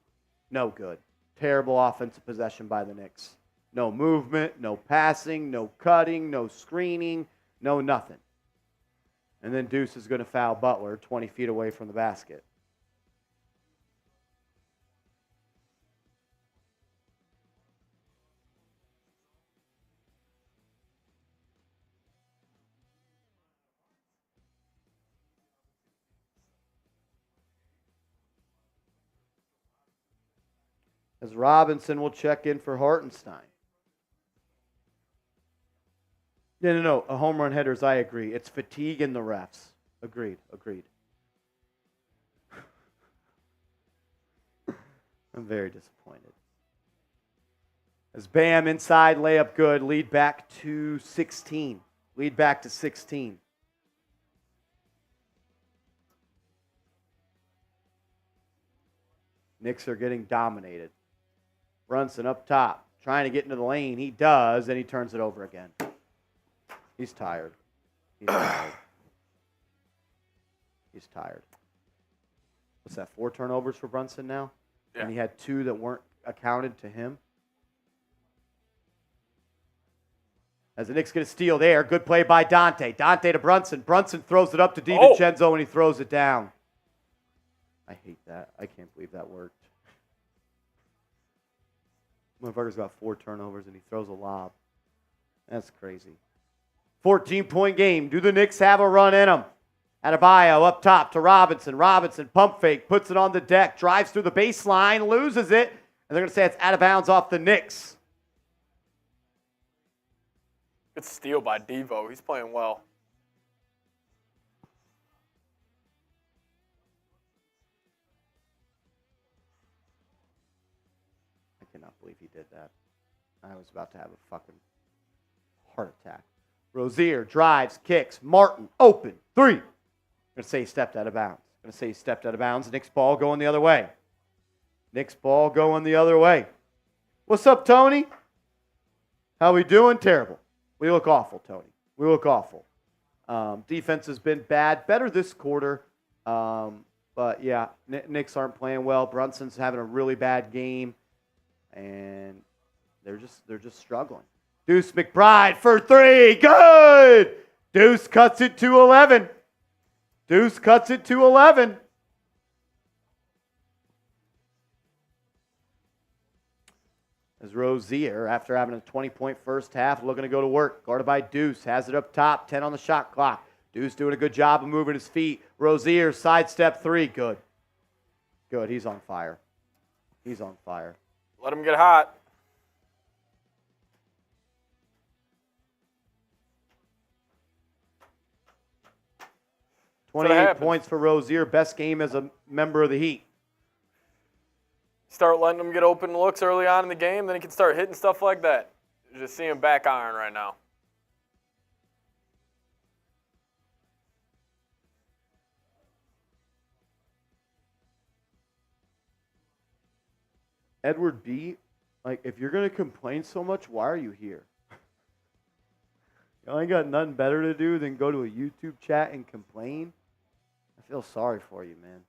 [SPEAKER 1] No good. Terrible offensive possession by the Knicks. No movement, no passing, no cutting, no screening, no nothing. And then Deuce is going to foul Butler 20 feet away from the basket. As Robinson will check in for Hartenstein. No. A home run hitters, I agree. It's fatigue in the refs. Agreed. I'm very disappointed. As Bam inside, layup good. Lead back to 16. Knicks are getting dominated. Brunson up top, trying to get into the lane. He does, and he turns it over again. He's tired. He's tired. What's that, 4 turnovers for Brunson now? Yeah. And he had 2 that weren't accounted to him. As the Knicks get a steal there. Good play by Dante. Dante to Brunson. Brunson throws it up to DiVincenzo, and he throws it down. I hate that. I can't believe that worked. Motherfucker's got 4 turnovers, and he throws a lob. That's crazy. 14-point game. Do the Knicks have a run in them? Adebayo up top to Robinson. Robinson pump fake, puts it on the deck, drives through the baseline, loses it, and they're going to say it's out of bounds off the Knicks.
[SPEAKER 2] Good steal by Devo. He's playing well.
[SPEAKER 1] I cannot believe he did that. I was about to have a fucking heart attack. Rozier drives, kicks. Martin, open, 3. I'm going to say he stepped out of bounds. Knicks ball going the other way. What's up, Tony? How we doing? Terrible. We look awful, Tony. We look awful. Defense has been bad. Better this quarter. But, yeah, Knicks aren't playing well. Brunson's having a really bad game. And they're just struggling. Deuce McBride for 3. Good! Deuce cuts it to 11. As Rozier, after having a 20-point first half, looking to go to work. Guarded by Deuce. Has it up top. 10 on the shot clock. Deuce doing a good job of moving his feet. Rozier, sidestep 3. Good. He's on fire.
[SPEAKER 2] Let him get hot.
[SPEAKER 1] $28 points for Rozier. Best game as a member of the Heat.
[SPEAKER 2] Start letting him get open looks early on in the game, then he can start hitting stuff like that. Just see him back iron right now.
[SPEAKER 1] Edward B., if you're going to complain so much, why are you here? You ain't got nothing better to do than go to a YouTube chat and complain? I feel sorry for you, man.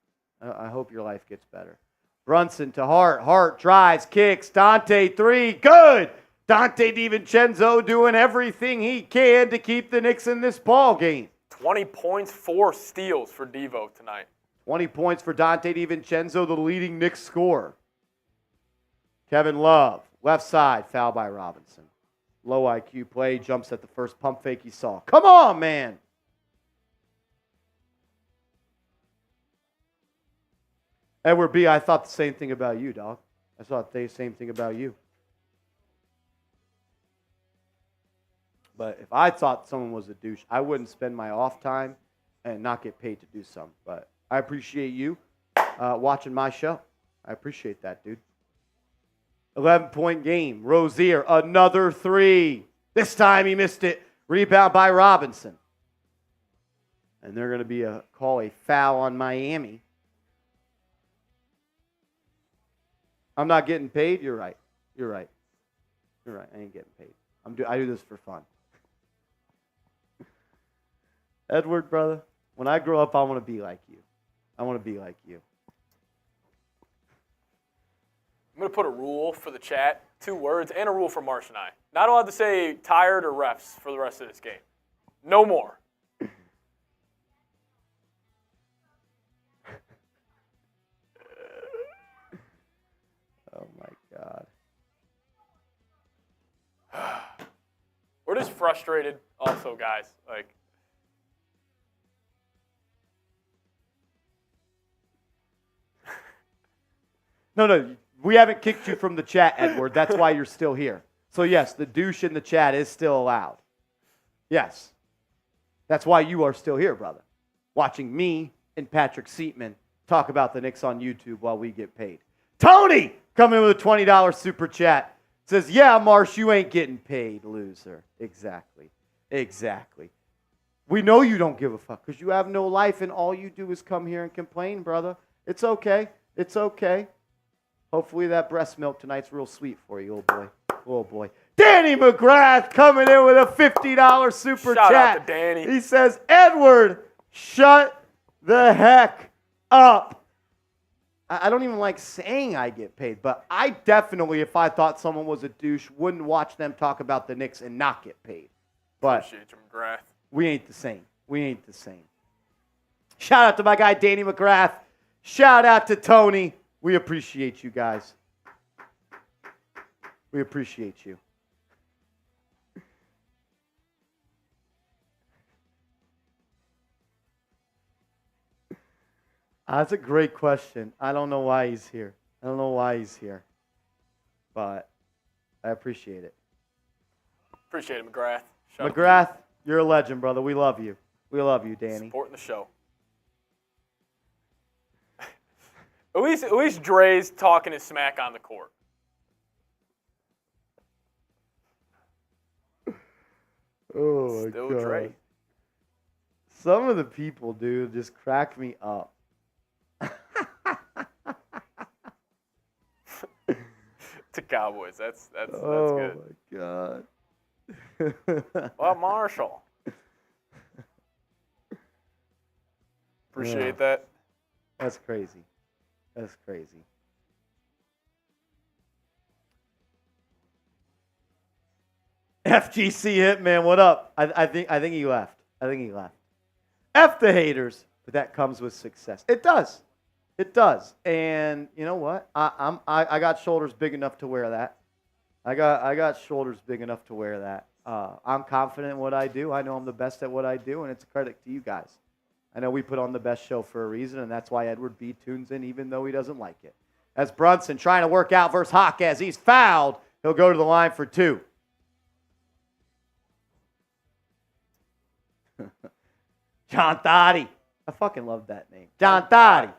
[SPEAKER 1] I hope your life gets better. Brunson to Hart. Hart drives, kicks. Dante 3. Good! Dante DiVincenzo doing everything he can to keep the Knicks in this ball game.
[SPEAKER 2] 20 points, 4 steals for Devo tonight.
[SPEAKER 1] 20 points for Dante DiVincenzo, the leading Knicks scorer. Kevin Love, left side, foul by Robinson. Low IQ play, jumps at the first pump fake he saw. Come on, man! Edward B., I thought the same thing about you, dog. I thought the same thing about you. But if I thought someone was a douche, I wouldn't spend my off time and not get paid to do something. But I appreciate you watching my show. I appreciate that, dude. 11-point game. Rozier, another 3. This time he missed it. Rebound by Robinson. And they're going to call a foul on Miami. I'm not getting paid? You're right. I ain't getting paid. I do this for fun. Edward, brother, when I grow up, I want to be like you.
[SPEAKER 2] I'm going to put a rule for the chat, 2 words, and a rule for Marsh and I. Not allowed to say tired or refs for the rest of this game. No more.
[SPEAKER 1] Oh, my God.
[SPEAKER 2] We're just frustrated also, guys.
[SPEAKER 1] No, we haven't kicked you from the chat, Edward. That's why you're still here. So, yes, the douche in the chat is still allowed. Yes. That's why you are still here, brother. Watching me and Patrick Seatman talk about the Knicks on YouTube while we get paid. Tony coming with a $20 super chat. Says, yeah, Marsh, you ain't getting paid, loser. Exactly. We know you don't give a fuck because you have no life and all you do is come here and complain, brother. It's okay. Hopefully that breast milk tonight's real sweet for you, oh boy. Danny McGrath coming in with a $50 super chat.
[SPEAKER 2] Shout out to Danny.
[SPEAKER 1] He says, Edward, shut the heck up. I don't even like saying I get paid, but I definitely, if I thought someone was a douche, wouldn't watch them talk about the Knicks and not get paid. But
[SPEAKER 2] appreciate you, McGrath.
[SPEAKER 1] We ain't the same. Shout out to my guy, Danny McGrath. Shout out to Tony. We appreciate you guys. We appreciate you. That's a great question. I don't know why he's here. But I appreciate it.
[SPEAKER 2] Appreciate it, McGrath.
[SPEAKER 1] McGrath, you're a legend, brother. We love you. We love you, Danny.
[SPEAKER 2] Supporting the show. At least Dre's talking his smack on the court.
[SPEAKER 1] Oh,
[SPEAKER 2] Still
[SPEAKER 1] my God.
[SPEAKER 2] Dre.
[SPEAKER 1] Some of the people, dude, just crack me up.
[SPEAKER 2] To Cowboys. That's good.
[SPEAKER 1] Oh, my God.
[SPEAKER 2] Well, Marshall. Appreciate that.
[SPEAKER 1] That's crazy. FGC Hitman, what up? I think he left. F the haters, but that comes with success. It does. And you know what? I got shoulders big enough to wear that. I got shoulders big enough to wear that. I'm confident in what I do. I know I'm the best at what I do, and it's a credit to you guys. I know we put on the best show for a reason, and that's why Edward B tunes in even though he doesn't like it. As Brunson trying to work out versus Hawk as he's fouled, he'll go to the line for 2. John Thotty. I fucking love that name. John Thotty.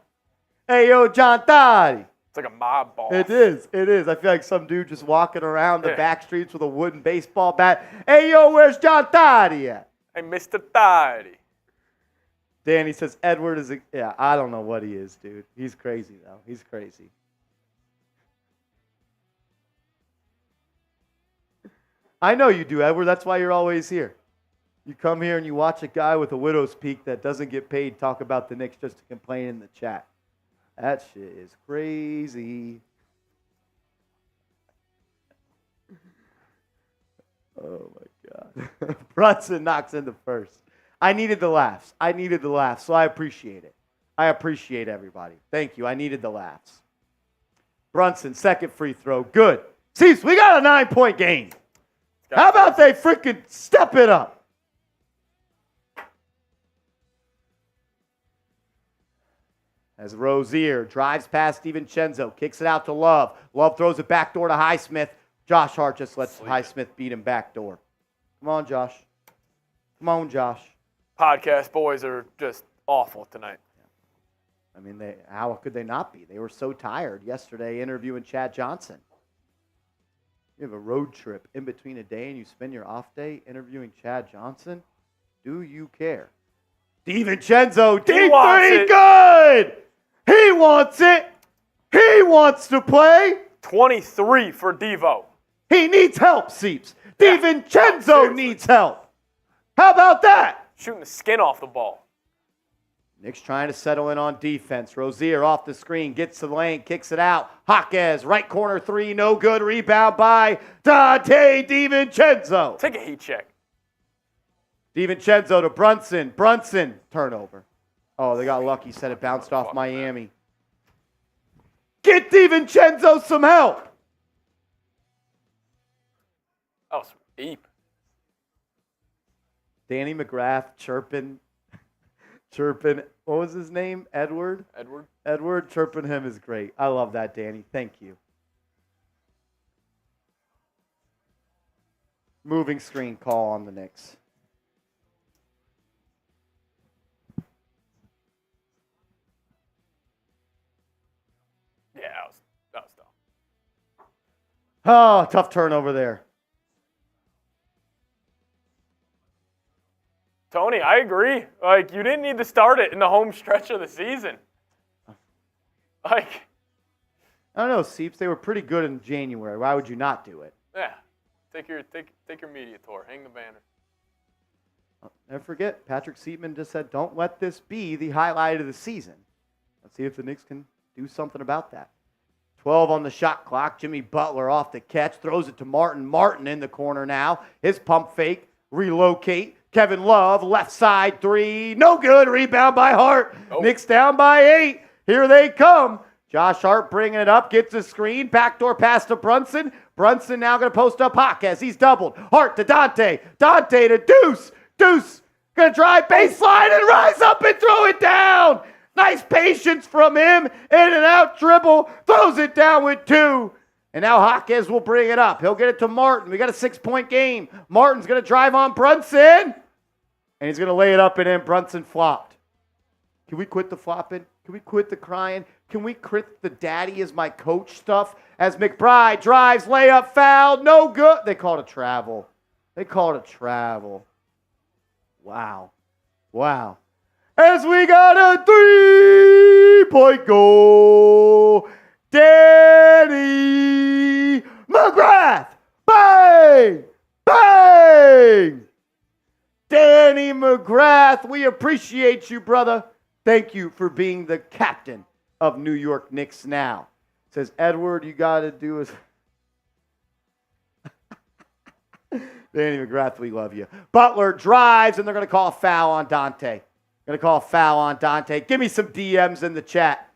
[SPEAKER 1] Hey, yo, John Thotty.
[SPEAKER 2] It's like a mob ball.
[SPEAKER 1] It is. I feel like some dude just walking around the back streets with a wooden baseball bat. Hey, yo, where's John Thotty at?
[SPEAKER 2] Hey, Mr. Thotty.
[SPEAKER 1] Danny says Edward is I don't know what he is, dude. He's crazy, though. He's crazy. I know you do, Edward. That's why you're always here. You come here and you watch a guy with a widow's peak that doesn't get paid talk about the Knicks just to complain in the chat. That shit is crazy. Oh, my God. Brunson knocks in the first. I needed the laughs, so I appreciate it. I appreciate everybody. Thank you. I needed the laughs. Brunson, second free throw. Good. See, we got a 9-point game. How about they freaking step it up? As Rozier drives past DiVincenzo, kicks it out to Love. Love throws it backdoor to Highsmith. Josh Hart just lets Highsmith beat him backdoor. Come on, Josh.
[SPEAKER 2] Podcast boys are just awful tonight.
[SPEAKER 1] I mean, how could they not be? They were so tired yesterday interviewing Chad Johnson. You have a road trip in between a day and you spend your off day interviewing Chad Johnson? Do you care? DiVincenzo, deep three, good! He wants it. He wants to play.
[SPEAKER 2] 23 for Devo.
[SPEAKER 1] He needs help, Seeps. DiVincenzo needs help. How about that?
[SPEAKER 2] Shooting the skin off the ball.
[SPEAKER 1] Knicks trying to settle in on defense. Rozier off the screen, gets to the lane, kicks it out. Jaquez, right corner three, no good. Rebound by Donte DiVincenzo.
[SPEAKER 2] Take a heat check.
[SPEAKER 1] DiVincenzo to Brunson. Brunson, turnover. Oh, they got lucky. Said it bounced off Miami. Get DiVincenzo some help.
[SPEAKER 2] Oh, deep.
[SPEAKER 1] Danny McGrath chirping. What was his name? Edward? Edward chirping him is great. I love that, Danny. Thank you. Moving screen call on the Knicks.
[SPEAKER 2] Yeah, that was dumb.
[SPEAKER 1] Oh, tough turnover there.
[SPEAKER 2] Tony, I agree. Like, you didn't need to start it in the home stretch of the season. Like,
[SPEAKER 1] I don't know, Seeps. They were pretty good in January. Why would you not do it?
[SPEAKER 2] Yeah. Take your media tour. Hang the banner.
[SPEAKER 1] Never forget, Patrick Seaman just said, don't let this be the highlight of the season. Let's see if the Knicks can do something about that. 12 on the shot clock. Jimmy Butler off the catch. Throws it to Martin. Martin in the corner now. His pump fake. Relocate. Kevin Love, left side three. No good. Rebound by Hart.
[SPEAKER 2] Oh.
[SPEAKER 1] Knicks down by 8. Here they come. Josh Hart bringing it up. Gets a screen. Backdoor pass to Brunson. Brunson now going to post up Jaquez. He's doubled. Hart to Donte. Donte to Deuce. Deuce going to drive baseline and rise up and throw it down. Nice patience from him. In and out dribble. Throws it down with 2. And now Jaquez will bring it up. He'll get it to Martin. We got a 6-point game. Martin's going to drive on Brunson. And he's going to lay it up and in. Brunson flopped. Can we quit the flopping? Can we quit the crying? Can we quit the daddy is my coach stuff? As McBride drives, layup, foul, no good. They called a travel. Wow. As we got a 3-point goal. Danny McGrath. Bang! Bang! Danny McGrath, we appreciate you, brother. Thank you for being the captain of New York Knicks Now. Says, Edward, you got to do is... Danny McGrath, we love you. Butler drives, and they're going to call a foul on Donte. Give me some DMs in the chat.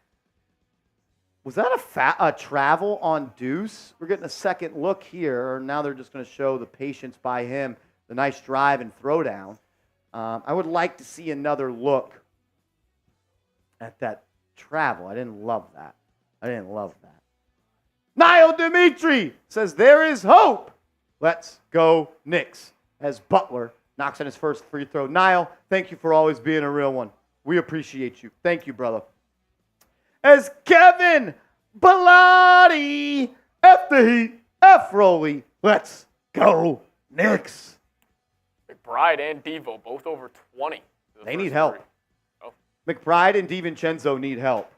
[SPEAKER 1] Was that a travel on Deuce? We're getting a second look here. Now they're just going to show the patience by him, the nice drive and throwdown. I would like to see another look at that travel. I didn't love that. Niall Dimitri says, there is hope. Let's go Knicks. As Butler knocks in his first free throw. Niall, thank you for always being a real one. We appreciate you. Thank you, brother. As Kevin Bellotti, F the Heat, F Rolly. Let's go Knicks.
[SPEAKER 2] McBride and Devo both over 20.
[SPEAKER 1] They need help.
[SPEAKER 2] Oh.
[SPEAKER 1] McBride and DiVincenzo need help.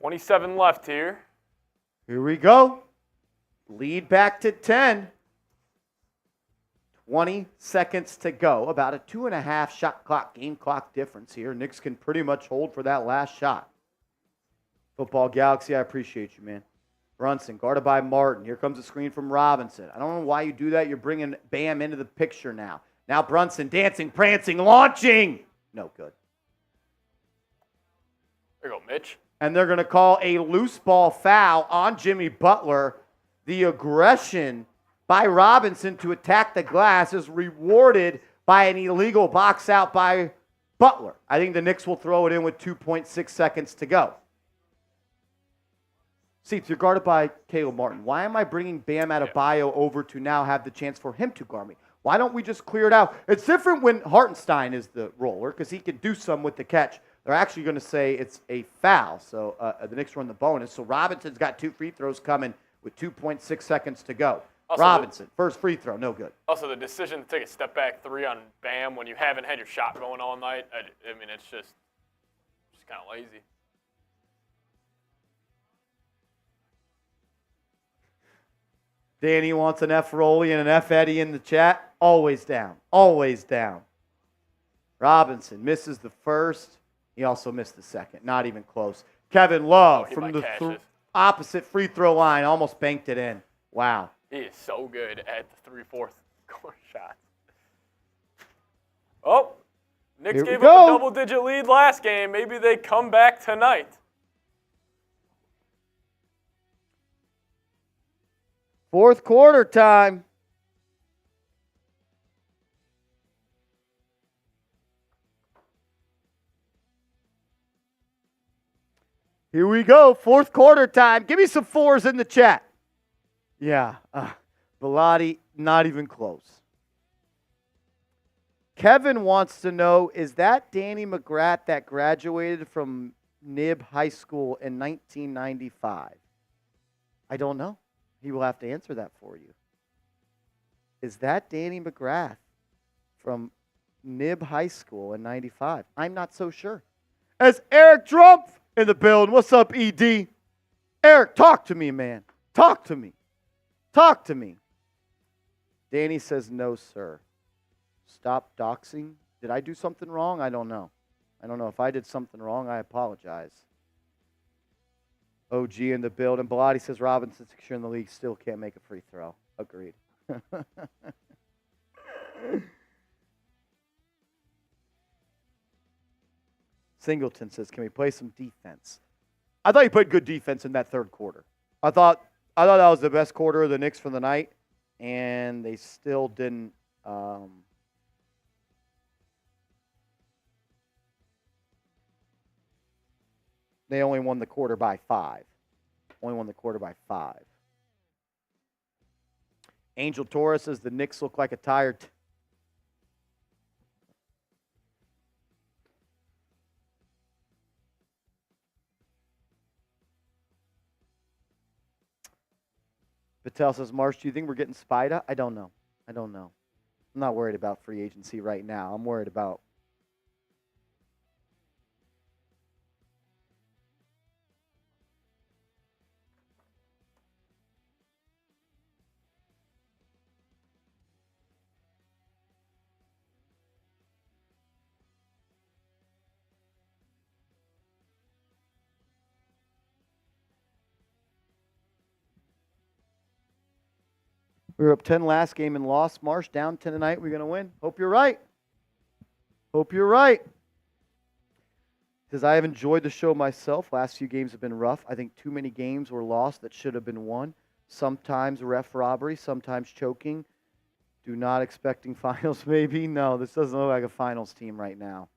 [SPEAKER 2] $27 left here.
[SPEAKER 1] Here we go. Lead back to 10. 20 seconds to go. About a 2.5 shot clock, game clock difference here. Knicks can pretty much hold for that last shot. Football Galaxy, I appreciate you, man. Brunson, guarded by Martin. Here comes a screen from Robinson. I don't know why you do that. You're bringing Bam into the picture now. Now Brunson dancing, prancing, launching. No good.
[SPEAKER 2] There you go, Mitch.
[SPEAKER 1] And they're going to call a loose ball foul on Jimmy Butler. The aggression by Robinson to attack the glass is rewarded by an illegal box out by Butler. I think the Knicks will throw it in with 2.6 seconds to go. See, if you're guarded by Caleb Martin, why am I bringing Bam Adebayo over to now have the chance for him to guard me? Why don't we just clear it out? It's different when Hartenstein is the roller because he can do some with the catch. They're actually going to say it's a foul, so the Knicks run the bonus. So Robinson's got 2 free throws coming with 2.6 seconds to go. Also, Robinson, first free throw, no good.
[SPEAKER 2] Also, the decision to take a step back 3 on Bam when you haven't had your shot going all night, I mean, it's just kind of lazy.
[SPEAKER 1] Danny wants an F Rolly and an F Eddie in the chat. Always down. Always down. Robinson misses the first. He also missed the second. Not even close. Kevin Love from the opposite free throw line almost banked it in. Wow.
[SPEAKER 2] He is so good at the 3/4 court shots. Oh, Knicks gave up a double-digit lead last game. Maybe they come back tonight.
[SPEAKER 1] Fourth quarter time. Here we go. Fourth quarter time. Give me some fours in the chat. Yeah. Bellotti, not even close. Kevin wants to know, is that Danny McGrath that graduated from Nib High School in 1995? I don't know. He will have to answer that for you. Is that Danny McGrath from Nib High School in 95? I'm not so sure. As Eric Drumpf in the building. What's up, ED? Eric, talk to me, man. Talk to me. Talk to me. Danny says, no, sir. Stop doxing. Did I do something wrong? I don't know. I don't know. If I did something wrong, I apologize. OG in the building. Bellotti says Robinson, secure in the league, still can't make a free throw. Agreed. Singleton says, can we play some defense? I thought you played good defense in that third quarter. I thought that was the best quarter of the Knicks for the night, and they still didn't. They only won the quarter by 5. Only won the quarter by 5. Angel Torres says the Knicks look like a tired. Patel says, Marsh, do you think we're getting Spida? I don't know. I'm not worried about free agency right now. I'm worried about we were up 10 last game and lost. Marsh, down 10 tonight. We're going to win. Hope you're right. Hope you're right. Says, I have enjoyed the show myself. Last few games have been rough. I think too many games were lost that should have been won. Sometimes ref robbery, sometimes choking. Do not expecting finals maybe. No, this doesn't look like a finals team right now.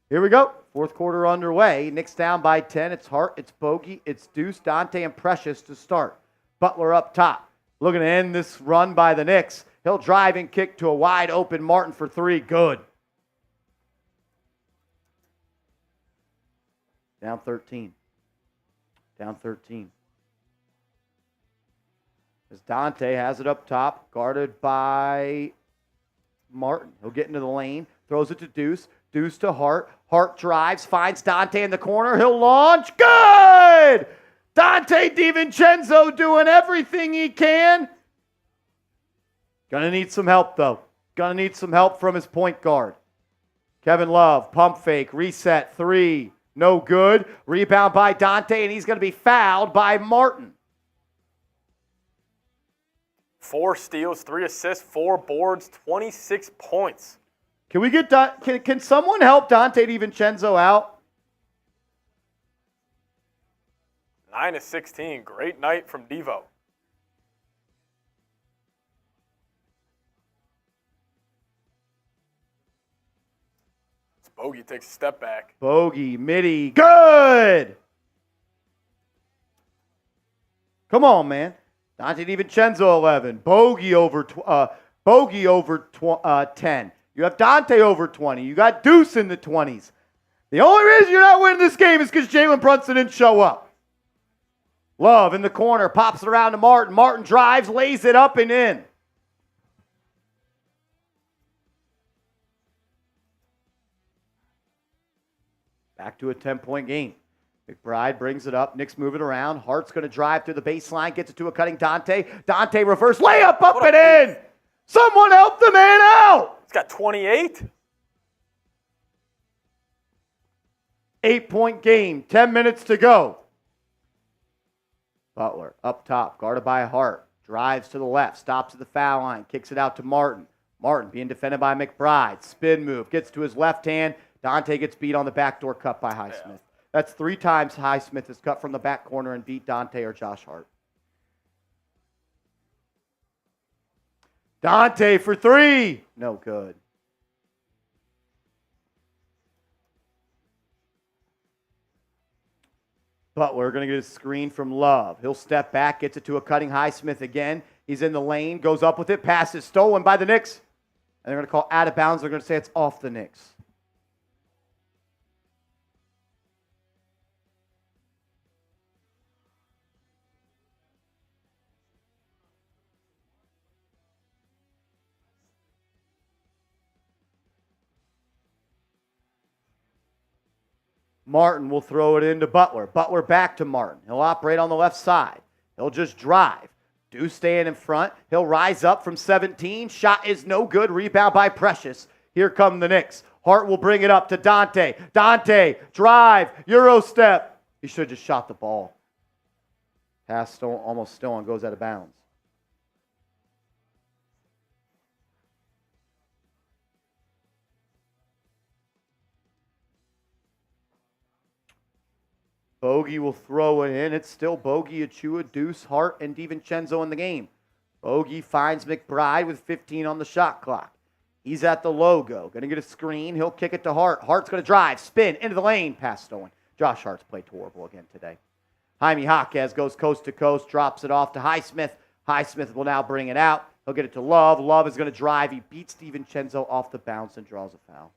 [SPEAKER 1] Here we go. Fourth quarter underway. Knicks down by 10. It's Hart, it's Bogey, it's Deuce, Dante, and Precious to start. Butler up top. Looking to end this run by the Knicks. He'll drive and kick to a wide open Martin for 3. Good. Down 13. Down 13. As Dante has it up top, guarded by Martin. He'll get into the lane, throws it to Deuce. Deuce to Hart. Hart drives, finds Dante in the corner. He'll launch. Good! Dante DiVincenzo doing everything he can. Gonna need some help, though. Gonna need some help from his point guard. Kevin Love, pump fake, reset, 3. No good. Rebound by Dante, and he's gonna be fouled by Martin.
[SPEAKER 2] 4 steals, 3 assists, 4 boards, 26 points.
[SPEAKER 1] Can we get can someone help Dante DiVincenzo out?
[SPEAKER 2] 9 of 16. Great night from Devo. Bogey takes a step back.
[SPEAKER 1] Bogey, midi, good! Come on, man. Dante DiVincenzo 11. Bogey over 10. You have Dante over 20. You got Deuce in the 20s. The only reason you're not winning this game is because Jalen Brunson didn't show up. Love in the corner, pops it around to Martin. Martin drives, lays it up and in. Back to a 10-point game. McBride brings it up. Knicks moving around. Hart's going to drive through the baseline. Gets it to a cutting Dante. Dante reverse layup up and in. Someone help the man out.
[SPEAKER 2] He's got 28.
[SPEAKER 1] 8-point game. 10 minutes to go. Butler up top. Guarded by Hart. Drives to the left. Stops at the foul line. Kicks it out to Martin. Martin being defended by McBride. Spin move. Gets to his left hand. Dante gets beat on the backdoor cut by Highsmith. That's 3 times Highsmith has cut from the back corner and beat Dante or Josh Hart. Dante for 3. No good. Butler going to get a screen from Love. He'll step back, gets it to a cutting Highsmith again. He's in the lane, goes up with it. Pass is stolen by the Knicks. And they're going to call out of bounds. They're going to say it's off the Knicks. Martin will throw it into Butler. Butler back to Martin. He'll operate on the left side. He'll just drive. Deuce staying in front. He'll rise up from 17. Shot is no good. Rebound by Precious. Here come the Knicks. Hart will bring it up to Dante. Dante, drive, Euro step. He should have just shot the ball. Pass almost stolen, goes out of bounds. Bogey will throw it in. It's still Bogey, Achua, Deuce, Hart, and DiVincenzo in the game. Bogey finds McBride with 15 on the shot clock. He's at the logo. Going to get a screen. He'll kick it to Hart. Hart's going to drive, spin, into the lane. Pass stolen. Josh Hart's played horrible again today. Jaime Jaquez goes coast to coast, drops it off to Highsmith. Highsmith will now bring it out. He'll get it to Love. Love is going to drive. He beats DiVincenzo off the bounce and draws a foul.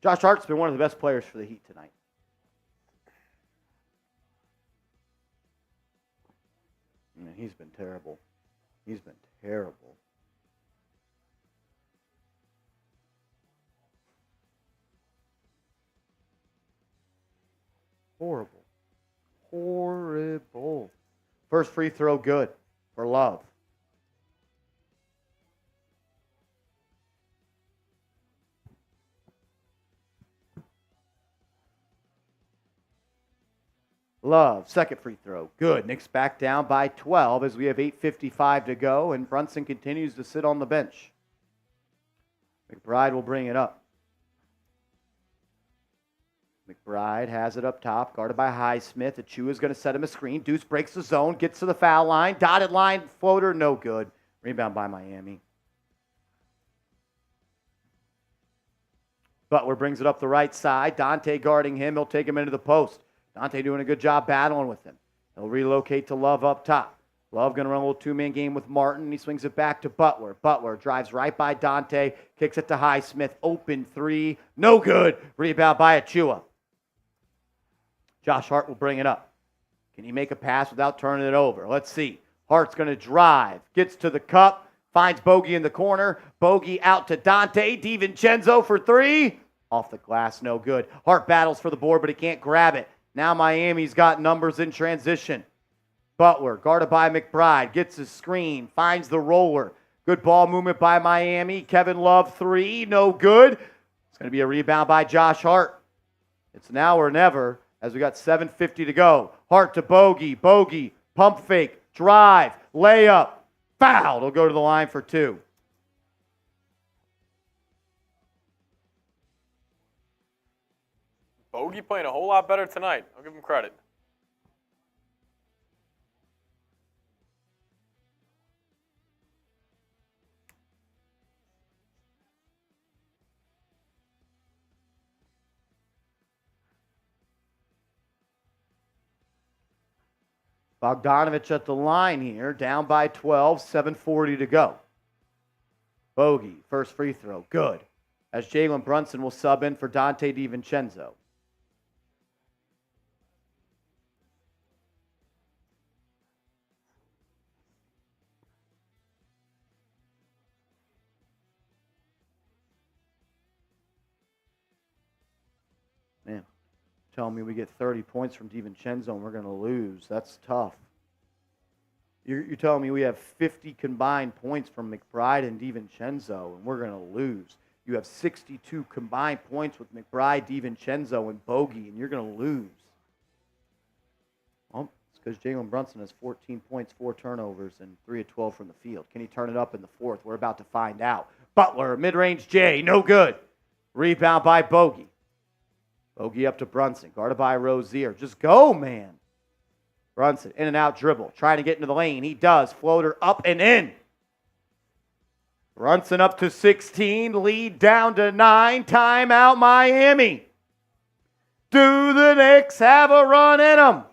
[SPEAKER 1] Josh Hart's been one of the best players for the Heat tonight. I mean, he's been terrible. He's been terrible. Horrible. Horrible. First free throw good for Love. Love, second free throw. Good. Knicks back down by 12 as we have 8:55 to go, and Brunson continues to sit on the bench. McBride will bring it up. McBride has it up top, guarded by Highsmith. Achua is going to set him a screen. Deuce breaks the zone, gets to the foul line. Dotted line, floater, no good. Rebound by Miami. Butler brings it up the right side. Dante guarding him. He'll take him into the post. Dante doing a good job battling with him. He'll relocate to Love up top. Love going to run a little two-man game with Martin. He swings it back to Butler. Butler drives right by Dante. Kicks it to Highsmith. Open three. No good. Rebound by Achua. Josh Hart will bring it up. Can he make a pass without turning it over? Let's see. Hart's going to drive. Gets to the cup. Finds Bogey in the corner. Bogey out to Dante. DiVincenzo for 3. Off the glass. No good. Hart battles for the board, but he can't grab it. Now Miami's got numbers in transition. Butler, guarded by McBride, gets his screen, finds the roller. Good ball movement by Miami. Kevin Love, 3, no good. It's going to be a rebound by Josh Hart. It's now or never as we got 7:50 to go. Hart to Bogey. Bogey, pump fake, drive, layup, foul. He'll go to the line for 2.
[SPEAKER 2] Bogey playing a whole lot better tonight. I'll give him credit.
[SPEAKER 1] Bogdanovich at the line here, down by 12, 7:40 to go. Bogey, first free throw, good. as Jalen Brunson will sub in for Dante DiVincenzo. Man, telling me we get 30 points from DiVincenzo and we're going to lose. That's tough. You're telling me we have 50 combined points from McBride and DiVincenzo and we're going to lose. You have 62 combined points with McBride, DiVincenzo, and Bogey, and you're going to lose. Well, it's because Jalen Brunson has 14 points, 4 turnovers, and 3 of 12 from the field. Can he turn it up in the fourth? We're about to find out. Butler, mid-range J, no good. Rebound by Bogey. Bogey up to Brunson, guarded by Rozier. Just go, man. Brunson, in and out dribble, trying to get into the lane. He does. Floater up and in. Brunson up to 16, lead down to 9, timeout Miami. Do the Knicks have a run in them?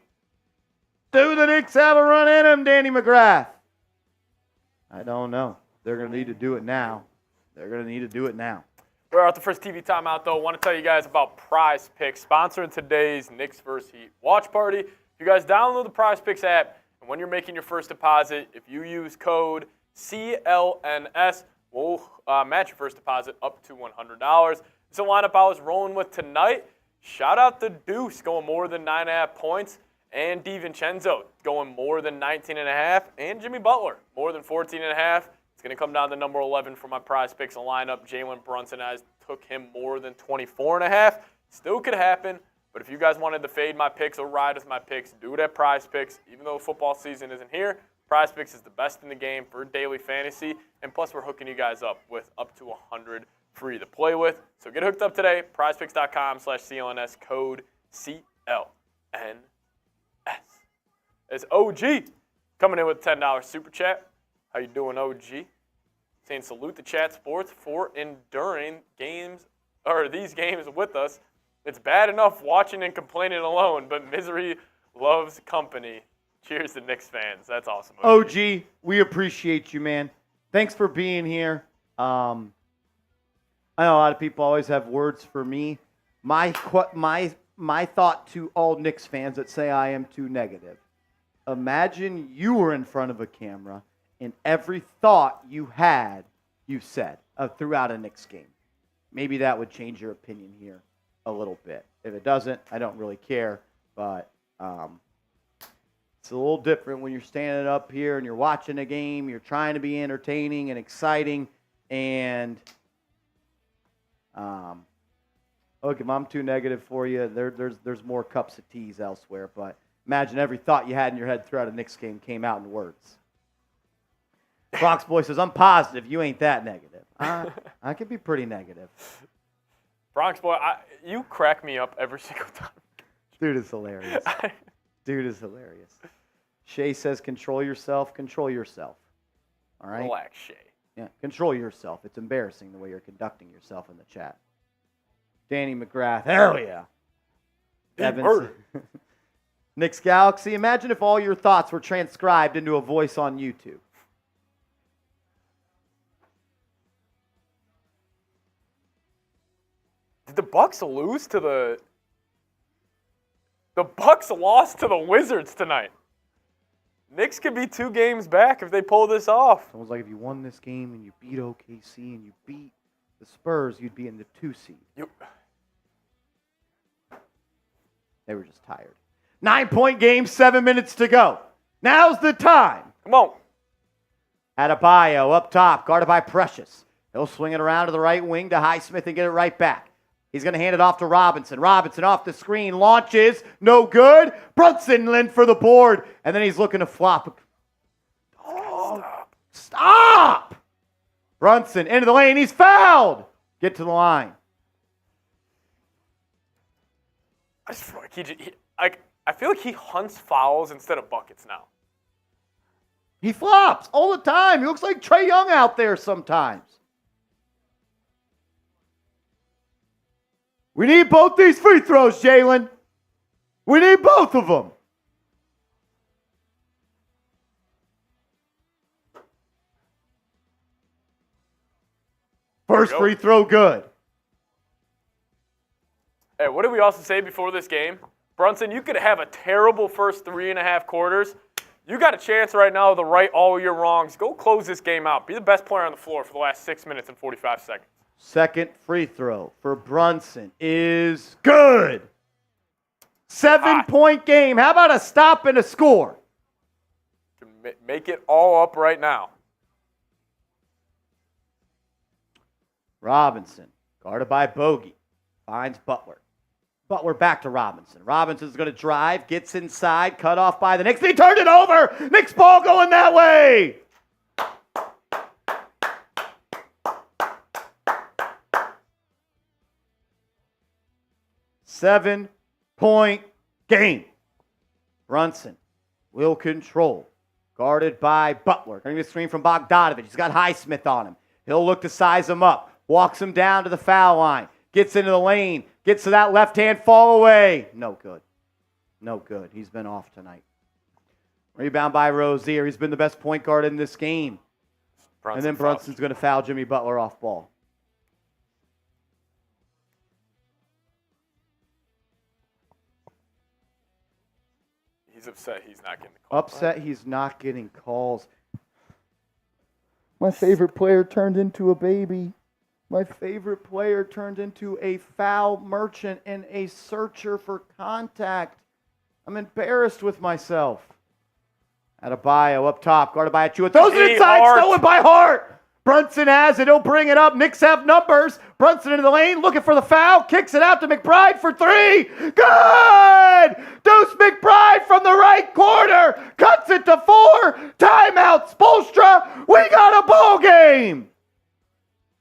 [SPEAKER 1] Do the Knicks have a run in them, Danny McGrath? I don't know. They're going to need to do it now. They're going to need to do it now.
[SPEAKER 2] We're at the first TV timeout, though. I want to tell you guys about Prize Picks, sponsoring today's Knicks vs. Heat watch party. If you guys download the Prize Picks app, and when you're making your first deposit, if you use code CLNS, we'll match your first deposit up to $100. It's a lineup I was rolling with tonight. Shout out to Deuce going more than 9.5 points, and DiVincenzo going more than 19.5, and Jimmy Butler more than 14.5. It's going to come down to number 11 for my Prize Picks lineup. Jalen Brunson, I took him more than 24.5. Still could happen, but if you guys wanted to fade my picks or ride with my picks, do it at Prize Picks. Even though football season isn't here, Prize Picks is the best in the game for daily fantasy, and plus we're hooking you guys up with up to 100 free to play with. So get hooked up today, prizepicks.com/CLNS, code CLNS. It's OG coming in with $10 super chat. How you doing, OG? Saying salute to Chat Sports for enduring games or these games with us. It's bad enough watching and complaining alone, but misery loves company. Cheers to Knicks fans. That's awesome.
[SPEAKER 1] OG, we appreciate you, man. Thanks for being here. I know a lot of people always have words for me. My thought to all Knicks fans that say I am too negative. Imagine you were in front of a camera and every thought you had, you said throughout a Knicks game. Maybe that would change your opinion here a little bit. If it doesn't, I don't really care. But it's a little different when you're standing up here and you're watching a game. You're trying to be entertaining and exciting. And look, if I'm too negative for you, there's more cups of teas elsewhere. But imagine every thought you had in your head throughout a Knicks game came out in words. Bronx Boy says, I'm positive you ain't that negative. I can be pretty negative.
[SPEAKER 2] Bronx Boy, you crack me up every single time.
[SPEAKER 1] Dude is hilarious. Dude is hilarious. Shay says, control yourself. Control yourself. All right?
[SPEAKER 2] Relax, Shay.
[SPEAKER 1] Yeah, control yourself. It's embarrassing the way you're conducting yourself in the chat. Danny McGrath, hell yeah. Evans. Knicks Galaxy, imagine if all your thoughts were transcribed into a voice on YouTube.
[SPEAKER 2] Did the Bucks lose to the Bucks lost to the Wizards tonight? Knicks could be 2 games back if they pull this off.
[SPEAKER 1] It's almost like if you won this game and you beat OKC and you beat the Spurs, you'd be in the 2 seed. They were just tired. 9-point game, 7 minutes to go. Now's the time.
[SPEAKER 2] Come on.
[SPEAKER 1] Adebayo up top, guarded by Precious. He'll swing it around to the right wing to Highsmith and get it right back. He's going to hand it off to Robinson. Robinson off the screen, launches, no good. Brunson in for the board, and then he's looking to flop. Oh, stop! Brunson into the lane, he's fouled. Get to the line.
[SPEAKER 2] I feel like he hunts fouls instead of buckets now.
[SPEAKER 1] He flops all the time. He looks like Trae Young out there sometimes. We need both these free throws, Jalen. We need both of them. First free throw, good.
[SPEAKER 2] Hey, what did we also say before this game? Brunson, you could have a terrible first 3.5 quarters. You got a chance right now to right all your wrongs. Go close this game out. Be the best player on the floor for the last 6 minutes and 45 seconds.
[SPEAKER 1] Second free throw for Brunson is good. 7-point game. How about a stop and a score?
[SPEAKER 2] Make it all up right now.
[SPEAKER 1] Robinson, guarded by Bogey, finds Butler. Butler back to Robinson. Robinson's going to drive, gets inside, cut off by the Knicks. He turned it over. Knicks ball going that way. Seven-point game. Brunson will control. Guarded by Butler. Going to get a screen from Bogdanovich. He's got Highsmith on him. He'll look to size him up. Walks him down to the foul line. Gets into the lane. Gets to that left-hand fall away. No good. No good. He's been off tonight. Rebound by Rozier. He's been the best point guard in this game. And then Brunson's going to foul Jimmy Butler off ball.
[SPEAKER 2] He's upset he's not getting the call.
[SPEAKER 1] Upset he's not getting calls. My favorite player turned into a baby. My favorite player turned into a foul merchant and a searcher for contact. I'm embarrassed with myself. Adebayo up top, guarded by Achua. Throws it inside, stolen by Hart. Brunson has it. He'll bring it up. Knicks have numbers. Brunson into the lane, looking for the foul. Kicks it out to McBride for three. Good! Deuce McBride from the right corner. Cuts it to 4. Timeout, Spoelstra. We got a ball game.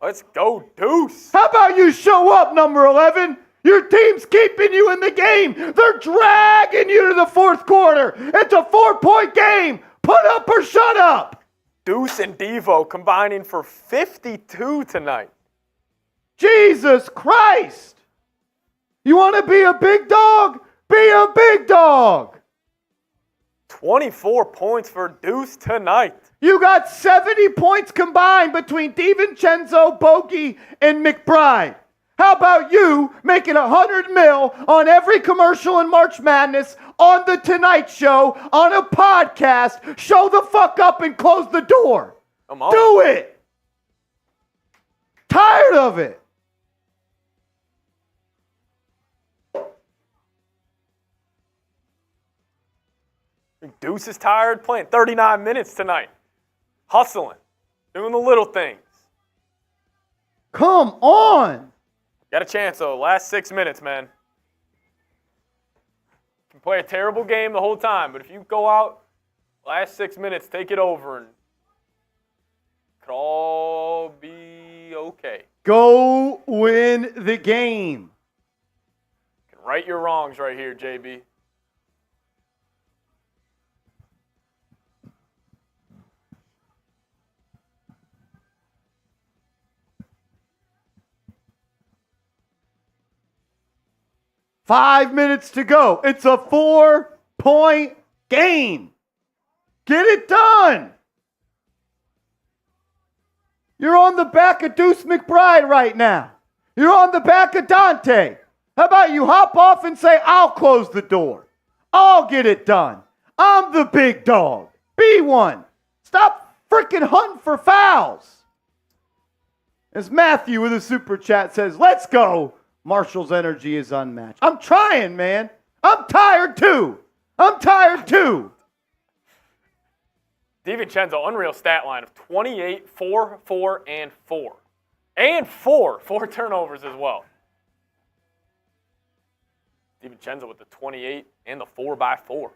[SPEAKER 2] Let's go, Deuce.
[SPEAKER 1] How about you show up, number 11? Your team's keeping you in the game. They're dragging you to the fourth quarter. It's a 4-point game. Put up or shut up.
[SPEAKER 2] Deuce and Devo combining for 52 tonight.
[SPEAKER 1] Jesus Christ. You want to be a big dog? Be a big dog.
[SPEAKER 2] 24 points for Deuce tonight.
[SPEAKER 1] You got 70 points combined between DiVincenzo, Bogey, and McBride. How about you making $100 million on every commercial in March Madness, on The Tonight Show, on a podcast? Show the fuck up and close the door.
[SPEAKER 2] Come on.
[SPEAKER 1] Do it. Tired of it.
[SPEAKER 2] Deuce is tired, playing 39 minutes tonight. Hustling. Doing the little things.
[SPEAKER 1] Come on.
[SPEAKER 2] Got a chance, though. Last 6 minutes, man. You can play a terrible game the whole time, but if you go out, last 6 minutes, take it over, and it could all be okay.
[SPEAKER 1] Go win the game.
[SPEAKER 2] You can right your wrongs right here, JB.
[SPEAKER 1] Five minutes to go. It's a 4-point game. Get it done. You're on the back of Deuce McBride right now. You're on the back of Dante. How about you hop off and say, I'll close the door. I'll get it done. I'm the big dog. Be one. Stop freaking hunting for fouls. As Matthew with a super chat says, let's go. Marshall's energy is unmatched. I'm trying, man. I'm tired too.
[SPEAKER 2] DiVincenzo, unreal stat line of 28, 4, 4, and 4. And 4 turnovers as well. DiVincenzo with the 28 and the 4x4.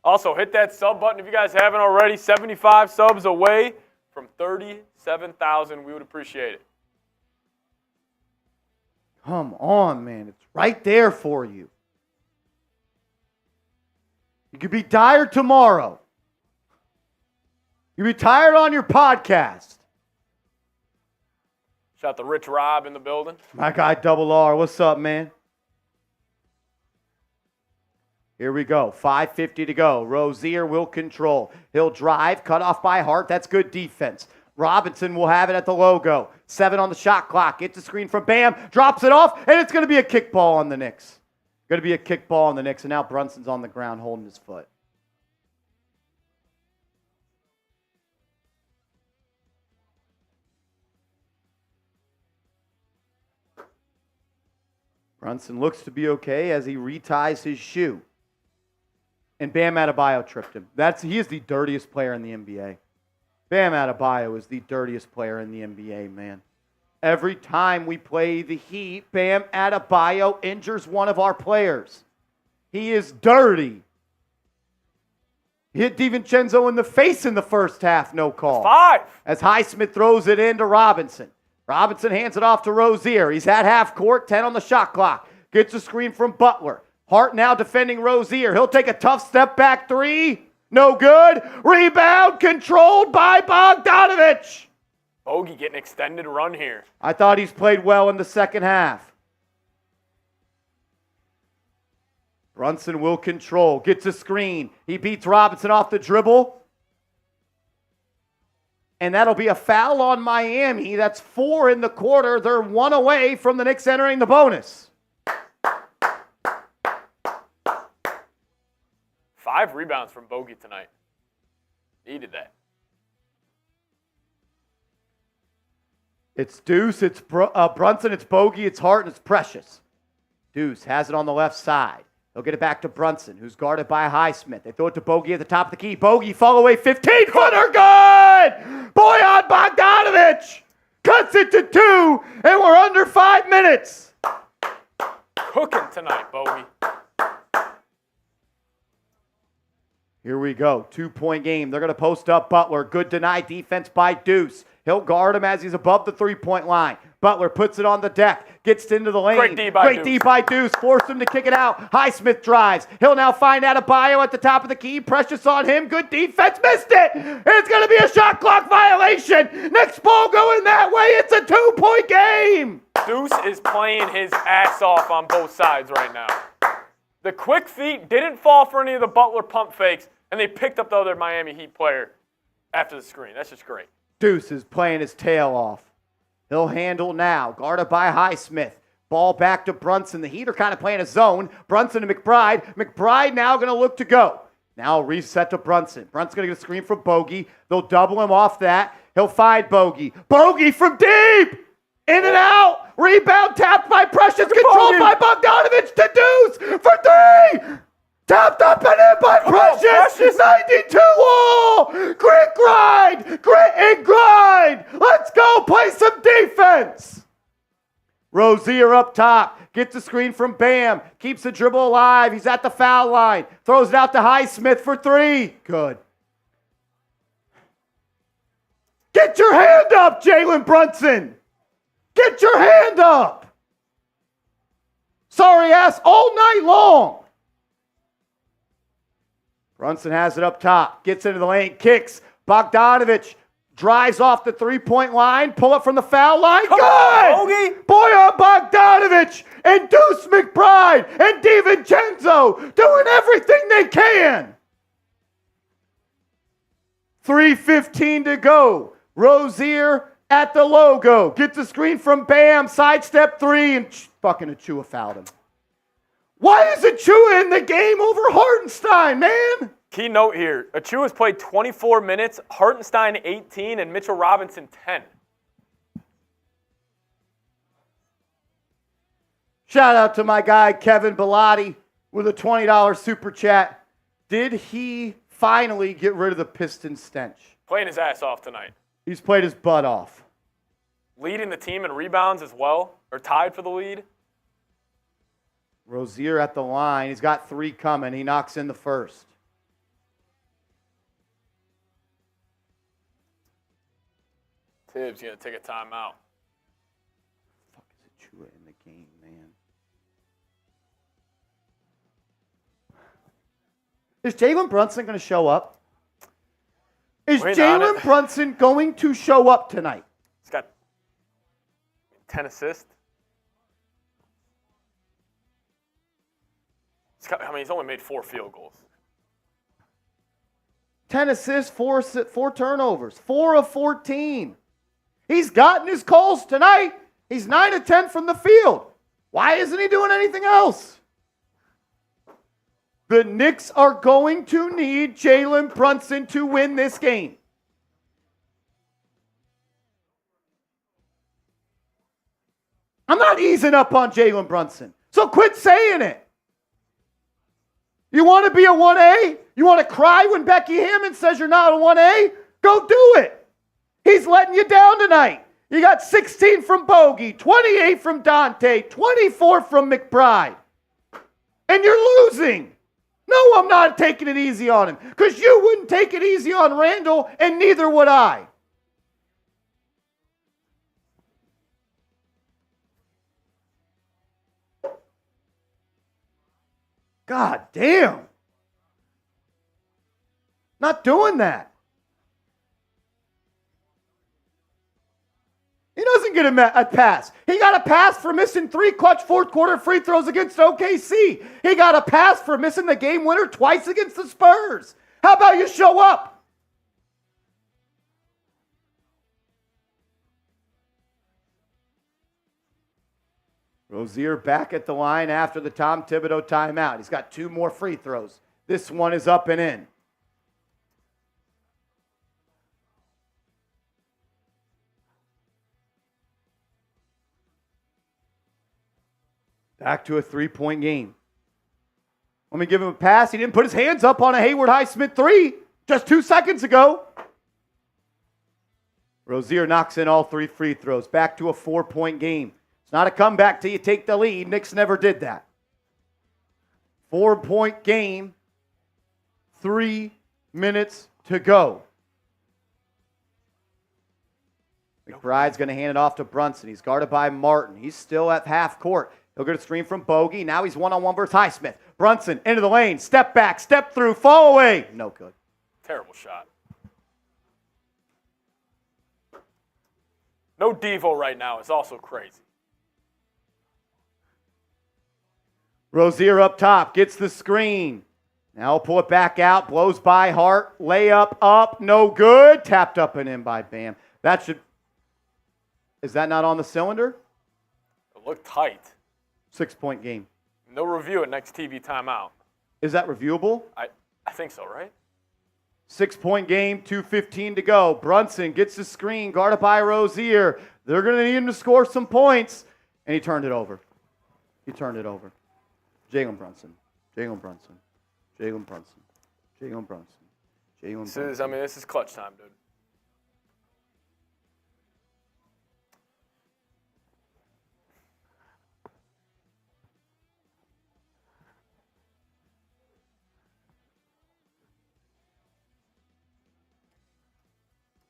[SPEAKER 2] Also, hit that sub button if you guys haven't already. 75 subs away from 37,000. We would appreciate it.
[SPEAKER 1] Come on, man. It's right there for you. You could be tired tomorrow. You could be tired on your podcast.
[SPEAKER 2] Shout out to Rich Rob in the building.
[SPEAKER 1] My guy, Double R. What's up, man? Here we go. 5:50 to go. Rozier will control. He'll drive. Cut off by Hart. That's good defense. Robinson will have it at the logo. 7 on the shot clock. Gets the screen from Bam. Drops it off, and it's going to be a kickball on the Knicks. Going to be a kickball on the Knicks, and now Brunson's on the ground holding his foot. Brunson looks to be okay as he reties his shoe. And Bam Adebayo tripped him. He is the dirtiest player in the NBA. Bam Adebayo is the dirtiest player in the NBA, man. Every time we play the Heat, Bam Adebayo injures one of our players. He is dirty. He hit DiVincenzo in the face in the first half, no call.
[SPEAKER 2] 5.
[SPEAKER 1] As Highsmith throws it into Robinson. Robinson hands it off to Rozier. He's at half court, 10 on the shot clock. Gets a screen from Butler. Hart now defending Rozier. He'll take a tough step back 3. No good. Rebound controlled by Bogdanović.
[SPEAKER 2] Bogey getting extended run here.
[SPEAKER 1] I thought he's played well in the second half. Brunson will control. Gets a screen. He beats Robinson off the dribble. And that'll be a foul on Miami. That's 4 in the quarter. They're 1 away from the Knicks entering the bonus.
[SPEAKER 2] 5 rebounds from Bogey tonight. Needed that.
[SPEAKER 1] It's Deuce, it's Brunson, it's Bogey, it's Hart, and it's Precious. Deuce has it on the left side. They'll get it back to Brunson, who's guarded by Highsmith. They throw it to Bogey at the top of the key. Bogey, fall away, 15-footer, good! Bojan Bogdanović cuts it to 2, and we're under 5 minutes.
[SPEAKER 2] Cooking tonight, Bogey.
[SPEAKER 1] Here we go, 2-point game. They're going to post up Butler. Good denied defense by Deuce. He'll guard him as he's above the 3-point line. Butler puts it on the deck, gets into the lane.
[SPEAKER 2] Great D by Deuce.
[SPEAKER 1] Force him to kick it out. Highsmith drives. He'll now find Adebayo at the top of the key. Precious on him. Good defense. Missed it. It's going to be a shot clock violation. Next ball going that way. It's a 2-point game.
[SPEAKER 2] Deuce is playing his ass off on both sides right now. The quick feet didn't fall for any of the Butler pump fakes, and they picked up the other Miami Heat player after the screen. That's just great.
[SPEAKER 1] Deuce is playing his tail off. He'll handle now. Guarded by Highsmith. Ball back to Brunson. The Heat are kind of playing a zone. Brunson to McBride. McBride now going to look to go. Now reset to Brunson. Brunson's going to get a screen from Bogey. They'll double him off that. He'll find Bogey. Bogey from deep! In and out! Rebound tapped by Precious. Controlled by Bogdanović to Deuce for 3! Tapped up and in by Precious. 92 wall. Grit and grind. Let's go play some defense. Rozier up top. Gets the screen from Bam. Keeps the dribble alive. He's at the foul line. Throws it out to Highsmith for 3. Good. Get your hand up, Jalen Brunson. Get your hand up. Sorry ass all night long. Brunson has it up top, gets into the lane, kicks. Bogdanović drives off the 3-point line, pull up from the foul line.
[SPEAKER 2] Come
[SPEAKER 1] Good!
[SPEAKER 2] on, Bogey!
[SPEAKER 1] Bojan Bogdanović and Deuce McBride and DiVincenzo doing everything they can. 3:15 to go. Rozier at the logo. Gets a screen from Bam, sidestep 3, and fucking Achua fouled him. Why is Achua in the game over Hartenstein, man?
[SPEAKER 2] Key note here, Achua's played 24 minutes, Hartenstein 18, and Mitchell Robinson 10.
[SPEAKER 1] Shout out to my guy, Kevin Bellotti, with a $20 super chat. Did he finally get rid of the Pistons stench?
[SPEAKER 2] Playing his ass off tonight.
[SPEAKER 1] He's played his butt off.
[SPEAKER 2] Leading the team in rebounds as well, or tied for the lead.
[SPEAKER 1] Rozier at the line. He's got 3 coming. He knocks in the first.
[SPEAKER 2] Tibbs going to take a timeout.
[SPEAKER 1] Fuck is Achua in the game, man? Is Jalen Brunson going to show up? Is Jalen Brunson going to show up tonight?
[SPEAKER 2] He's got 10 assists. He's only made 4 field goals.
[SPEAKER 1] 10 assists, 4 turnovers, 4 of 14. He's gotten his calls tonight. He's 9 of 10 from the field. Why isn't he doing anything else? The Knicks are going to need Jalen Brunson to win this game. I'm not easing up on Jalen Brunson, so quit saying it. You want to be a 1A? You want to cry when Becky Hammond says you're not a 1A? Go do it. He's letting you down tonight. You got 16 from Bogey, 28 from Dante, 24 from McBride. And you're losing. No, I'm not taking it easy on him, because you wouldn't take it easy on Randle, and neither would I. God damn. Not doing that. He doesn't get a pass. He got a pass for missing 3 clutch fourth quarter free throws against OKC. He got a pass for missing the game winner twice against the Spurs. How about you show up? Rozier back at the line after the Tom Thibodeau timeout. He's got 2 more free throws. This one is up and in. Back to a 3-point game. Let me give him a pass. He didn't put his hands up on a Hayward Highsmith 3 just 2 seconds ago. Rozier knocks in all 3 free throws. Back to a 4-point game. It's not a comeback till you take the lead. Knicks never did that. 4-point game. 3 minutes to go. McBride's going to hand it off to Brunson. He's guarded by Martin. He's still at half court. He'll get a screen from Bogey. Now he's one-on-one versus Highsmith. Brunson into the lane. Step back. Step through. Fall away. No good.
[SPEAKER 2] Terrible shot. No Devo right now is also crazy.
[SPEAKER 1] Rozier up top. Gets the screen. Now he'll pull it back out. Blows by Hart. Layup up. No good. Tapped up and in by Bam. That should... Is that not on the cylinder?
[SPEAKER 2] It looked tight.
[SPEAKER 1] 6-point game.
[SPEAKER 2] No review at next TV timeout.
[SPEAKER 1] Is that reviewable?
[SPEAKER 2] I think so, right?
[SPEAKER 1] 6-point game, 2:15 to go. Brunson gets the screen, guarded by Rozier. They're going to need him to score some points. And he turned it over. Jalen Brunson. Jalen Brunson. Jalen Brunson. Jalen Brunson. Jalen Brunson.
[SPEAKER 2] This is clutch time, dude.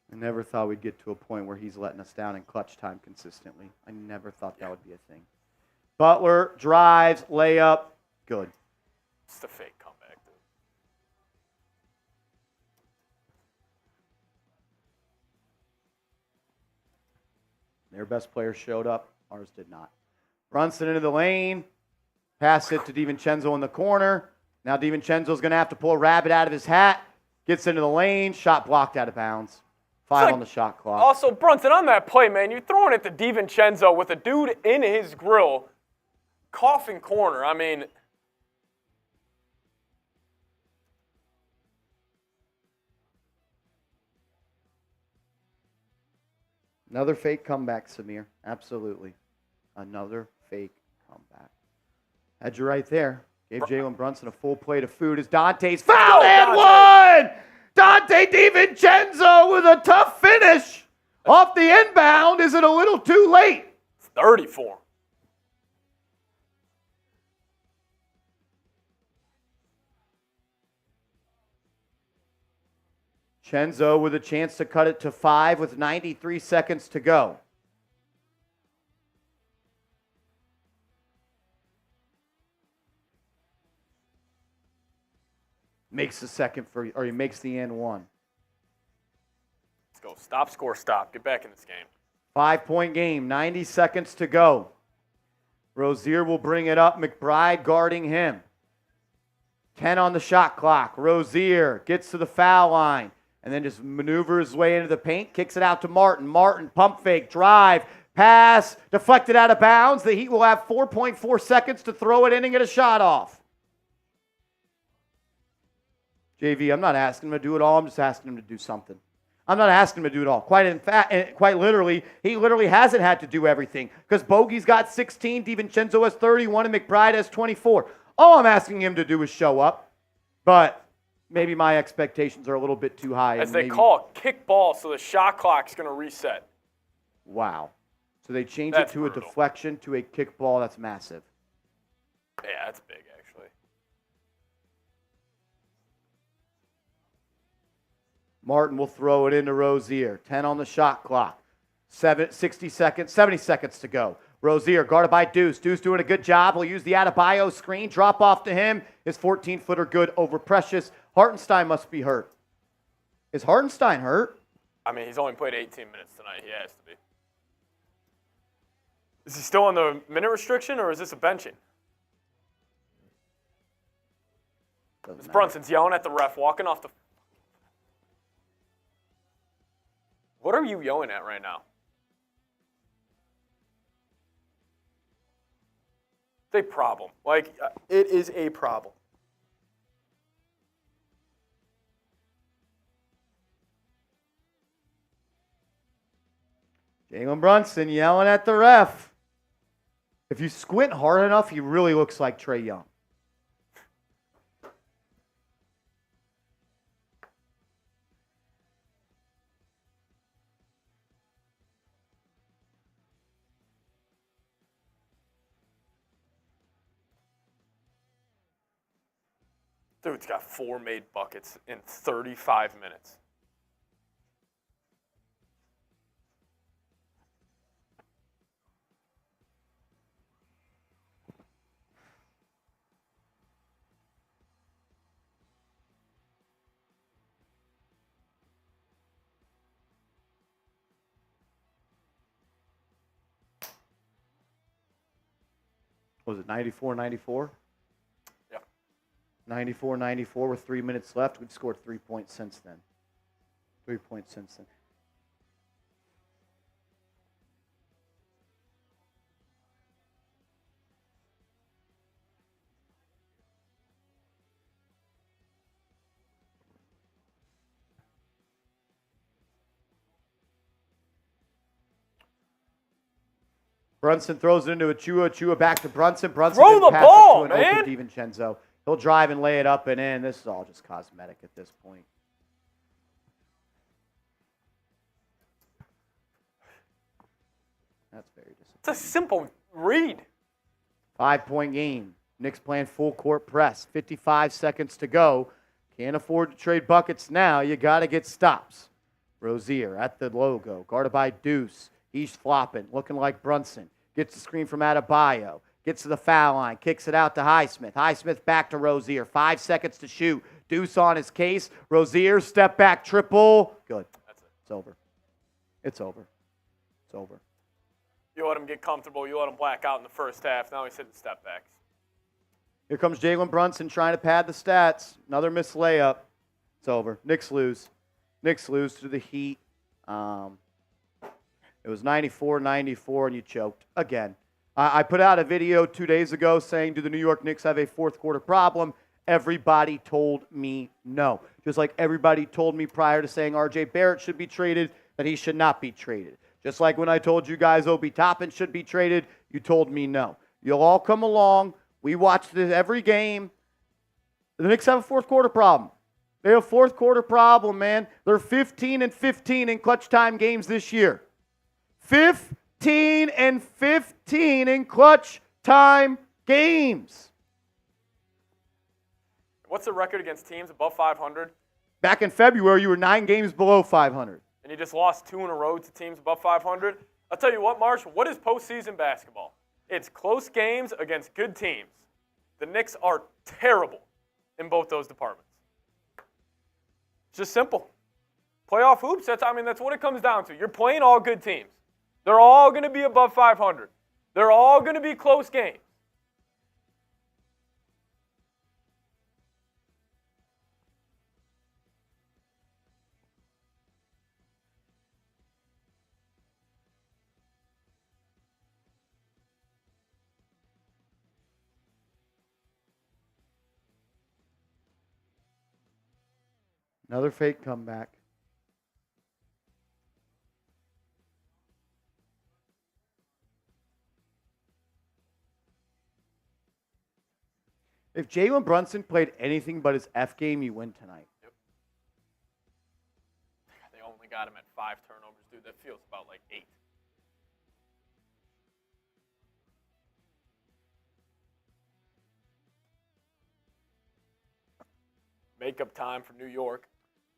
[SPEAKER 1] I never thought we'd get to a point where he's letting us down in clutch time consistently. I never thought that would be a thing. Butler drives, layup, good.
[SPEAKER 2] It's the fake comeback, dude.
[SPEAKER 1] Their best player showed up. Ours did not. Brunson into the lane. Pass it to DiVincenzo in the corner. Now DiVincenzo's going to have to pull a rabbit out of his hat. Gets into the lane. Shot blocked out of bounds. 5 on the shot clock.
[SPEAKER 2] Also, Brunson, on that play, man, you're throwing it to DiVincenzo with a dude in his grill. Coffin corner. I mean...
[SPEAKER 1] Another fake comeback, Samir. Absolutely. Another fake comeback. Had you right there. Gave Jalen Brunson a full plate of food as Dante's foul and one! Dante DiVincenzo with a tough finish. Off the inbound. Is it a little too late?
[SPEAKER 2] It's 34.
[SPEAKER 1] Chenzo with a chance to cut it to 5 with 93 seconds to go. Makes the second for, or he makes the and one.
[SPEAKER 2] Let's go. Stop, score, stop. Get back in this game.
[SPEAKER 1] 5-point game, 90 seconds to go. Rozier will bring it up. McBride guarding him. 10 on the shot clock. Rozier gets to the foul line and then just maneuvers his way into the paint, kicks it out to Martin. Martin, pump fake, drive, pass, deflected out of bounds. The Heat will have 4.4 seconds to throw it in and get a shot off. JV, I'm not asking him to do it all. I'm just asking him to do something. I'm not asking him to do it all. Quite literally, he literally hasn't had to do everything because Bogey's got 16, DiVincenzo has 31, and McBride has 24. All I'm asking him to do is show up, but maybe my expectations are a little bit too high.
[SPEAKER 2] As they call it, kick ball, so the shot clock's going to reset.
[SPEAKER 1] Wow. So they changed it to brutal. A deflection to a kick ball. That's massive.
[SPEAKER 2] Yeah, that's big, actually.
[SPEAKER 1] Martin will throw it into Rozier. 10 on the shot clock. 70 seconds to go. Rozier guarded by Deuce. Deuce doing a good job. He'll use the Adebayo screen. Drop off to him. His 14-footer good over Precious. Hartenstein must be hurt. Is Hartenstein hurt?
[SPEAKER 2] I mean, he's only played 18 minutes tonight. He has to be. Is he still on the minute restriction, or is this a benching? Brunson's yelling at the ref, walking off the... What are you yelling at right now? It's a problem. Like, it is a problem.
[SPEAKER 1] Jalen Brunson yelling at the ref. If you squint hard enough, he really looks like Trae Young.
[SPEAKER 2] Dude's got 4 made buckets in 35 minutes.
[SPEAKER 1] Was it 94-94? 94-94 with 3 minutes left. We'd scored 3 points since then. 3 points since then. Brunson throws it into Achua. Achua back to Brunson. Brunson
[SPEAKER 2] throw the ball, man.
[SPEAKER 1] DiVincenzo. He'll drive and lay it up and in. This is all just cosmetic at this point. That's very disappointing.
[SPEAKER 2] It's a simple read.
[SPEAKER 1] 5-point game. Knicks playing full court press. 55 seconds to go. Can't afford to trade buckets now. You got to get stops. Rozier at the logo. Guarded by Deuce. He's flopping. Looking like Brunson. Gets the screen from Adebayo. Gets to the foul line, kicks it out to Highsmith. Highsmith back to Rozier. 5 seconds to shoot. Deuce on his case. Rozier, step back, triple. Good.
[SPEAKER 2] That's it.
[SPEAKER 1] It's over. It's over. It's over.
[SPEAKER 2] You let him get comfortable. You let him black out in the first half. Now he's hitting step backs.
[SPEAKER 1] Here comes Jalen Brunson trying to pad the stats. Another missed layup. It's over. Knicks lose. Knicks lose to the Heat. It was 94-94, and you choked again. I put out a video 2 days ago saying, do the New York Knicks have a fourth quarter problem? Everybody told me no. Just like everybody told me prior to saying R.J. Barrett should be traded, that he should not be traded. Just like when I told you guys Obi Toppin should be traded, you told me no. You'll all come along. We watch this every game. The Knicks have a fourth quarter problem. They have a fourth quarter problem, man. They're 15-15 in clutch time games this year. 15-15 in clutch time games.
[SPEAKER 2] What's the record against teams above 500?
[SPEAKER 1] Back in February, you were 9 games below 500.
[SPEAKER 2] And you just lost 2 in a row to teams above 500? I'll tell you what, Marsh, what is postseason basketball? It's close games against good teams. The Knicks are terrible in both those departments. It's just simple. Playoff hoops, that's what it comes down to. You're playing all good teams. They're all going to be above 500. They're all going to be close games.
[SPEAKER 1] Another fake comeback. If Jalen Brunson played anything but his F game, you win tonight.
[SPEAKER 2] Yep. They only got him at 5 turnovers, dude. That feels about like 8. Makeup time for New York.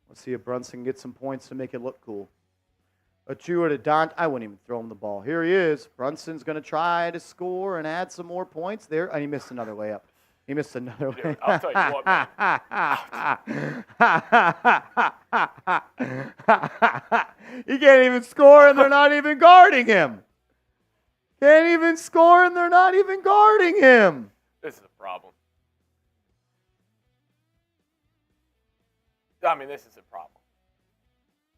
[SPEAKER 1] Let's see if Brunson gets some points to make it look cool. Achua to Dante. I wouldn't even throw him the ball. Here he is. Brunson's going to try to score and add some more points there. And he missed another layup. He missed another layup.
[SPEAKER 2] I'll tell you
[SPEAKER 1] what, man. He can't even score and they're not even guarding him. Can't even score and they're not even guarding him.
[SPEAKER 2] This is a problem. I mean, this is a problem.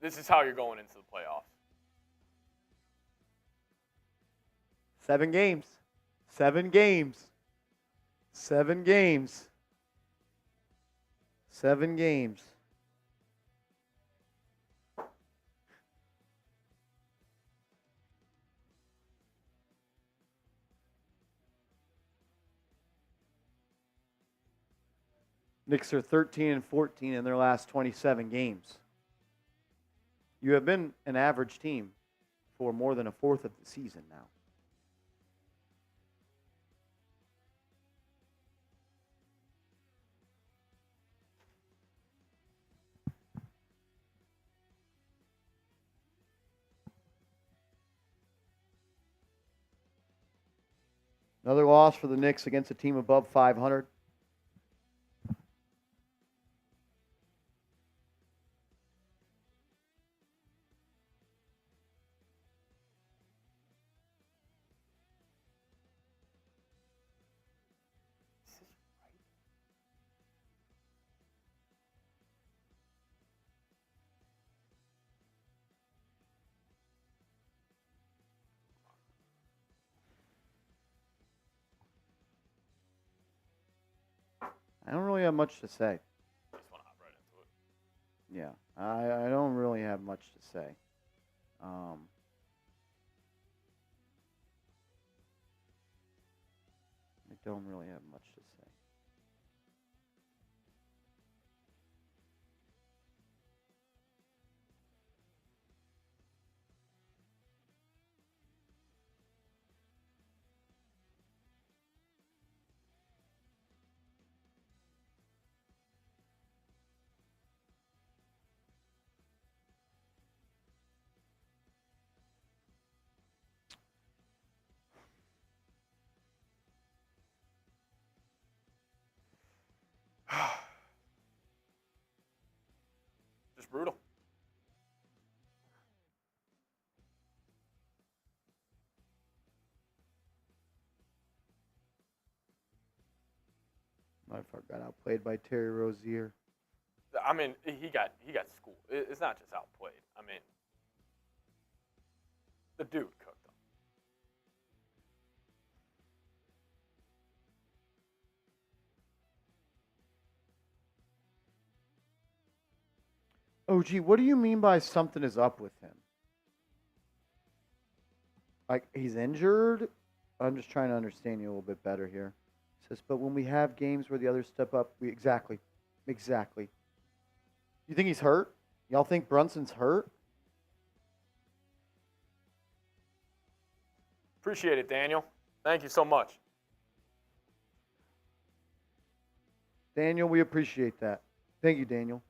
[SPEAKER 2] This is how you're going into the playoffs.
[SPEAKER 1] 7 games. 7 games. 7 games. 7 games. Knicks are 13-14 in their last 27 games. You have been an average team for more than a fourth of the season now. Another loss for the Knicks against a team above 500. I don't really have much to say.
[SPEAKER 2] Just want to hop right into it.
[SPEAKER 1] Yeah, I don't really have much to say. I don't really have much to say.
[SPEAKER 2] Just brutal.
[SPEAKER 1] I forgot outplayed by Terry Rozier.
[SPEAKER 2] I mean, he got schooled. It's not just outplayed. I mean, the dude cooked him.
[SPEAKER 1] OG, what do you mean by something is up with him? Like, he's injured? I'm just trying to understand you a little bit better here. It says, but when we have games where the others step up, exactly. You think he's hurt? Y'all think Brunson's hurt?
[SPEAKER 2] Appreciate it, Daniel. Thank you so much.
[SPEAKER 1] Daniel, we appreciate that. Thank you, Daniel.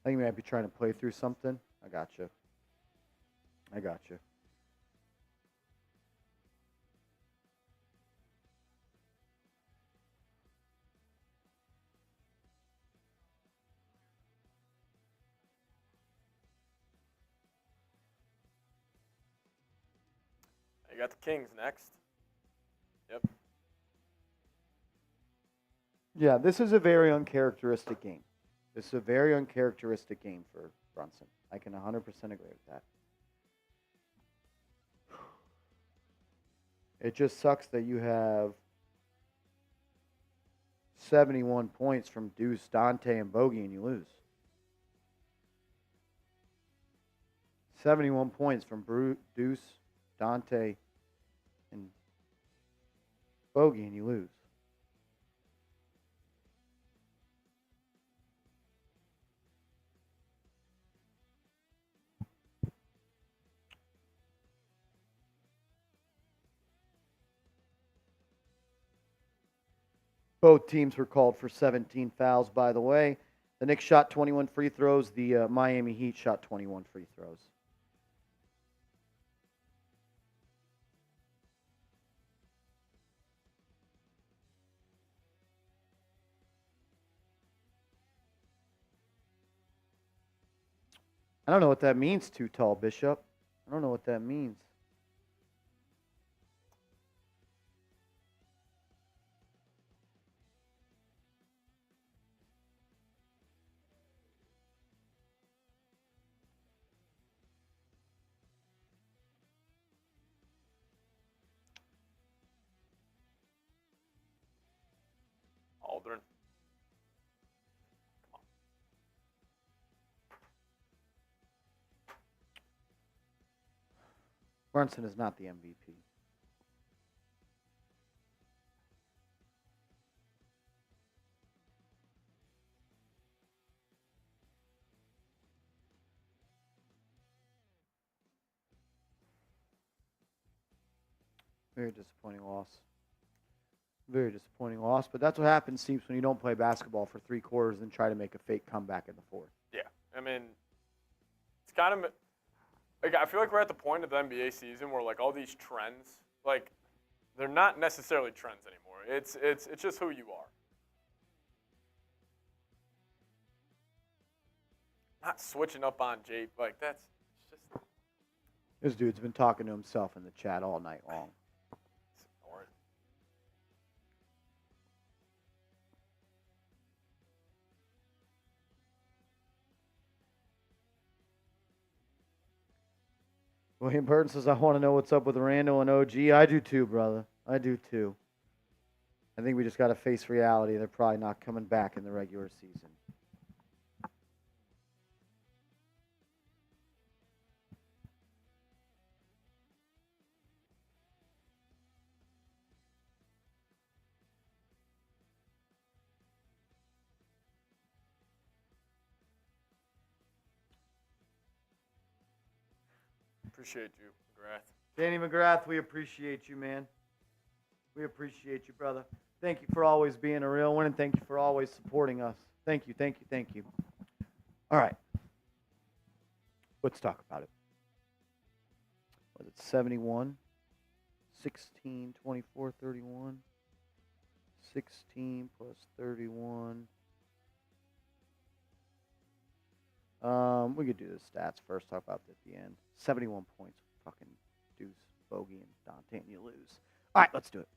[SPEAKER 1] I think you might be trying to play through something. I got you.
[SPEAKER 2] You got the Kings next. Yep.
[SPEAKER 1] Yeah, this is a very uncharacteristic game. This is a very uncharacteristic game for Brunson. I can 100% agree with that. It just sucks that you have 71 points from Deuce, Dante, and Bogey, and you lose. 71 points from Deuce, Dante, and Bogey, and you lose. Both teams were called for 17 fouls, by the way. The Knicks shot 21 free throws. The Miami Heat shot 21 free throws. I don't know what that means, too tall, Bishop. I don't know what that means.
[SPEAKER 2] Aldrin.
[SPEAKER 1] Brunson is not the MVP. Very disappointing loss. Very disappointing loss, but that's what happens, Seeps, when you don't play basketball for 3 quarters and try to make a fake comeback in the 4th.
[SPEAKER 2] Yeah, I mean, it's kind of like I feel like we're at the point of the NBA season where like all these trends, like they're not necessarily trends anymore. It's just who you are. Not switching up on Jake, like that's just.
[SPEAKER 1] This dude's been talking to himself in the chat all night long. William Burton says, I want to know what's up with Randle and OG. I do too, brother. I do too. I think we just got to face reality. They're probably not coming back in the regular season.
[SPEAKER 2] Appreciate you, McGrath.
[SPEAKER 1] Danny McGrath, we appreciate you, man. We appreciate you, brother. Thank you for always being a real one, and thank you for always supporting us. Thank you, thank you, thank you. All right. Let's talk about it. Was it 71, 16, 24, 31, 16 plus 31. We could do the stats first. Talk about it at the end. 71 points. Fucking Deuce, Bogey, and Dante, and you lose. All right, let's do it.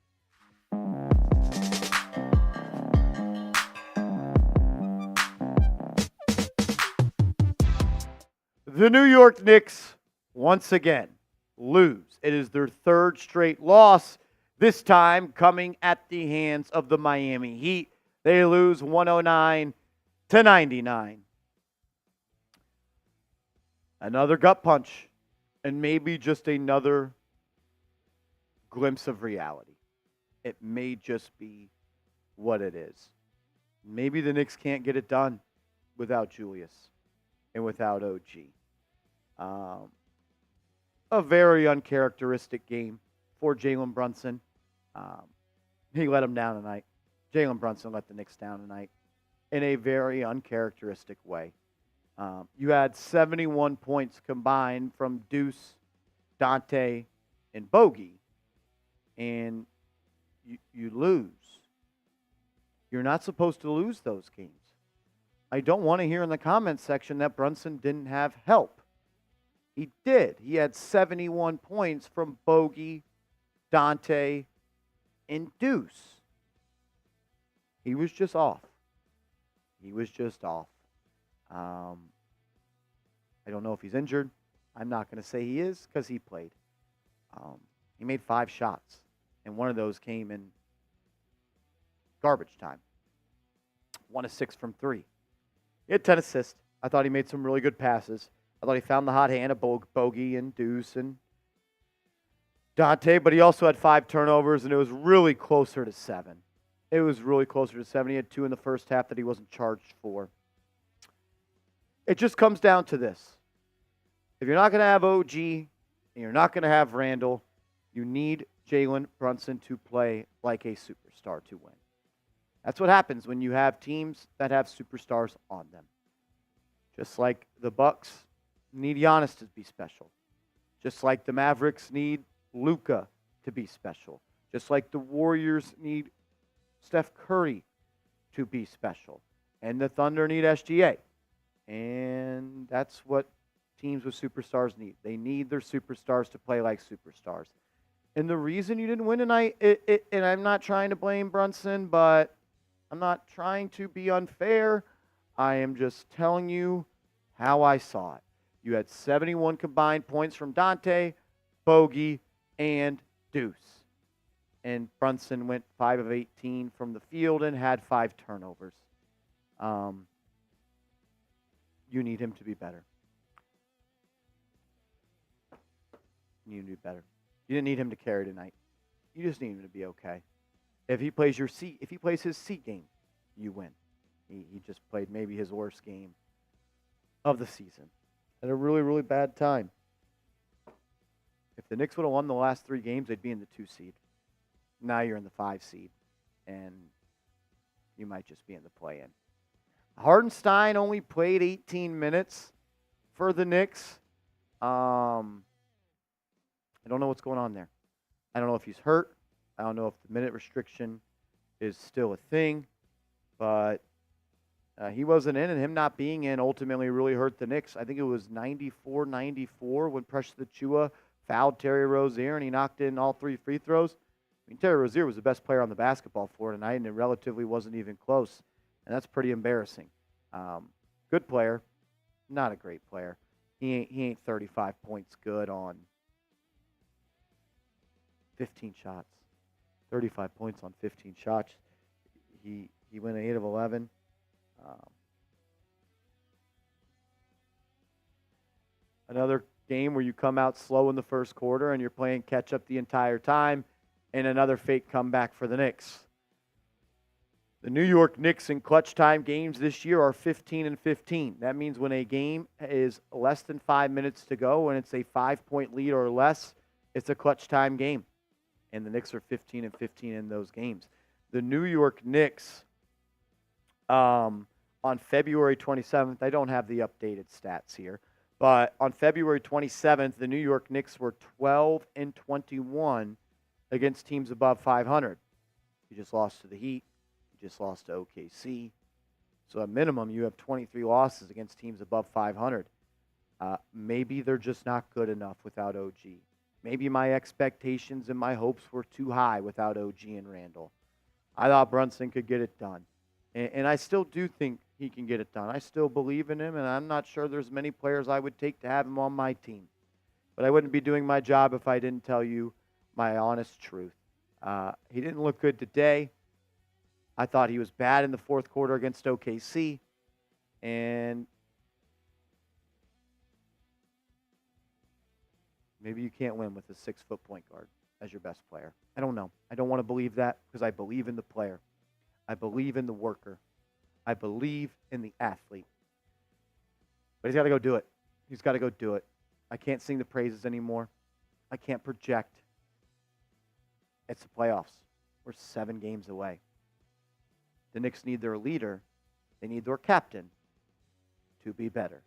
[SPEAKER 1] The New York Knicks, once again, lose. It is their 3rd straight loss, this time coming at the hands of the Miami Heat. They lose 109-99. Another gut punch, and maybe just another glimpse of reality. It may just be what it is. Maybe the Knicks can't get it done without Julius and without OG. A very uncharacteristic game for Jalen Brunson. He let him down tonight. Jalen Brunson let the Knicks down tonight in a very uncharacteristic way. You had 71 points combined from Deuce, Dante, and Bogey, and you lose. You're not supposed to lose those games. I don't want to hear in the comments section that Brunson didn't have help. He did. He had 71 points from Bogey, Dante, and Deuce. He was just off. He was just off. I don't know if he's injured. I'm not going to say he is because he played. He made 5 shots, and one of those came in garbage time. 1 of 6 from 3. He had 10 assists. I thought he made some really good passes. I thought he found the hot hand of Bogey and Deuce and Dante, but he also had 5 turnovers, and it was really closer to 7. It was really closer to 7. He had 2 in the first half that he wasn't charged for. It just comes down to this. If you're not going to have OG and you're not going to have Randle, you need Jalen Brunson to play like a superstar to win. That's what happens when you have teams that have superstars on them. Just like the Bucks need Giannis to be special. Just like the Mavericks need Luka to be special. Just like the Warriors need Steph Curry to be special. And the Thunder need SGA. And that's what teams with superstars need. They need their superstars to play like superstars. And the reason you didn't win tonight, and I'm not trying to blame Brunson, but I'm not trying to be unfair. I am just telling you how I saw it. You had 71 combined points from Dante, Bogey, and Deuce. And Brunson went 5 of 18 from the field and had 5 turnovers. You need him to be better. You need to be better. You didn't need him to carry tonight. You just need him to be okay. If he plays his seat game, you win. He just played maybe his worst game of the season at a really, really bad time. If the Knicks would have won the last 3 games, they'd be in the 2 seed. Now you're in the 5 seed, and you might just be in the play-in. Hartenstein only played 18 minutes for the Knicks. I don't know what's going on there. I don't know if he's hurt. I don't know if the minute restriction is still a thing, but he wasn't in, and him not being in ultimately really hurt the Knicks. I think it was 94-94 when Precious Achiuwa fouled Terry Rozier, and he knocked in all 3 free throws. I mean, Terry Rozier was the best player on the basketball floor tonight, and it relatively wasn't even close, and that's pretty embarrassing. Good player, not a great player. He ain't 35 points good on 15 shots. 35 points on 15 shots. He went 8 of 11. Another game where you come out slow in the first quarter and you're playing catch up the entire time, and another fake comeback for the Knicks. The New York Knicks in clutch time games this year are 15-15. That means when a game is less than 5 minutes to go and it's a 5-point lead or less, it's a clutch time game. And the Knicks are 15-15 in those games. The New York Knicks, on February 27th, I don't have the updated stats here, but on February 27th, the New York Knicks were 12-21 against teams above 500. You just lost to the Heat. You just lost to OKC. So at minimum, you have 23 losses against teams above 500. Maybe they're just not good enough without OG. Maybe my expectations and my hopes were too high without OG and Randle. I thought Brunson could get it done. And I still do think he can get it done. I still believe in him, and I'm not sure there's many players I would take to have him on my team. But I wouldn't be doing my job if I didn't tell you my honest truth. He didn't look good today. I thought he was bad in the fourth quarter against OKC. And maybe you can't win with a 6-foot point guard as your best player. I don't know. I don't want to believe that because I believe in the player. I believe in the worker. I believe in the athlete. But he's got to go do it. He's got to go do it. I can't sing the praises anymore. I can't project. It's the playoffs. We're 7 games away. The Knicks need their leader. They need their captain to be better.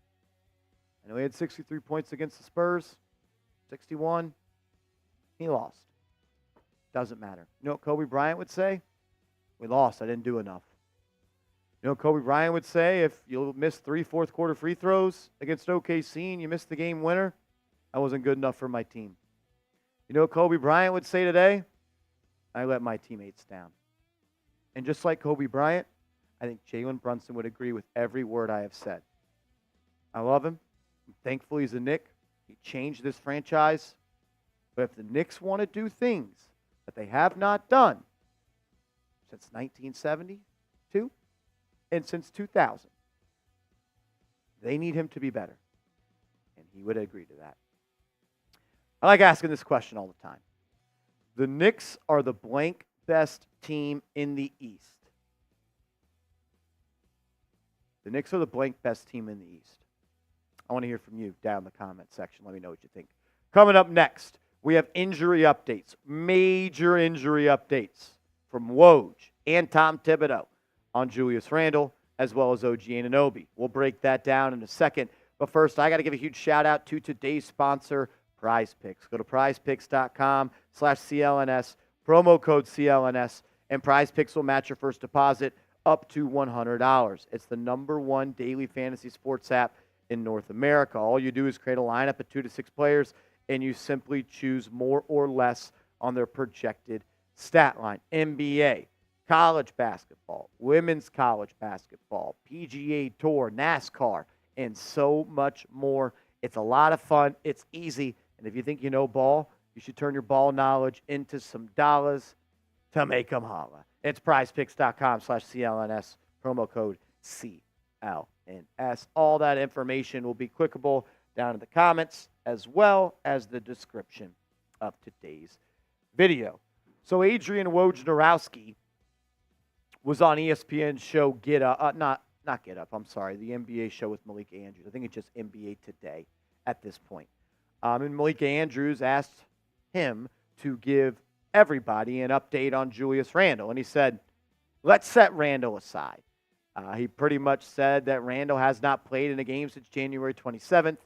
[SPEAKER 1] I know he had 63 points against the Spurs. 61. He lost. Doesn't matter. You know what Kobe Bryant would say? We lost. I didn't do enough. You know what Kobe Bryant would say if you missed 3 fourth-quarter free throws against OKC and you missed the game winner? I wasn't good enough for my team. You know what Kobe Bryant would say today? I let my teammates down. And just like Kobe Bryant, I think Jalen Brunson would agree with every word I have said. I love him. I'm thankful he's a Knick. He changed this franchise. But if the Knicks want to do things that they have not done since 1972, and since 2000. They need him to be better. And he would agree to that. I like asking this question all the time. The Knicks are the blank best team in the East. The Knicks are the blank best team in the East. I want to hear from you down in the comment section. Let me know what you think. Coming up next, we have injury updates, major injury updates from Woj and Tom Thibodeau on Julius Randle, as well as OG Anunoby. We'll break that down in a second. But first, I got to give a huge shout out to today's sponsor, Prize Picks. Go to prizepicks.com/CLNS, promo code CLNS, and Prize Picks will match your first deposit up to $100. It's the #1 daily fantasy sports app in North America. All you do is create a lineup of 2 to 6 players, and you simply choose more or less on their projected stat line. NBA, college basketball, women's college basketball, PGA Tour, NASCAR, and so much more. It's a lot of fun. It's easy. And if you think you know ball, you should turn your ball knowledge into some dollars to make them holla. It's prizepicks.com/CLNS, promo code CLNS. All that information will be clickable down in the comments as well as the description of today's video. So Adrian Wojnarowski was on ESPN's show Get Up, not Get Up, I'm sorry, the NBA show with Malika Andrews. I think it's just NBA Today at this point. And Malika Andrews asked him to give everybody an update on Julius Randle. And he said, let's set Randle aside. He pretty much said that Randle has not played in a game since January 27th.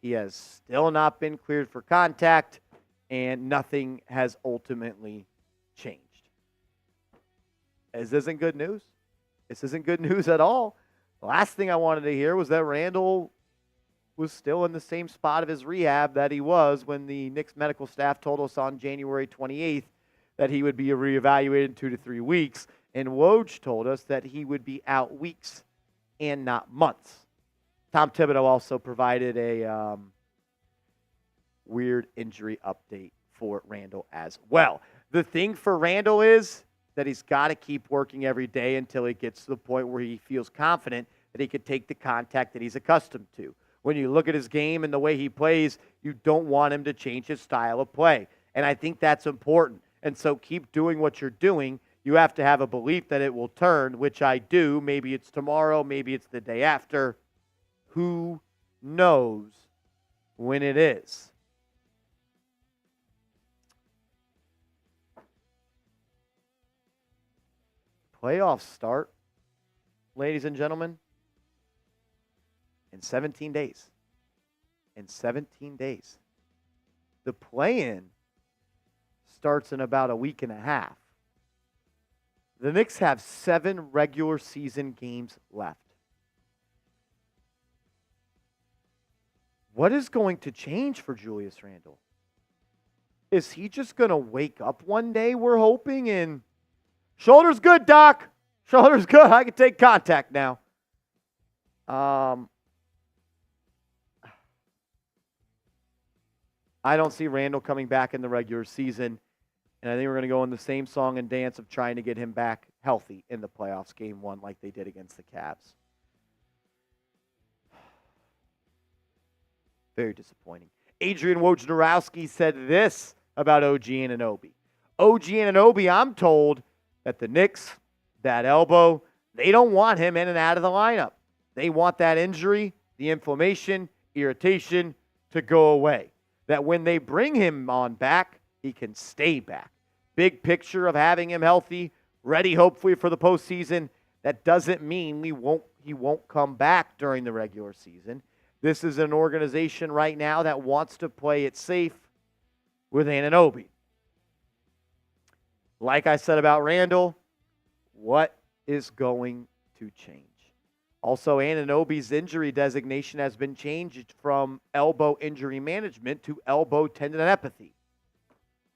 [SPEAKER 1] He has still not been cleared for contact, and nothing has ultimately changed. This isn't good news. This isn't good news at all. The last thing I wanted to hear was that Randle was still in the same spot of his rehab that he was when the Knicks medical staff told us on January 28th that he would be reevaluated in 2 to 3 weeks. And Woj told us that he would be out weeks and not months. Tom Thibodeau also provided a weird injury update for Randle as well. The thing for Randle is that he's got to keep working every day until he gets to the point where he feels confident that he could take the contact that he's accustomed to. When you look at his game and the way he plays, you don't want him to change his style of play. And I think that's important. And so keep doing what you're doing. You have to have a belief that it will turn, which I do. Maybe it's tomorrow. Maybe it's the day after. Who knows when it is? Playoffs start, ladies and gentlemen, in 17 days. In 17 days. The play-in starts in about a week and a half. The Knicks have 7 regular season games left. What is going to change for Julius Randle? Is he just going to wake up one day, we're hoping, and shoulder's good, Doc. Shoulder's good. I can take contact now. I don't see Randle coming back in the regular season. And I think we're going to go in the same song and dance of trying to get him back healthy in the playoffs, game 1, like they did against the Cavs. Very disappointing. Adrian Wojnarowski said this about OG Anunoby. OG Anunoby, I'm told that the Knicks, that elbow, they don't want him in and out of the lineup. They want that injury, the inflammation, irritation to go away. That when they bring him on back, he can stay back. Big picture of having him healthy, ready hopefully for the postseason. That doesn't mean he won't come back during the regular season. This is an organization right now that wants to play it safe with Anunoby. Like I said about Randle, what is going to change? Also, Anunoby's injury designation has been changed from elbow injury management to elbow tendinopathy.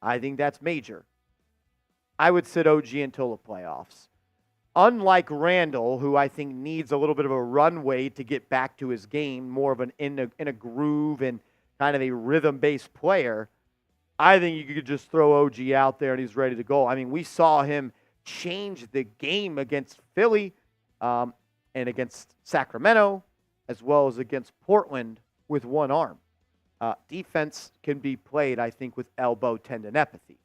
[SPEAKER 1] I think that's major. I would sit OG until the playoffs. Unlike Randle, who I think needs a little bit of a runway to get back to his game, more of an in a groove and kind of a rhythm-based player, I think you could just throw OG out there and he's ready to go. I mean, we saw him change the game against Philly and against Sacramento, as well as against Portland with one arm. Defense can be played, I think, with elbow tendinopathy.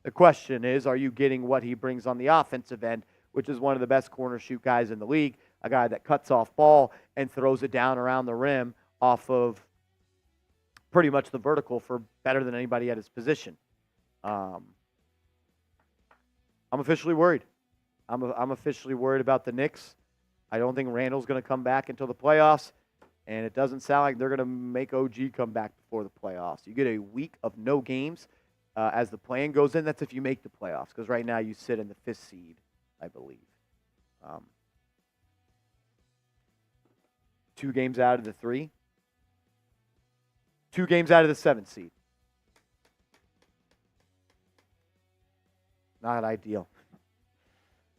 [SPEAKER 1] The question is, are you getting what he brings on the offensive end, which is one of the best corner shoot guys in the league, a guy that cuts off ball and throws it down around the rim off of pretty much the vertical for better than anybody at his position. I'm officially worried. I'm officially worried about the Knicks. I don't think Randle's going to come back until the playoffs, and it doesn't sound like they're going to make OG come back before the playoffs. You get a week of no games as the play-in goes in. That's if you make the playoffs, because right now you sit in the 5th seed, I believe. 2 games out of the 3. 2 games out of the 7th seed. Not ideal.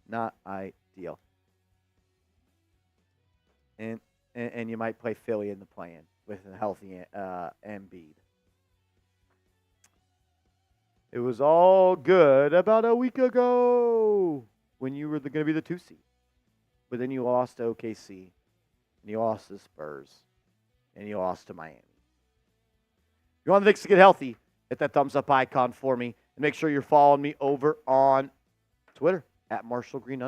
[SPEAKER 1] Not ideal. And you might play Philly in the play-in with a healthy Embiid. It was all good about a week ago when you were going to be the 2 seed. But then you lost to OKC, and you lost to Spurs, and you lost to Miami. If you want the Knicks to get healthy, hit that thumbs up icon for me, and make sure you're following me over on Twitter at @MarshallGreen_.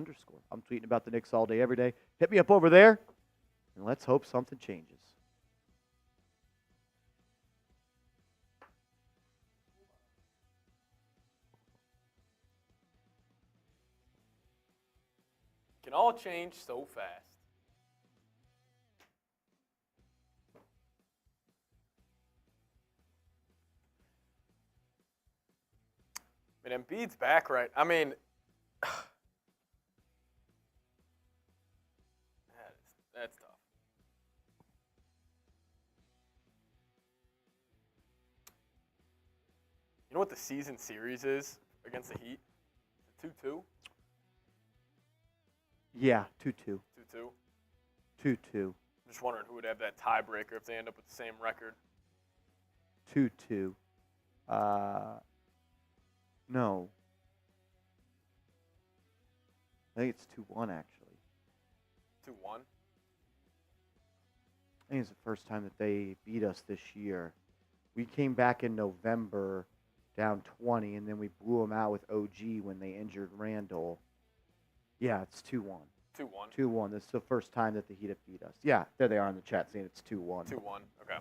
[SPEAKER 1] I'm tweeting about the Knicks all day, every day. Hit me up over there, and let's hope something changes.
[SPEAKER 2] Can all change so fast. I mean, Embiid's back, right? I mean, that's tough. You know what the season series is against the Heat? 2-2?
[SPEAKER 1] Yeah, 2-2.
[SPEAKER 2] 2-2?
[SPEAKER 1] 2-2.
[SPEAKER 2] I'm just wondering who would have that tiebreaker if they end up with the same record.
[SPEAKER 1] 2-2. No. I think it's 2-1, actually.
[SPEAKER 2] 2-1?
[SPEAKER 1] I think it's the first time that they beat us this year. We came back in November down 20, and then we blew them out with OG when they injured Randle. Yeah, it's 2-1.
[SPEAKER 2] 2-1?
[SPEAKER 1] 2-1. This is the first time that the Heat have beat us. Yeah, there they are in the chat saying it's 2-1.
[SPEAKER 2] 2-1, okay.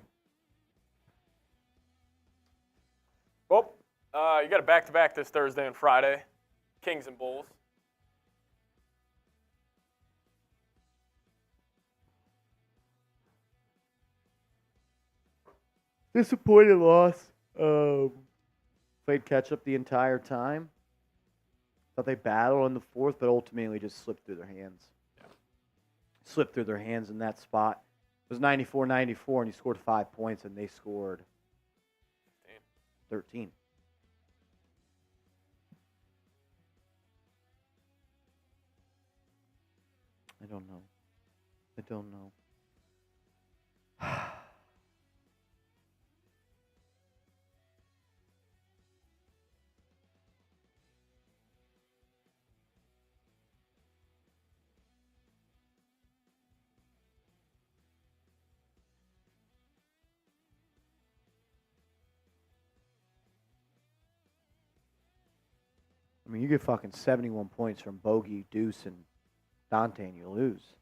[SPEAKER 2] Well, you got a back-to-back this Thursday and Friday. Kings and Bulls.
[SPEAKER 1] Disappointing loss. Played catch-up the entire time. Thought they battled in the 4th, but ultimately just slipped through their hands. Yeah. Slipped through their hands in that spot. It was 94-94, and he scored 5 points, and they scored 13. I don't know. I mean, you get fucking 71 points from Bogey, Deuce, and Dante, and you lose.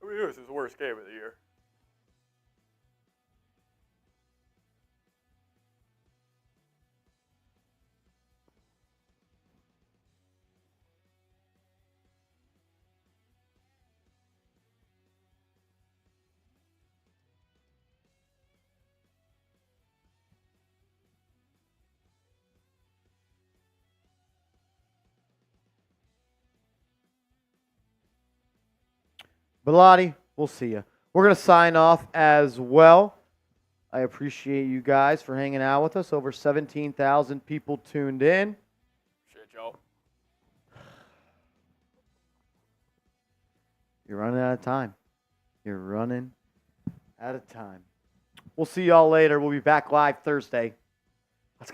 [SPEAKER 2] I mean, this is the worst game of the year.
[SPEAKER 1] Bilotti, we'll see you. We're going to sign off as well. I appreciate you guys for hanging out with us. Over 17,000 people tuned in.
[SPEAKER 2] Shit, y'all.
[SPEAKER 1] You're running out of time. We'll see y'all later. We'll be back live Thursday.